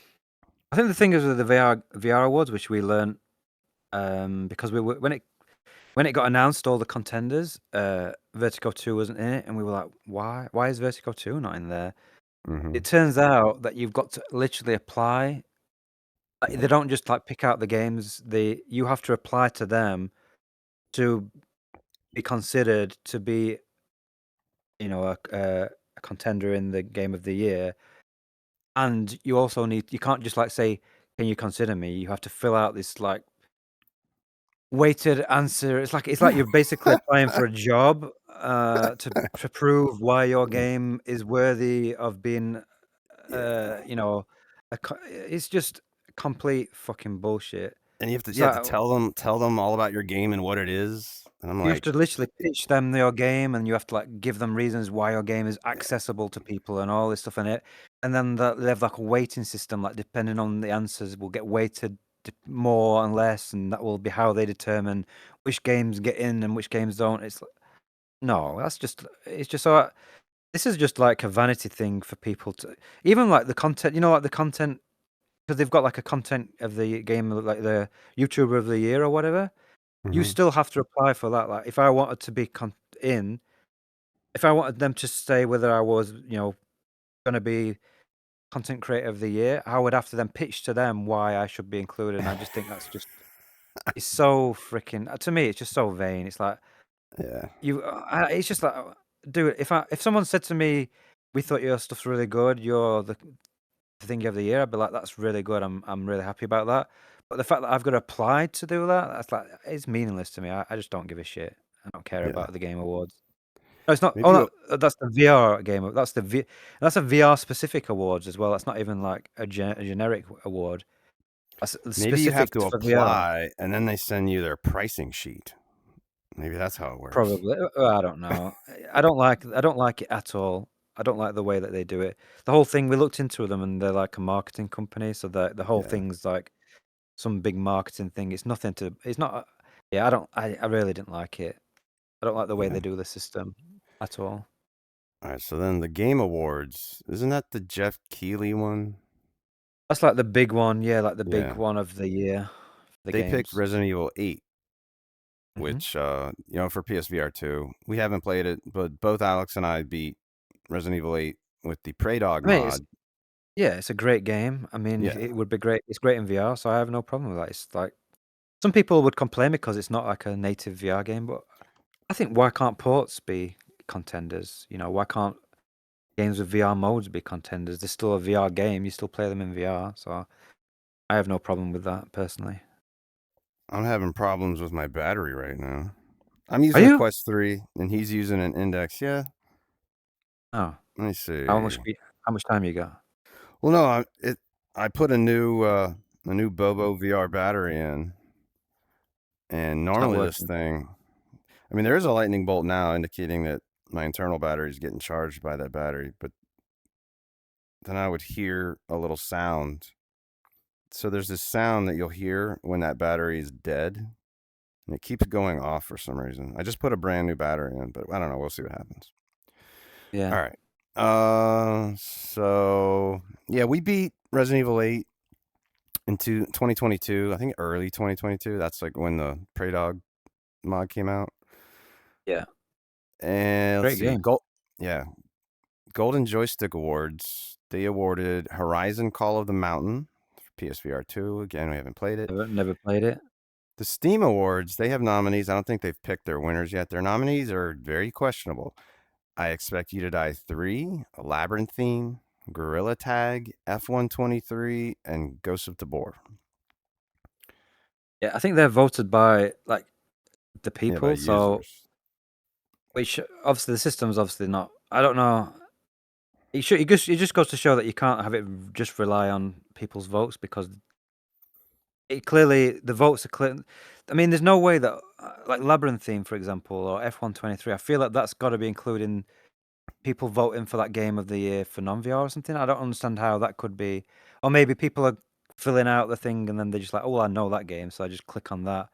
I think the thing is with the VR awards, which we learned because when it got announced, all the contenders, Vertigo 2 wasn't in it, and we were like, why? Why is Vertigo 2 not in there? Mm-hmm. It turns out that you've got to literally apply. Yeah. They don't just like pick out the games. You have to apply to them to be considered to be, a contender in the game of the year. and you also you can't just like say, "Can you consider me?" You have to fill out this like weighted answer. It's like you're basically applying for a job to prove why your game is worthy of being, Yeah. you know, it's just complete fucking bullshit. And It's you have like to tell them all about your game and what it is, and I'm you have like, to literally pitch them your game, and you have to like give them reasons why your game is yeah, accessible to people and all this stuff in it. And then they have like a weighting system, like depending on the answers, will get weighted more and less, and that will be how they determine which games get in and which games don't. It's like, no, it's just so. This is just like a vanity thing for people to even like the content. You know, like the content because they've got like a content of the game, like the YouTuber of the year or whatever. You mhm, still have to apply for that. Like, if I wanted to be in, if I wanted them to say whether I was, gonna be content creator of the year, I would have to then pitch to them why I should be included. And I just think that's just it's so freaking to me. It's just so vain. It's like yeah, it's just like, dude. If someone said to me, "We thought your stuff's really good. You're the thing of the year," I'd be like, "That's really good. I'm really happy about that." But the fact that I've got to apply to do that, that's like it's meaningless to me. I just don't give a shit. I don't care yeah. about the Game Awards. No, it's not. Oh, Maybe what that's the VR game. That's a VR specific awards as well. That's not even like a generic award. That's maybe you have specific to for VR. apply, and then they send you their pricing sheet. Maybe that's how it works. Probably. I don't know. I don't like it at all. I don't like the way that they do it. The whole thing. We looked into them, and they're like a marketing company. So the whole Yeah, thing's like some big marketing thing. It's nothing to. It's not. Yeah, I don't. I really didn't like it. I don't like the way yeah. they do the system at all. Alright, so then the Game Awards, isn't that the Jeff Keighley one? That's like the big one. Yeah, like the big Yeah. one of the year for the They picked games. Resident Evil 8, Mhm. which, for PSVR 2. We haven't played it, but both Alex and I beat Resident Evil 8 with the Prey Dog I mean, it's mod. yeah, it's a great game. I mean, Yeah, it would be great. It's great in VR, so I have no problem with that. It's like some people would complain because it's not like a native VR game, but I think why can't ports be contenders? Why can't games with VR modes be contenders? There's still a VR game. You still play them in VR, so I have no problem with that personally. I'm having problems with my battery right now. I'm Are using a you? Quest 3, and he's using an Index. Yeah, Oh, let me how see. much? How much time you got? Well, no, I put a new Bobo VR battery in, and It's not normally this working. thing, I mean, there is a lightning bolt now indicating that my internal battery is getting charged by that battery, but then I would hear a little sound. So there's this sound that you'll hear when that battery is dead, and it keeps going off for some reason. I just put a brand new battery in, but I don't know. We'll see what happens. Yeah, All right. So yeah, we beat Resident Evil 8 into 2022. I think early 2022. That's like when the Prey Dog mod came out. yeah, And let's great see, game. Gold. Yeah, Golden Joystick Awards. They awarded Horizon Call of the Mountain for PSVR 2. Again, we haven't played it. Never played it. The Steam Awards, they have nominees. I don't think they've picked their winners yet. Their nominees are very questionable. I Expect You to Die 3, Labyrinthine, Gorilla Tag, F123, and Ghost of Tabor. Yeah, I think they're voted by like the Yeah, by people. So users. which obviously the system's obviously not. I don't know. It just goes to show that you can't have it just rely on people's votes because it clearly the votes are clear. I mean, there's no way that like Labyrinthine, for example, or F123. I feel like that's got to be including people voting for that game of the year for non-VR or something. I don't understand how that could be. Or maybe people are filling out the thing and then they're just like, oh, well, I know that game, so I just click on that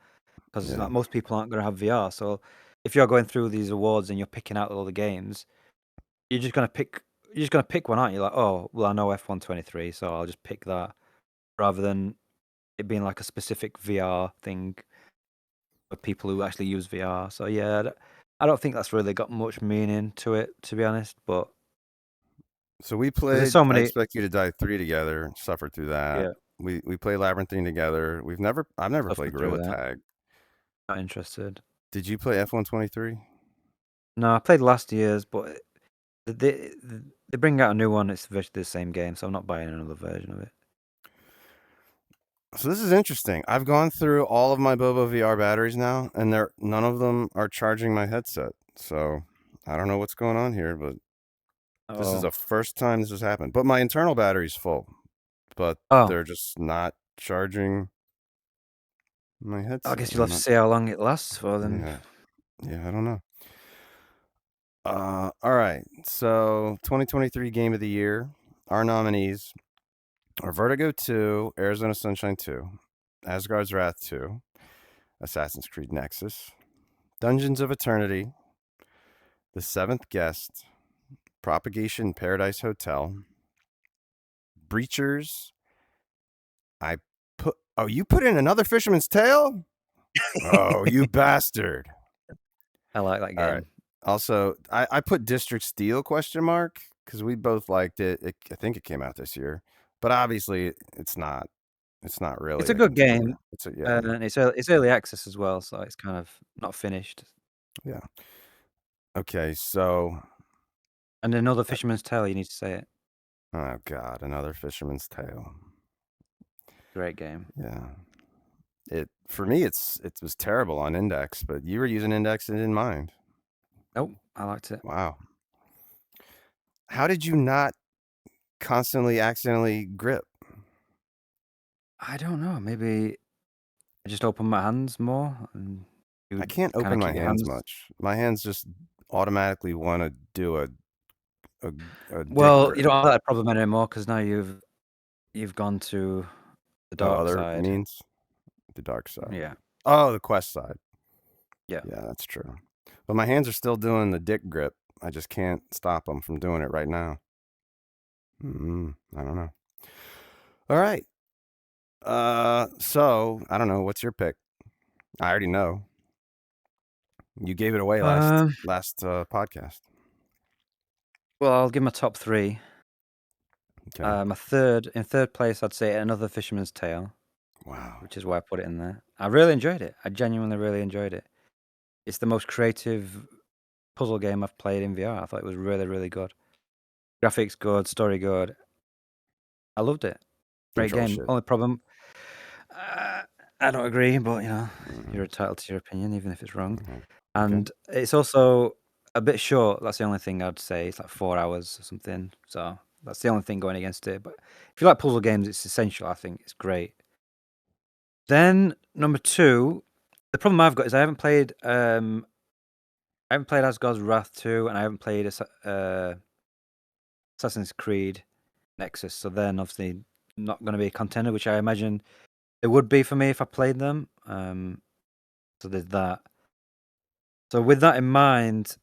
because Yeah. like most people aren't going to have VR. So if you're going through these awards and you're picking out all the games you're just gonna pick one, aren't you? Like, "Oh, well, I know F123, so I'll just pick that," rather than it being like a specific VR thing for people who actually use VR. So, yeah, I don't think that's really got much meaning to it, to be honest, but So we 'cause there's played so I many. Expect You to Die 3 together, suffered through that. Yeah, We played Labyrinthine together. I've never played suffered through Gorilla that. Tag. Not interested. Did you play F123? No, I played last year's, but the they bring out a new one, it's virtually the same game, so I'm not buying another version of it. So this is interesting. I've gone through all of my Bobo VR batteries now, and none of them are charging my headset. So I don't know what's going on here, but this is Oh. the first time this has happened. But my internal battery's full, but Oh, they're just not charging my I headset. guess you'll I'm have to not. see how long it lasts for then. Yeah, yeah. I don't know. All right. So 2023 Game of the Year. Our nominees are Vertigo 2, Arizona Sunshine 2, Asgard's Wrath 2, Assassin's Creed Nexus, Dungeons of Eternity, The Seventh Guest, Propagation Paradise Hotel, Breachers. You put in another Fisherman's Tale? Oh, you bastard. I like that All right. game. Also, I put District Steel question mark because we both liked it. I think it came out this year, but obviously it's not. It's not It's really a a good contender. game, Yeah, and it's early access as well, so it's kind of not finished. yeah. Okay, so And another Fisherman's Tale, you need to say it. oh god, another Fisherman's Tale. Great game. Yeah. It for me it was terrible on Index, but you were using Index and didn't mind. Nope, I liked it. Wow. How did you not constantly accidentally grip? I don't know, maybe I just open my hands more and you I would can't kinda open my keep your hands hands. much. My hands just automatically want to do a a dick Well, you grip. don't have that problem anymore because now you've gone to the Oh, dark other side. means the dark side. Yeah, Oh, the quest side. yeah. Yeah, that's true. But my hands are still doing the dick grip. I just can't stop them from doing it right now. I don't know. All right. So I don't know. What's your pick? I already know. You gave it away Um, last podcast. well, I'll give my top 3. Okay. In third place, I'd say Another Fisherman's Tale, Wow. which is why I put it in there. I really enjoyed it. I genuinely really enjoyed it. It's the most creative puzzle game I've played in VR. I thought it was really, really good. Graphics good, story good. I loved it. Great Control game. shit. Only problem, uh, I don't agree, but Mhm, you're entitled to your opinion, even if it's wrong. mhm. Okay. And it's also a bit short. That's the only thing I'd say. It's like 4 hours or something. So that's the only thing going against it. But if you like puzzle games, it's essential. I think it's great. Then number 2, the problem I've got is I haven't played Asgard's Wrath 2, and I haven't played Assassin's Creed Nexus. So then obviously not going to be a contender, which I imagine it would be for me if I played them. So there's that. So with that in mind,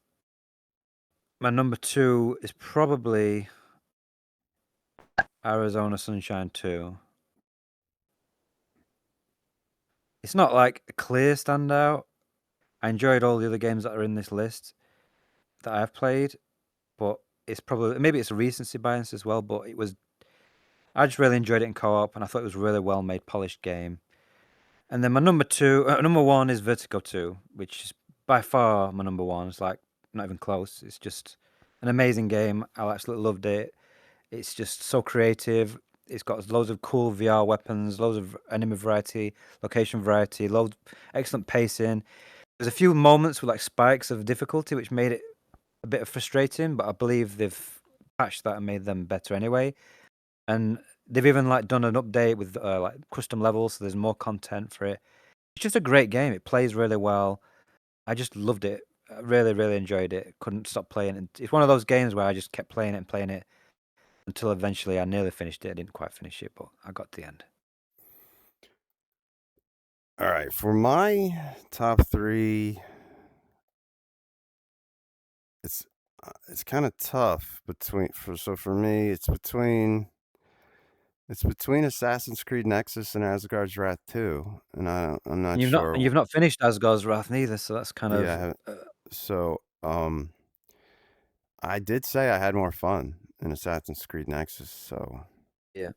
my number 2 is probably Arizona Sunshine 2. It's not like a clear standout. I enjoyed all the other games that are in this list that I've played, but it's probably maybe it's a recency bias as well. But I just really enjoyed it in co-op, and I thought it was a really well made, polished game. And then my number 1 is Vertigo 2, which is by far my number 1. It's like not even close. It's just an amazing game. I absolutely loved it. It's just so creative. It's got loads of cool VR weapons, loads of enemy variety, location variety, loads excellent pacing. There's a few moments with like spikes of difficulty, which made it a bit frustrating, but I believe they've patched that and made them better anyway. And they've even like done an update with like custom levels, so there's more content for it. It's just a great game. It plays really well. I just loved it. I really, really enjoyed it. Couldn't stop playing it. It's one of those games where I just kept playing it and playing it until eventually I nearly finished it. I didn't quite finish it, but I got to the end. All right. For my top 3, it's kind of tough for me it's between Assassin's Creed Nexus and Asgard's Wrath 2, and I'm not And you've not sure. and you've not finished Asgard's Wrath neither, so that's kind Yeah, of so I did say I had more fun in Assassin's Creed Nexus, so yeah.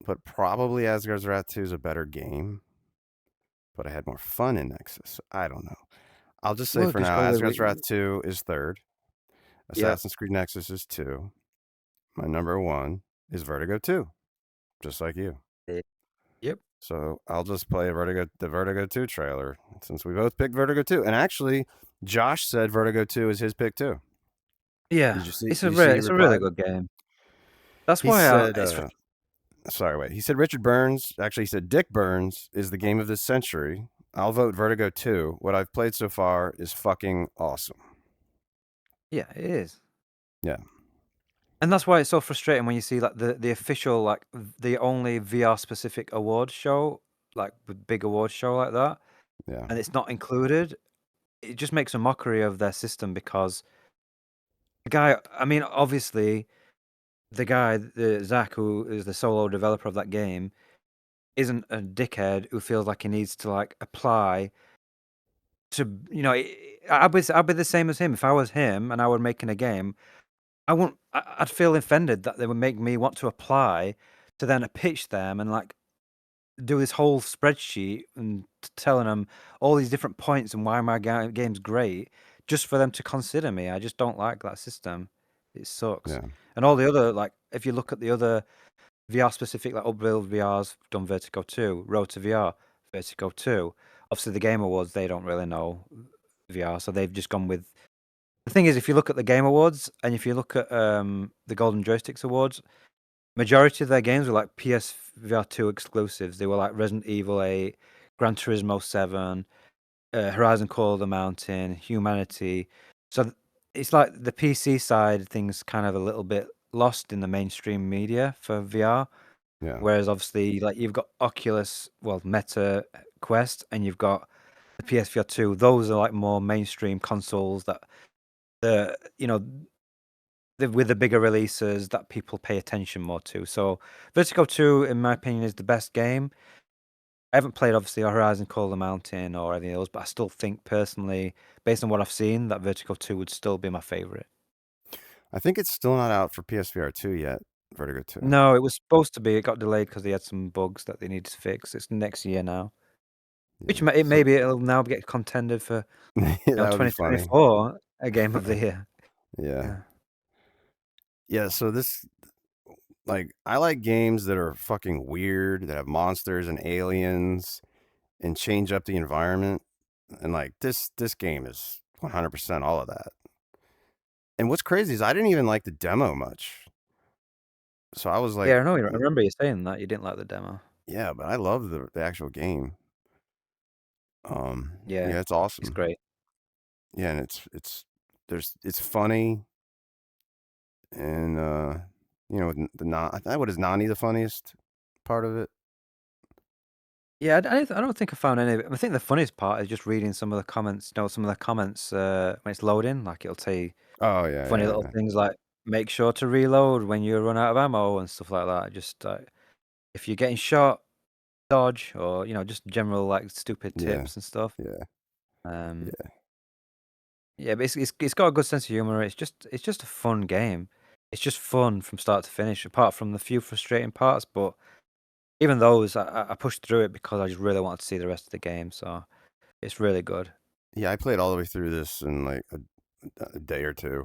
but probably Asgard's Wrath 2 is a better game, but I had more fun in Nexus. I don't know. I'll just say We'll for just now, go with Asgard's Wrath 2 is third. Yep. Assassin's Creed Nexus is 2. My number 1 is Vertigo 2, just like you. Eh, Yep. So I'll just play the Vertigo 2 trailer since we both picked Vertigo 2. And actually, Josh said Vertigo 2 is his pick too. Yeah. Did you see? It's Did you see he it's a really replied? good game. That's He why said, it's sorry, wait. He said Richard Burns, actually, he said Dick Burns is the game of this century. I'll vote Vertigo 2. What I've played so far is fucking awesome. yeah, it is. Yeah. And that's why it's so frustrating when you see like the official like the only VR specific award show, like big award show like that, Yeah. and it's not included. It just makes a mockery of their system because the guy, I mean, obviously the guy, Zach, who is the solo developer of that game, isn't a dickhead who feels like he needs to like apply to, I'd be the same as him. If I was him and I were making a game, I'd feel offended that they would make me want to apply to then pitch them and like do this whole spreadsheet and telling them all these different points and why my game's great just for them to consider me. I just don't like that system. It sucks. Yeah. And all the other like if you look at the other VR specific like Upbuild VR's done Vertigo 2, Road to VR, Vertigo 2. Obviously the Game Awards they don't really know VR, so they've just gone with the thing is if you look at the Game Awards and if you look at the Golden Joysticks Awards, majority of their games were like PSVR 2 exclusives. They were like Resident Evil 8, Gran Turismo 7, Horizon Call of the Mountain, Humanity. So it's like the PC side things kind of a little bit lost in the mainstream media for VR. Yeah. Whereas obviously, like you've got Oculus, well, Meta Quest, and you've got the PSVR 2. Those are like more mainstream consoles that the with the bigger releases that people pay attention more to. So Vertigo 2, in my opinion, is the best game. I haven't played obviously Horizon Call of the Mountain or any of those, but I still think personally, based on what I've seen, that Vertigo 2 would still be my favorite. I think it's still not out for PSVR 2 yet, Vertigo 2. No, it was supposed to be. It got delayed because they had some bugs that they needed to fix. It's next year now. Which Yeah. So maybe it'll now get contended for, that would be funny. 2024, a game of the year. Yeah. Yeah. Yeah. So this, like, I like games that are fucking weird, that have monsters and aliens and change up the environment. And like this game is 100% all of that. And what's crazy is I didn't even like the demo much. So I was like, Yeah, I know. I remember you saying that you didn't like the demo. yeah, but I love the actual game. Yeah, Yeah, it's it's awesome. great. Yeah, and it's funny and what is Nani the funniest part of it? Yeah, I don't think I found any of it. I think the funniest part is just reading some of the comments. Some of the comments when it's loading, like it'll say Oh yeah, funny yeah, little yeah. things like "make sure to reload when you run out of ammo" and stuff like that. Just if you're getting shot, dodge, or just general like stupid Yeah, tips and stuff. yeah, Um, yeah. yeah, but it's got a good sense of humor. It's just a fun game. It's just fun from start to finish. Apart from the few frustrating parts, but even those, I pushed through it because I just really wanted to see the rest of the game. So it's really good. Yeah, I played all the way through this in like a day or two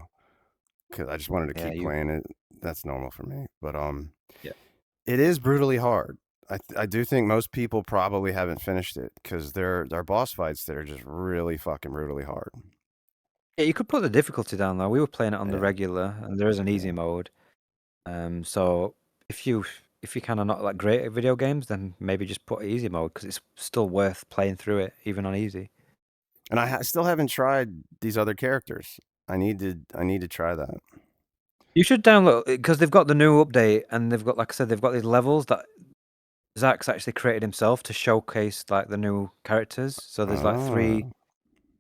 because I just wanted to Yeah, keep playing it. That's normal for me. But yeah. it is brutally hard. I do think most people probably haven't finished it because their boss fights that are just really fucking brutally hard. Yeah, you could put the difficulty down though. We were playing it on the Yeah, regular, and there is an easy yeah, mode. So if you kind of not like great at video games, then maybe just put easy mode because it's still worth playing through it even on easy. and still haven't tried these other characters. I need to try that. You should download because they've got the new update, and they've got, like I said, they've got these levels that Zach's actually created himself to showcase like the new characters. So there's like three Oh,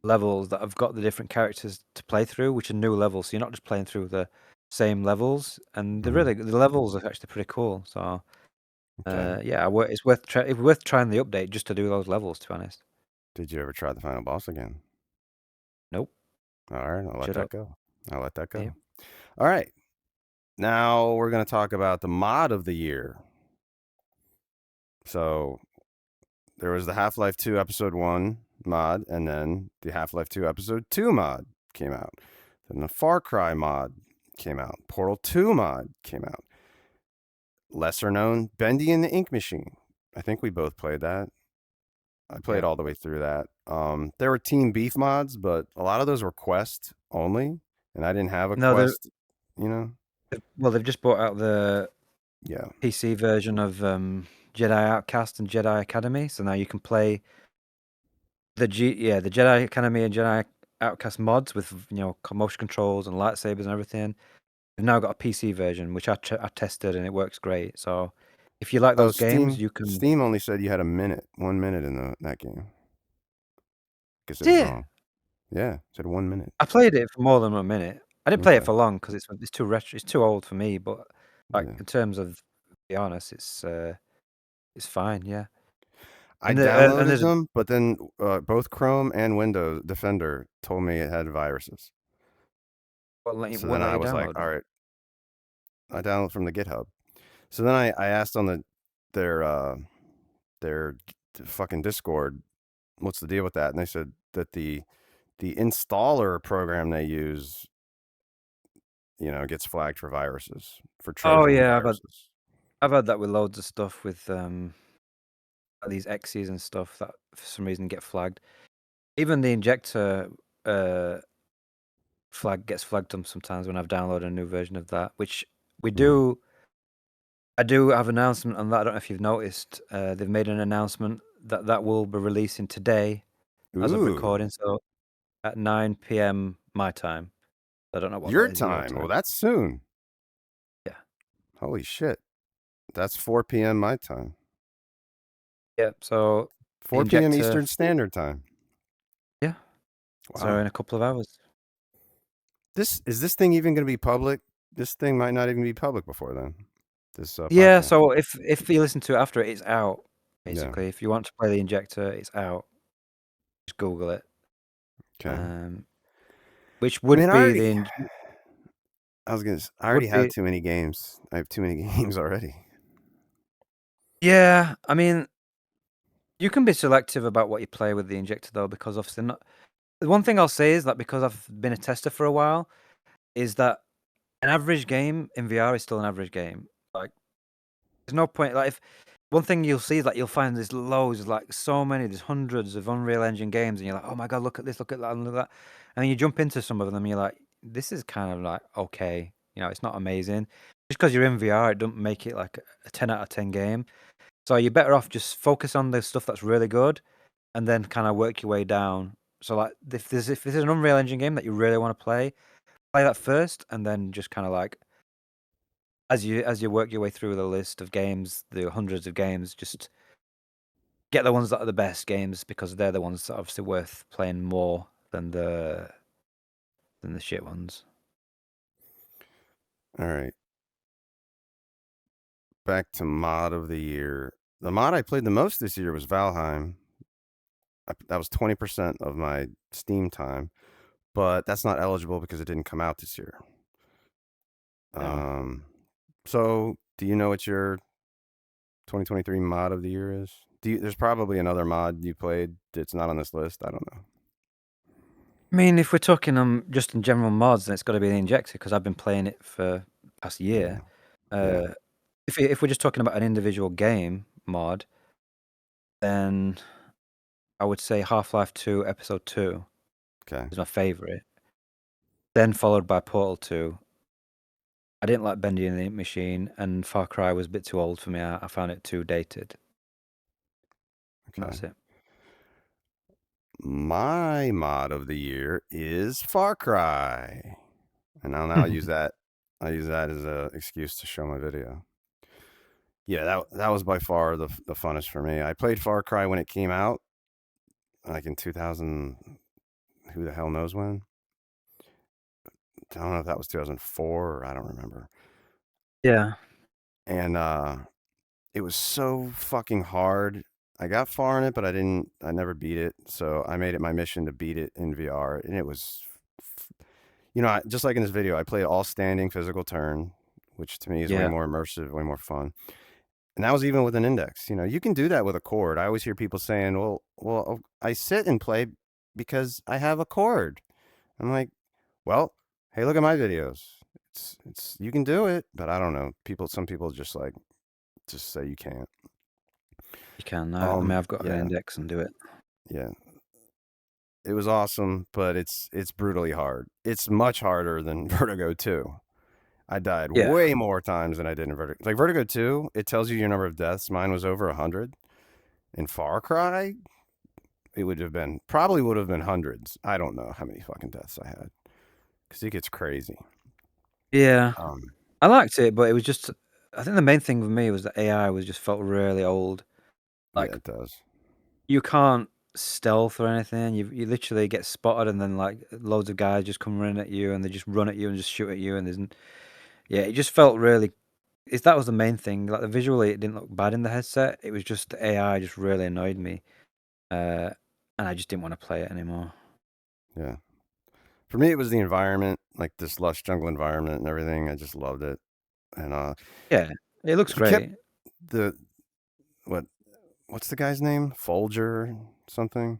levels that have got the different characters to play through, which are new levels. So you're not just playing through the same levels, and mhm, the levels are actually pretty cool. So okay. yeah, it's worth trying the update just to do those levels. To be honest, Did you ever try the final boss again? nope. All right, I'll let Shut that up. go. I'll let that Yeah. go. All right, now we're gonna talk about the mod of the year. So there was the Half-Life 2 Episode 1 mod, and then the Half-Life 2 Episode 2 mod came out. Then the Far Cry mod came out. Portal 2 mod came out. Lesser known, Bendy and the Ink Machine. I think we both played that. I played Yeah. all the way through that. There were Team Beef mods, but a lot of those were Quest only, and I didn't have a No, Quest, you know? they've just brought out the Yeah. PC version of Jedi Outcast and Jedi Academy, so now you can play the Jedi Academy and Jedi Outcast mods with motion controls and lightsabers and everything. We've now got a PC version, which I tested and it works great. So if you like Oh, those games, you can. Steam only said you had 1 minute in that game. Guess it was Yeah, wrong. Yeah, it said 1 minute. I played it for more than a minute. I didn't play it Okay. for long because it's too retro. It's too old for me. But like Yeah. in terms of, to be honest, it's fine. Yeah, I and downloaded there's them, but then both Chrome and Windows Defender told me it had viruses. what So then won't let I you was like, download all them. right, I downloaded from the GitHub. So then I asked on their their fucking Discord, what's the deal with that? And they said that the installer program they use, gets flagged for viruses, for Oh Trojan yeah, viruses. I've had that with loads of stuff with these X's and stuff that for some reason get flagged. Even the injector uh flag gets flagged sometimes when I've downloaded a new version of that, which we Hmm. do. I do have an announcement on that. I don't know if you've noticed. They've made an announcement that will be releasing today as of Ooh, recording, so at 9 p.m. my time. I don't know what your that is your time. Well, time. that's soon. Yeah. Holy shit. That's 4 p.m. my time. Yeah. So the 4 p.m. injector. Eastern Standard Time. Yeah. So Wow. in a couple of hours. This thing even going to be public? This thing might not even be public before then. This Yeah. podcast. So if you listen to it after it's out, Yeah. basically, if you want to play the injector, it's out. Just Google it. Okay. Um, which I would mean, be the in- I would already have be too many games. I have too many games already. yeah. I mean, you can be selective about what you play with the injector though, because obviously not. The one thing I'll say is that because I've been a tester for a while, is that an average game in VR is still an average game. Like, there's no point. Like, if one thing you'll see is like you'll find there's loads, like so many, there's hundreds of Unreal Engine games, and you're like, oh my god, look at this, look at that, and look at that. And then you jump into some of them, and you're like, this is kind of like okay, it's not amazing. Just because you're in VR, it doesn't make it like a 10 out of 10 game. So you're better off just focus on the stuff that's really good, and then kind of work your way down. So like if there's an Unreal Engine game that you really want to play that first, and then just kind of like as you work your way through the list of games, the hundreds of games, just get the ones that are the best games because they're the ones that are obviously worth playing more than the shit ones. All right. Back to mod of the year. The mod I played the most this year was Valheim. That was 20% of my Steam time, but that's not eligible because it didn't come out this year. No. So do you know what your 2023 mod of the year is? There's probably another mod you played that's not on this list. I don't know. I mean, if we're talking just in general mods, then it's got to be the injector because I've been playing it for past year. Yeah. Yeah. Uh, if we're just talking about an individual game mod, then I would say Half-Life 2 Episode 2 Okay. is my favorite. Then followed by Portal 2. I didn't like Bendy and the Ink Machine, and Far Cry was a bit too old for me. I found it too dated. And Okay. that's it. My mod of the year is Far Cry. And now I'll use that. I use that as an excuse to show my video. Yeah, that was by far the funnest for me. I played Far Cry when it came out, like in 2000. Who the hell knows when? I don't know if that was 2004 or I don't remember. Yeah. And it was so fucking hard. I got far in it, but I never beat it. So I made it my mission to beat it in VR, and it was, just like in this video, I played all standing physical turn, which to me is way Yeah. more immersive, way more fun. And that was even with an index. You can do that with a cord. I always hear people saying, "Well, I sit and play because I have a cord." I'm like, well, hey, look at my videos. It's you can do it, but I don't know. Some people just say you can't. You can. I mean, I've got an Yeah, index and do it. yeah. It was awesome, but it's brutally hard. It's much harder than Vertigo 2. I died Yeah. way more times than I did in Vertigo. Like Vertigo 2, it tells you your number of deaths. Mine was over 100. In Far Cry, it probably would have been hundreds. I don't know how many fucking deaths I had because it gets crazy. Yeah. Um, I liked it, but it was just. I think the main thing with me was that AI was just felt really old. yeah, Like it does. you can't stealth or anything. You literally get spotted, and then like loads of guys just come running at you, and they just run at you and just shoot at you, and yeah, it just felt really. That was the main thing. Like visually, it didn't look bad in the headset. It was just the AI just really annoyed me, uh, and I just didn't want to play it anymore. Yeah. For me, it was the environment, like this lush jungle environment and everything. I just loved it. And Yeah, it looks he kept great. the what what's the guy's name? Folger something.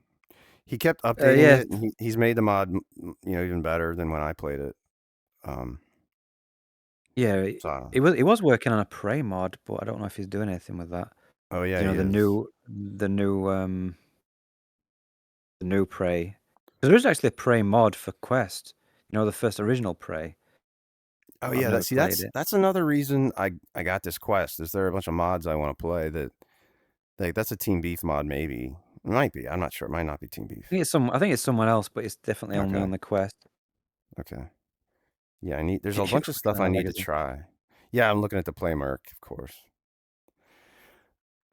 He kept updating Yeah, it, and he's made the mod, even better than when I played it. Um, yeah. so I don't It know. was working on a Prey mod, but I don't know if he's doing anything with that. Oh yeah, You he know, is. the new Prey. 'Cause there is actually a Prey mod for Quest. You know, the first original Prey. Oh I've yeah, never see played that's it. that's another reason I got this quest. Is there a bunch of mods I want to play that like that's a Team Beef mod maybe. It might be. I'm not sure. It might not be Team Beef. I think it's someone else, but it's definitely only Okay. on the Quest. Okay. Yeah, there's a You're bunch of looking stuff at I a need to legacy. try. Yeah, I'm looking at the play merc, of course.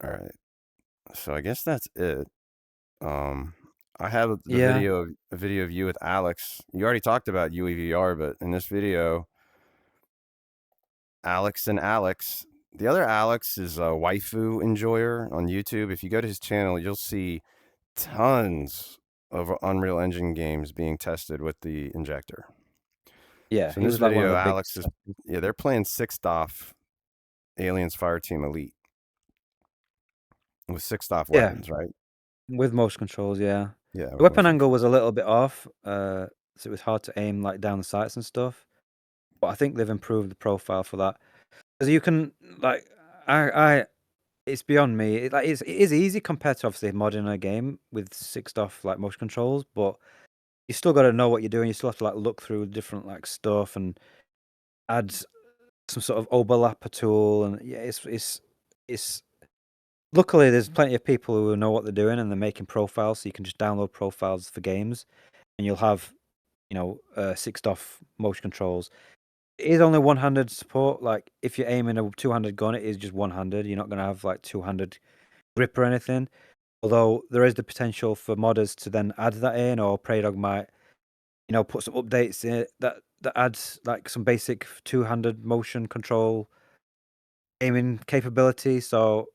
All right. So I guess that's it. Um I have Yeah, a video of you with Alyx. You already talked about UEVR, but in this video, Alyx and Alyx. The other Alyx is a waifu enjoyer on YouTube. If you go to his channel, you'll see tons of Unreal Engine games being tested with the injector. yeah. So in He this was like one of video, the big Alyx is testers. yeah, they're playing sixth off Aliens Fireteam Elite with sixth off Yeah, weapons, right? with motion controls. Yeah, Yeah, the with weapon motion angle was a controls. little bit off, so it was hard to aim like down the sights and stuff. But I think they've improved the profile for that because you can like I it's beyond me. It is easy compared to obviously modding a game with six off like motion controls, but you still got to know what you're doing. You still have to like look through different like stuff and add some sort of overlapper tool. And yeah, it's luckily there's plenty of people who know what they're doing and they're making profiles, so you can just download profiles for games, and you'll have six off motion controls. It is only one-handed support. Like if you're aiming a two-handed gun, it is just one-handed. You're not gonna have like two-handed grip or anything. Although there is the potential for modders to then add that in, or Praydog might, put some updates in it that adds like some basic two-handed motion control aiming capability. So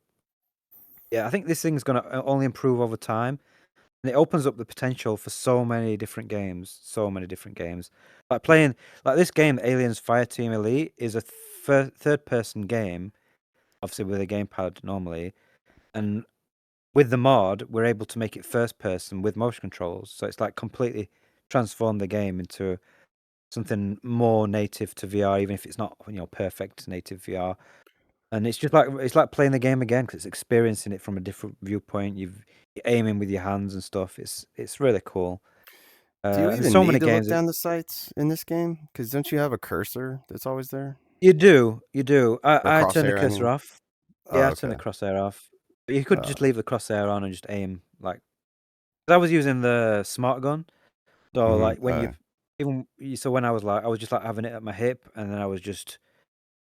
yeah, I think this thing's gonna only improve over time, and it opens up the potential for so many different games. So many different games. Like playing like this game, Aliens Fireteam Elite, is a third-person game, obviously with a gamepad normally, and with the mod, we're able to make it first person with motion controls. So it's like completely transform the game into something more native to VR, even if it's not, perfect native VR. And it's like playing the game again because it's experiencing it from a different viewpoint. You're aiming with your hands and stuff. It's really cool. Do you And there's even so need many to look games. down the sights in this game? Because don't you have a cursor that's always there? You do. Or I turn the crosshair, I cursor mean. off. Oh, Yeah, I turn the okay. crosshair off. But you could Uh, just leave the crosshair on and just aim like. 'Cause I was using the smart gun. So, mm-hmm. like, when I was like I was just, like, having it at my hip, and then I was just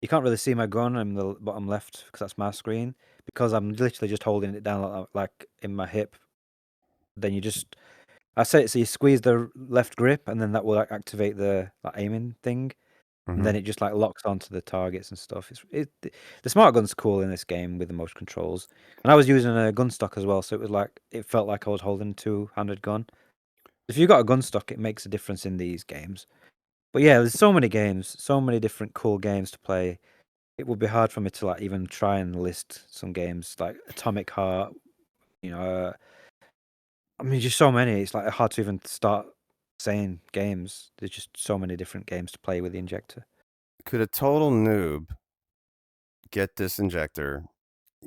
you can't really see my gun in the bottom left because that's my screen, because I'm literally just holding it down like in my hip. Then I say it so you squeeze the left grip, and then that will, like, activate the, like, aiming thing, and Mm-hmm. then it just, like, locks onto the targets and stuff. The smart gun's cool in this game with the motion controls, and I was using a gun stock as well, so it felt like I was holding a two-handed gun. If you've got a gun stock, it makes a difference in these games. But yeah, there's so many games, so many different cool games to play. It would be hard for me to like even try and list some games like Atomic Heart. You know, I mean, just so many. It's like hard to even start insane games. There's just so many different games to play with the injector. Could a total noob get this injector,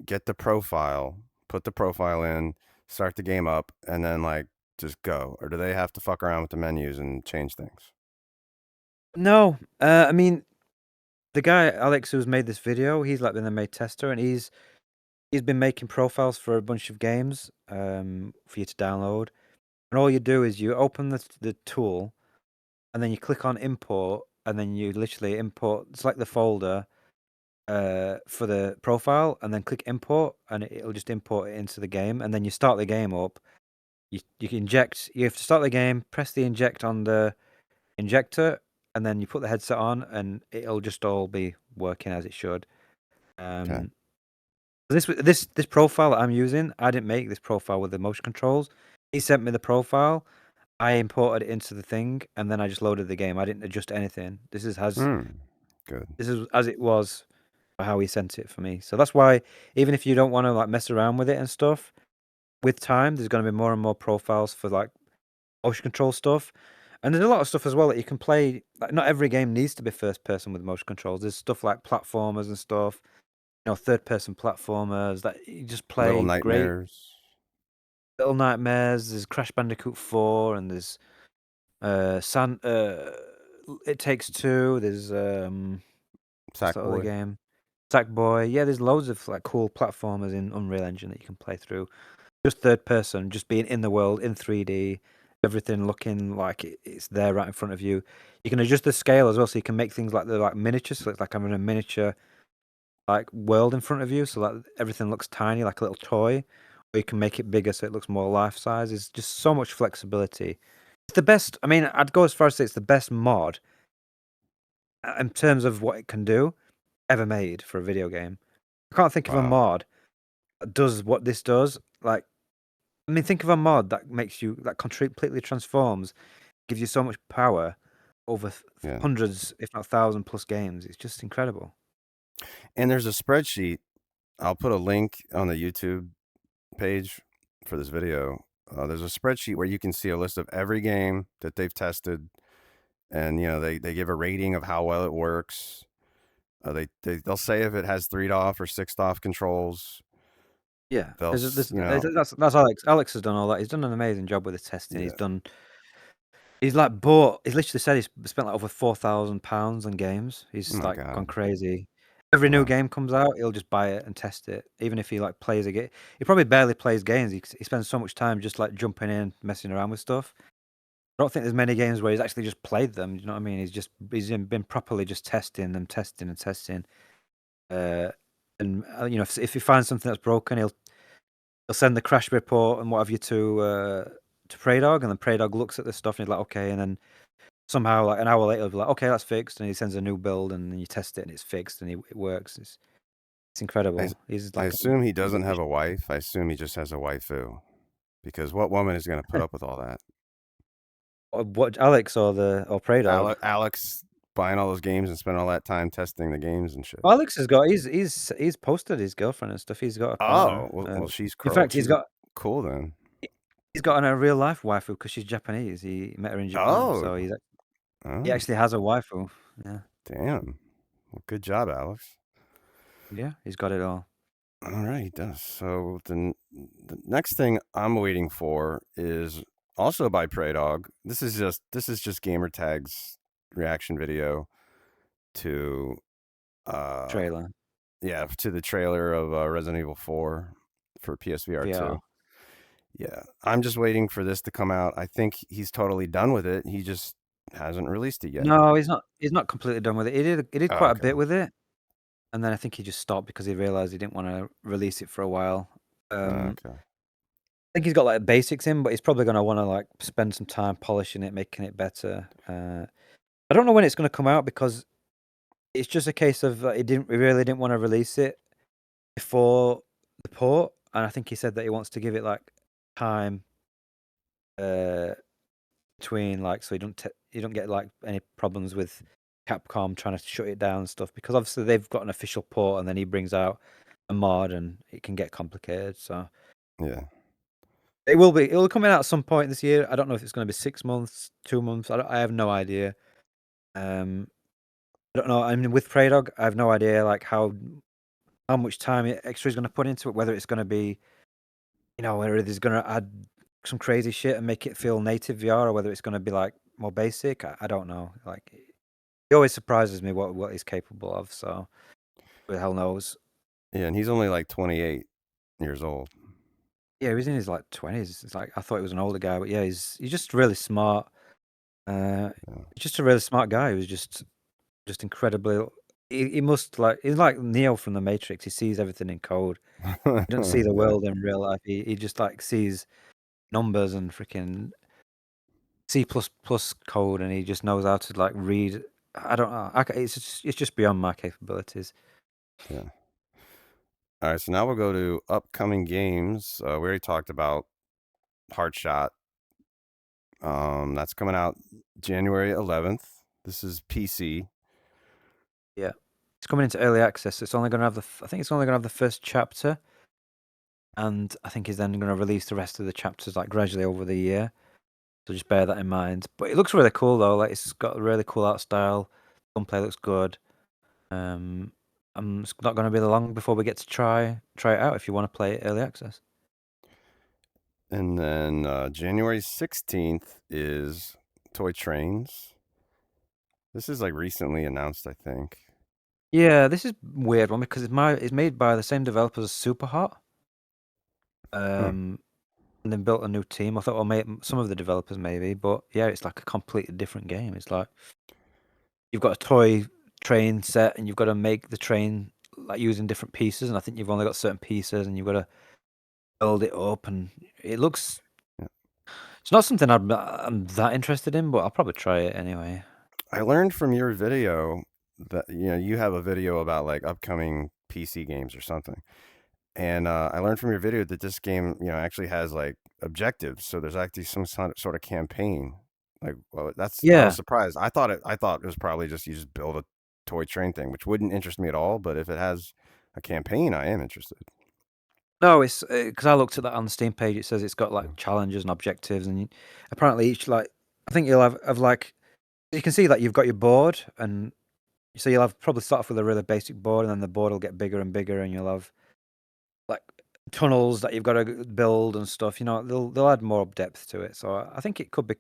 get the profile, put the profile in, start the game up, and then like just go? Or do they have to fuck around with the menus and change things? No, I mean, the guy Alyx who's made this video, he's like been the main tester, and he's been making profiles for a bunch of games for you to download. And all you do is you open the tool, and then you click on import, and then you literally import. It's like the folder for the profile, and then click import, and it'll just import it into the game. And then you start the game up. You can inject. You have to start the game, press the inject on the injector, and then you put the headset on, and it'll just all be working as it should. Okay. Um, this profile that I'm using, I didn't make this profile with the motion controls. He sent me the profile. I imported it into the thing, and then I just loaded the game. I didn't adjust anything. This is Good. as it was for how he sent it for me. So that's why even if you don't want to like mess around with it and stuff, with time there's going to be more and more profiles for like motion control stuff. And there's a lot of stuff as well that you can play. Like, not every game needs to be first person with motion controls. There's stuff like platformers and stuff, third person platformers that you just Little play great. Nightmares, Little Nightmares, there's Crash Bandicoot 4, and there's It Takes Two, there's what's that other Sackboy. game? Sackboy. Yeah, there's loads of like cool platformers in Unreal Engine that you can play through. Just third person, just being in the world in 3D, everything looking like it's there right in front of you. You can adjust the scale as well, so you can make things like they're like miniature, so it's like having a miniature like world in front of you, so that everything looks tiny, like a little toy. Or you can make it bigger so it looks more life size. It's just so much flexibility. It's the best. I mean, I'd go as far as to say it's the best mod in terms of what it can do ever made for a video game. I can't think of a Wow. mod that does what this does. Like, I mean, think of a mod that makes you that completely transforms, gives you so much power over Yeah. hundreds, if not 1,000 plus games. It's just incredible. And there's a spreadsheet. I'll put a link on the YouTube page for this video. There's a spreadsheet where you can see a list of every game that they've tested, and they give a rating of how well it works. They'll say if it has 3 DOF or 6 DOF controls. Yeah, They'll that's Alex. Alex has done all that. He's done an amazing job with the testing. yeah. He's like bought. He's literally said he's spent like over £4,000 on games. Oh He's my like gone God. crazy. Every new Wow. game comes out, he'll just buy it and test it. Even if he like plays a game, he probably barely plays games. He spends so much time just like jumping in, messing around with stuff. I don't think there's many games where he's actually just played them. You know what I mean? Been properly just testing them, testing and testing. If he finds something that's broken, he'll send the crash report and what have you to Praydog, and then Praydog looks at the stuff and he's like, okay, and then somehow like an hour later he'll be like, okay, that's fixed, and he sends a new build and then you test it and it's fixed and it works. It's I, incredible. He's I like assume he a doesn't have a wife. I assume he just has a waifu, because what woman is going to put up with all that? what Alex or Praydog? Alyx buying all those games and spending all that time testing the games and shit. Alex has got he's posted his girlfriend and stuff. He's got a Oh, partner. well, she's In cool. fact, She's cool then. he's got a real life waifu because she's Japanese. He met her in Japan, so Oh, he oh, actually has a waifu. Yeah, damn. Well, good job, Alyx. yeah, he's got it all. All right, he does. So the next thing I'm waiting for is also by Prey Dog. This is just gamer tags reaction video to uh Trailer to the trailer of Resident Evil 4 for PSVR VR. 2. Yeah, I'm just waiting for this to come out. I think he's totally done with it. He just hasn't released it yet. No, he's not. He's not completely done with it. He did Oh, quite a okay. bit with it, and then I think he just stopped because he realized he didn't want to release it for a while. Okay. I think he's got like basics in, but he's probably gonna want to like spend some time polishing it, making it better. I don't know when it's gonna come out because it's just a case of he really didn't want to release it before the port, and I think he said that he wants to give it like time uh between like so you don't get like any problems with Capcom trying to shut it down and stuff because obviously they've got an official port and then he brings out a mod and it can get complicated. So Yeah. It will be. It will come out at some point this year. I don't know if it's gonna be 6 months, 2 months. I have no idea. Um, I don't know. I mean, with Prey Dog, I have no idea, like, how much time extra is gonna put into it, whether it's gonna be, whether it's gonna add some crazy shit and make it feel native VR or whether it's gonna be, like, more basic. I don't know. Like, it always surprises me what he's capable of, so who the hell knows? Yeah, and he's only like 28 years old. Yeah, he's in his, like, 20s. It's like I thought he was an older guy, but yeah, he's just really smart. Yeah. He's just a really smart guy who's just incredibly he must, like he's like Neo from The Matrix. He sees everything in code. He doesn't see the Yeah. world in real life. He just, like, sees numbers and freaking C++ code, and he just knows how to, like, read. I don't know. It's just beyond my capabilities. Yeah. All right, so now we'll go to upcoming games. We already talked about Heartshot. That's coming out January 11th. This is PC. Yeah. It's coming into early access. It's only gonna have I think it's only gonna have the first chapter, and I think he's then gonna release the rest of the chapters, like, gradually over the year. So just bear that in mind. But it looks really cool though. Like, it's got a really cool art style. Gunplay looks good. Um, it's not going to be long before we get to try it out if you want to play it early access. And then January 16th is Toy Trains. This is like recently announced, I think. Yeah, this is a weird one because it's made by the same developers as Super Hot. Hmm. And then built a new team. I thought, well, some of the developers maybe, but yeah, it's like a completely different game. It's like you've got a toy train set, and you've got to make the train like using different pieces. And I think you've only got certain pieces, and you've got to build it up. And it looks. Yeah. It's not something I'm that interested in, but I'll probably try it anyway. I learned from your video that you have a video about like upcoming PC games or something. And I learned from your video that this game, actually has like objectives. So there's actually some sort of campaign. Like, well, I was Yeah. surprised. I thought it was probably just you just build a toy train thing, which wouldn't interest me at all. But if it has a campaign, I am interested. No, it's because I looked at that on the Steam page. It says it's got, Yeah. like, challenges and objectives, and apparently each, like, I think you'll have like you can see that you've got your board, and so you'll have probably start off with a really basic board, and then the board will get bigger and bigger, and you'll have, like, tunnels that you've got to build and stuff. They'll add more depth to it. So I think it could be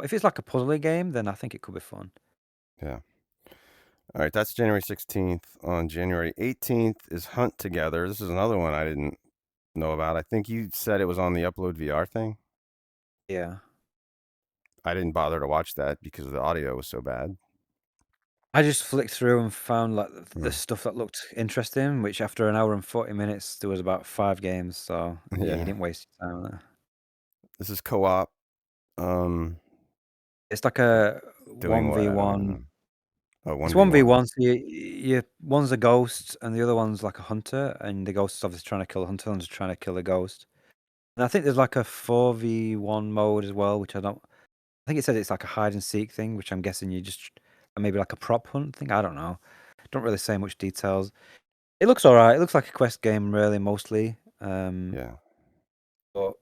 if it's like a puzzly game, then I think it could be fun. Yeah. All right, that's January 16th. On January 18th is Hunt Together. This is another one I didn't know about. I think you said it was on the Upload VR thing. Yeah. I didn't bother to watch that because the audio was so bad. I just flicked through and found, like, the Yeah. stuff that looked interesting, which after an hour and 40 minutes, there was about 5 games, so, yeah, you Yeah. didn't waste your time there. This is co-op. Um, It's like a doing what? I don't even 1v1. know. Oh, It's 1v1. 1v1, so one's a ghost and the other one's like a hunter, and the ghost is obviously trying to kill the hunter and just trying to kill the ghost. And I think there's like a 4v1 mode as well, which I think it said it's like a hide and seek thing, which I'm guessing you just maybe like a prop hunt thing. I don't know. Don't really say much details. It looks alright. It looks like a quest game, really, mostly. Yeah. But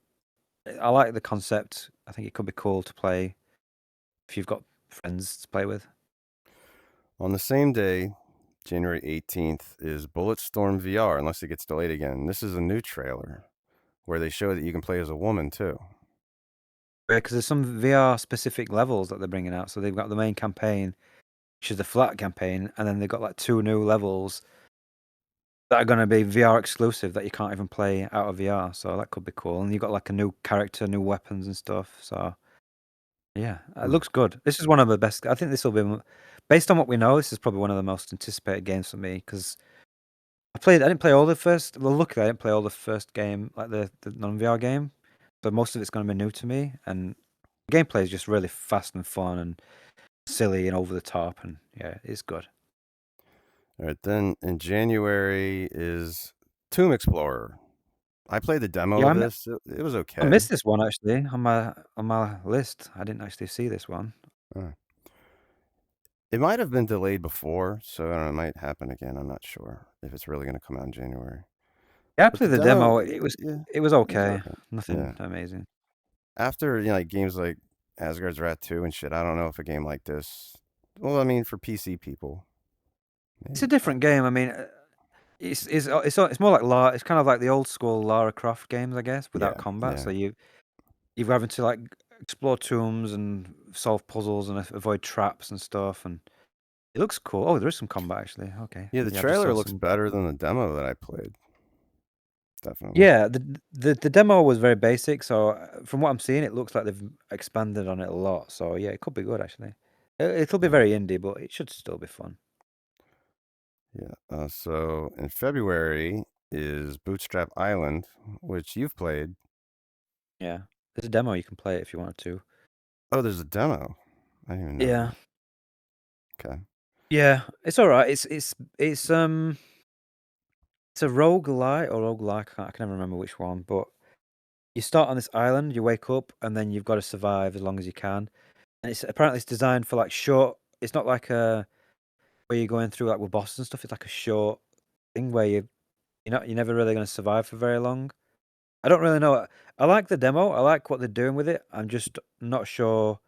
I like the concept. I think it could be cool to play if you've got friends to play with. On the same day, January 18th, is Bulletstorm VR, unless it gets delayed again. This is a new trailer where they show that you can play as a woman too. Yeah, because there's some VR specific levels that they're bringing out. So they've got the main campaign, which is the flat campaign, and then they've got like 2 new levels that are going to be VR exclusive that you can't even play out of VR. So that could be cool. And you've got like a new character, new weapons and stuff. So yeah, it Hmm. looks good. This is one of the best. I think this will be, based on what we know, this is probably one of the most anticipated games for me because I didn't play all the first. Well, luckily, I didn't play all the first game, like the non VR game. So most of it's going to be new to me, and the gameplay is just really fast and fun and silly and over the top, and yeah, it's good. All right, then in January is Tomb Explorer. I played the demo Yeah, of this. It was I okay. missed this one actually on my list. I didn't actually see this one. Uh, it might have been delayed before, so I don't know, it might happen again. I'm not sure if it's really going to come out in January. Yeah, I But the played the demo, demo. yeah, It was it was okay. okay. Nothing Yeah. amazing. After, like games like Asgard's Wrath 2 and shit, I don't know if a game like this. Well, I mean, for PC people, It's a maybe. different game. I mean, it's more like it's kind of like the old school Lara Croft games, I guess, without Yeah, combat. yeah, So you're having to like explore tombs and solve puzzles and avoid traps and stuff. And it looks cool. Oh, there is some combat actually. Okay, yeah. The yeah, I just saw trailer looks some. better than the demo that I played. Definitely. Yeah, the demo was very basic. So from what I'm seeing, it looks like they've expanded on it a lot. So yeah, it could be good actually. It'll be Yeah, very indie, but it should still be fun. yeah. So in February is Bootstrap Island, which you've played. Yeah, there's a demo you can play it if you wanted to. Oh, there's a demo. I didn't even know Yeah, that. Okay. yeah, it's all right. It's a roguelite or roguelike. I can never remember which one, but you start on this island, you wake up, and then you've got to survive as long as you can. And it's designed for like short. It's not like where you're going through like with bosses and stuff. It's like a short thing where you're never really going to survive for very long. I don't really know. I like the demo. I like what they're doing with it. I'm just not sure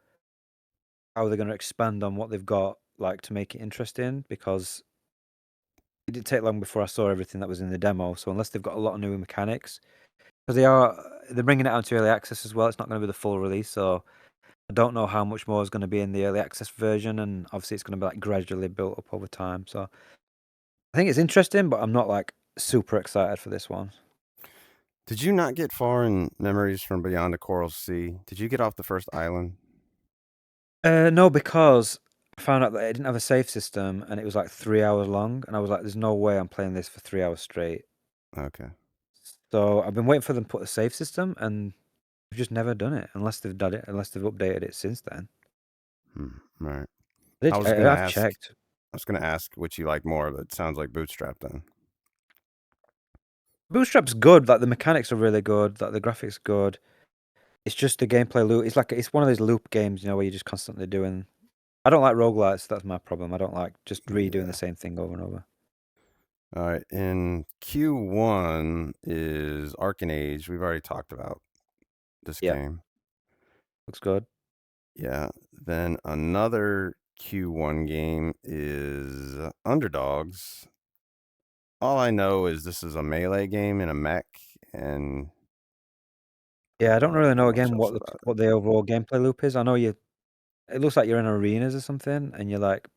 how they're going to expand on what they've got, like to make it interesting. Because it didn't take long before I saw everything that was in the demo. So unless they've got a lot of new mechanics, because they're bringing it out to early access as well. It's not going to be the full release, so I don't know how much more is going to be in the early access version, and obviously it's going to be like gradually built up over time. So I think it's interesting, but I'm not like super excited for this one. Did you not get far in Memories from Beyond the Coral Sea? Did you get off the first island? No, because I found out that it didn't have a save system, and it was like 3 hours long, and I was like, "There's no way I'm playing this for 3 hours straight." Okay. So I've been waiting for them to put a save system, and they've just never done it unless they've done it, unless they've updated it since then. Right. I've checked. I was gonna ask which you like more, but it sounds like Bootstrap then. Bootstrap's good. Like the mechanics are really good. Like the graphics good. It's just the gameplay loop. It's one of those loop games, where you're just constantly doing. I don't like roguelites. That's my problem. I don't like just redoing the Yeah. same thing over and over. All right. In Q1 is Arcane Age. We've already talked about this Yeah, game. looks good. Yeah. Then another Q1 game is Underdogs. All I know is this is a melee game in a mech, and Yeah, I don't I really don't know know much again else about it. what the overall gameplay loop is. I know you. It looks like you're in arenas or something, and you're like.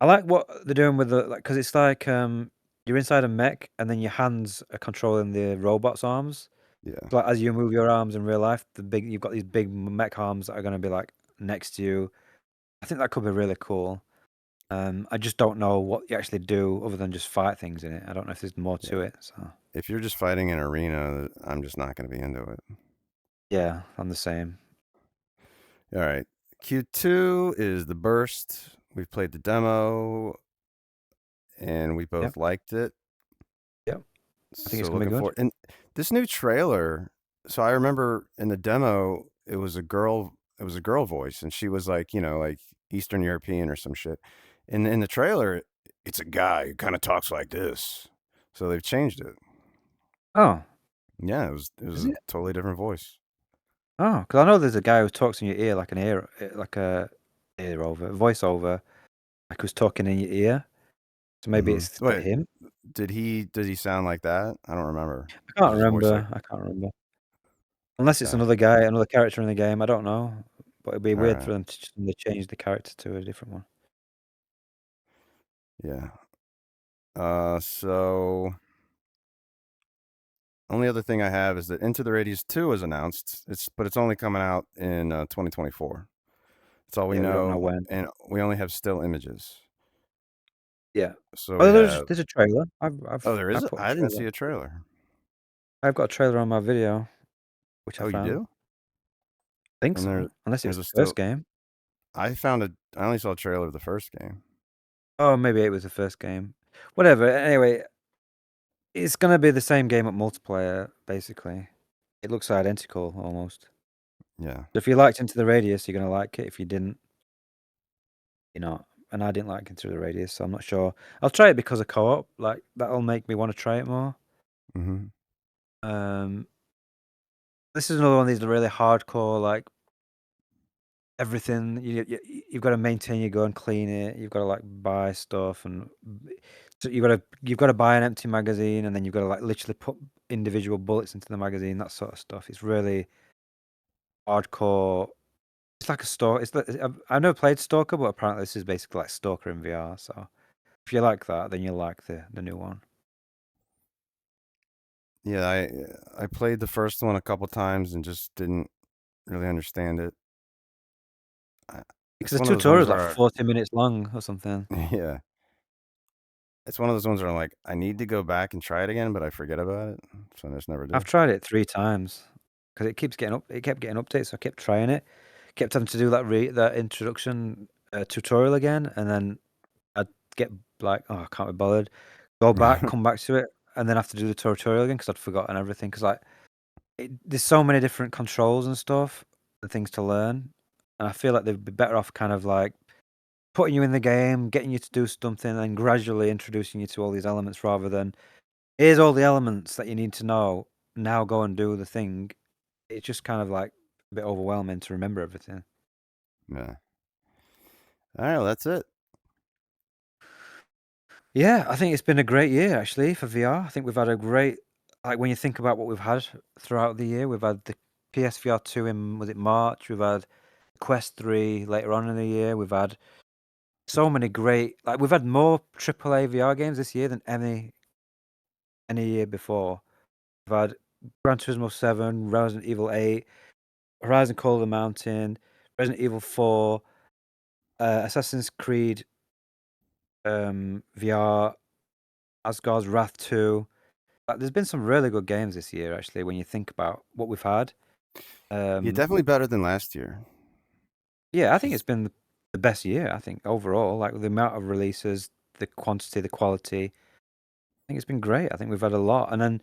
I like what they're doing with the because it's like you're inside a mech, and then your hands are controlling the robot's arms. Yeah. So, like as you move your arms in real life, you've got these big mech arms that are going to be like next to you. I think that could be really cool. I just don't know what you actually do other than just fight things in it. I don't know if there's more to Yeah. it. So If you're just fighting an arena, I'm just not going to be into it. yeah, I'm the same. All right. Q2 is The Burst. We've played the demo and we Yep, both liked it. yep. I think it's So gonna be looking good. forward. And this new trailer. So I remember in the demo, it was a girl. It was a girl voice, and she was like, like Eastern European or some shit. And in the trailer, it's a guy who kind of talks like this. So they've changed it. Oh, Yeah, it is was a it? totally different voice. Oh, because I know there's a guy who talks in your ear like an like a voiceover, like who's talking in your ear. So maybe it's Wait, him. did he sound like that? I don't remember. I can't Was his voice like? remember. I can't remember. Unless it's Okay, another guy, another character in the game. I don't know. But it'd be all weird for right, them to just suddenly change the character to a different one. yeah. So only other thing I have is that Into the Radius 2 is announced. But it's only coming out in 2024. That's all we Yeah, we don't know know, when. and we only have still images. Yeah. So we Oh, have. there's a trailer. Oh, there I is. put a I didn't trailer. see a trailer. I've got a trailer on my video, which I Oh, you found. do? I think And so. Unless it was there's a the first still. game. I found it. I only saw a trailer of the first game. Oh, maybe it was the first game. Whatever. Anyway, it's gonna be the same game at multiplayer, basically. It looks identical almost. Yeah, So if you liked Into the Radius, you're gonna like it. If you didn't, you're not. And I didn't like Into the Radius, so I'm not sure. I'll try it because of co-op. Like that'll make me want to try it more. Mhm. This is another one of these really hardcore, like everything you've got to maintain your gun, clean it. You've got to like buy stuff, and so you've got to buy an empty magazine, and then you've got to like literally put individual bullets into the magazine. That sort of stuff. It's really hardcore. It's like a stalker. It's like, I've never played Stalker, but apparently this is basically like Stalker in VR. So if you like that, then you'll like the new one. Yeah, I played the first one a couple times and just didn't really understand it. Because It's the one of those tutorial ones is like where 40 minutes long or something. yeah, it's one of those ones where I'm like, I need to go back and try it again, but I forget about it, so I just never I've do. tried it 3 times because it kept getting updates, so I kept trying it. Kept having to do that introduction, tutorial again, and then I'd get like, "Oh, I can't be bothered." Go back, come back to it, and then have to do the tutorial again because 'cause I'd forgotten everything. Because like, there's so many different controls and stuff and things to learn, and I feel like they'd be better off kind of like putting you in the game, getting you to do something, and gradually introducing you to all these elements rather than, "Here's all the elements that you need to know. Now go and do the thing." It's just kind of like a bit overwhelming to remember everything. Yeah. All right, well, that's it. Yeah, I think it's been a great year actually for VR. I think we've had a great, like when you think about what we've had throughout the year, we've had the PSVR 2 in, was it March? We've had Quest 3 later on in the year. We've had so many great, like we've had more AAA VR games this year than any year before. We've had Gran Turismo 7, Resident Evil 8, Horizon Call of the Mountain, Resident Evil 4, Assassin's Creed VR, Asgard's Wrath 2. There's been some really good games this year, actually, when you think about what we've had. Yeah, Um, definitely better than last year. yeah, I think it's Just been the best year, I think, overall. Like the amount of releases, the quantity, the quality. I think it's been great. I think we've had a lot. And then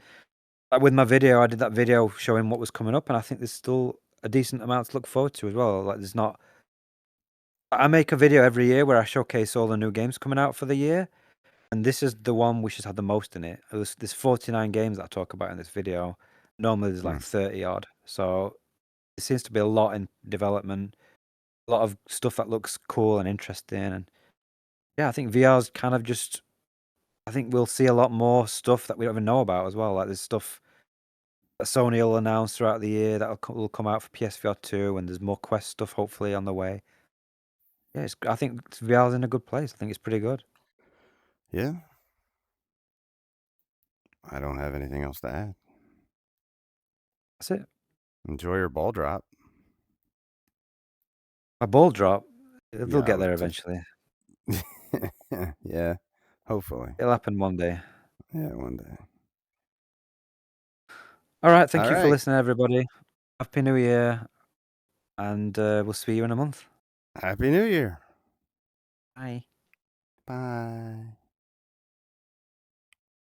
like with my video, I did that video showing what was coming up, and I think there's still a decent amount to look forward to as well. Like there's not I make a video every year where I showcase all the new games coming out for the year. And this is the one which has had the most in it. There's 49 games that I talk about in this video. Normally there's like mm, 30 odd. So it seems to be a lot in development, a lot of stuff that looks cool and interesting. And yeah, I think VR's kind of just, I think we'll see a lot more stuff that we don't even know about as well. Like there's stuff that Sony will announce throughout the year that will come out for PSVR 2, and there's more Quest stuff hopefully on the way. Yeah, I think VR's in a good place. I think it's pretty good. yeah, I don't have anything else to add. That's it. Enjoy your ball drop. A ball drop. They'll Yeah, I get was there just eventually. yeah, hopefully. It'll happen one day. Yeah, one day. All right. Thank All you for right. listening, everybody. Happy New Year, and we'll see you in a month. Happy New Year. Bye. Bye.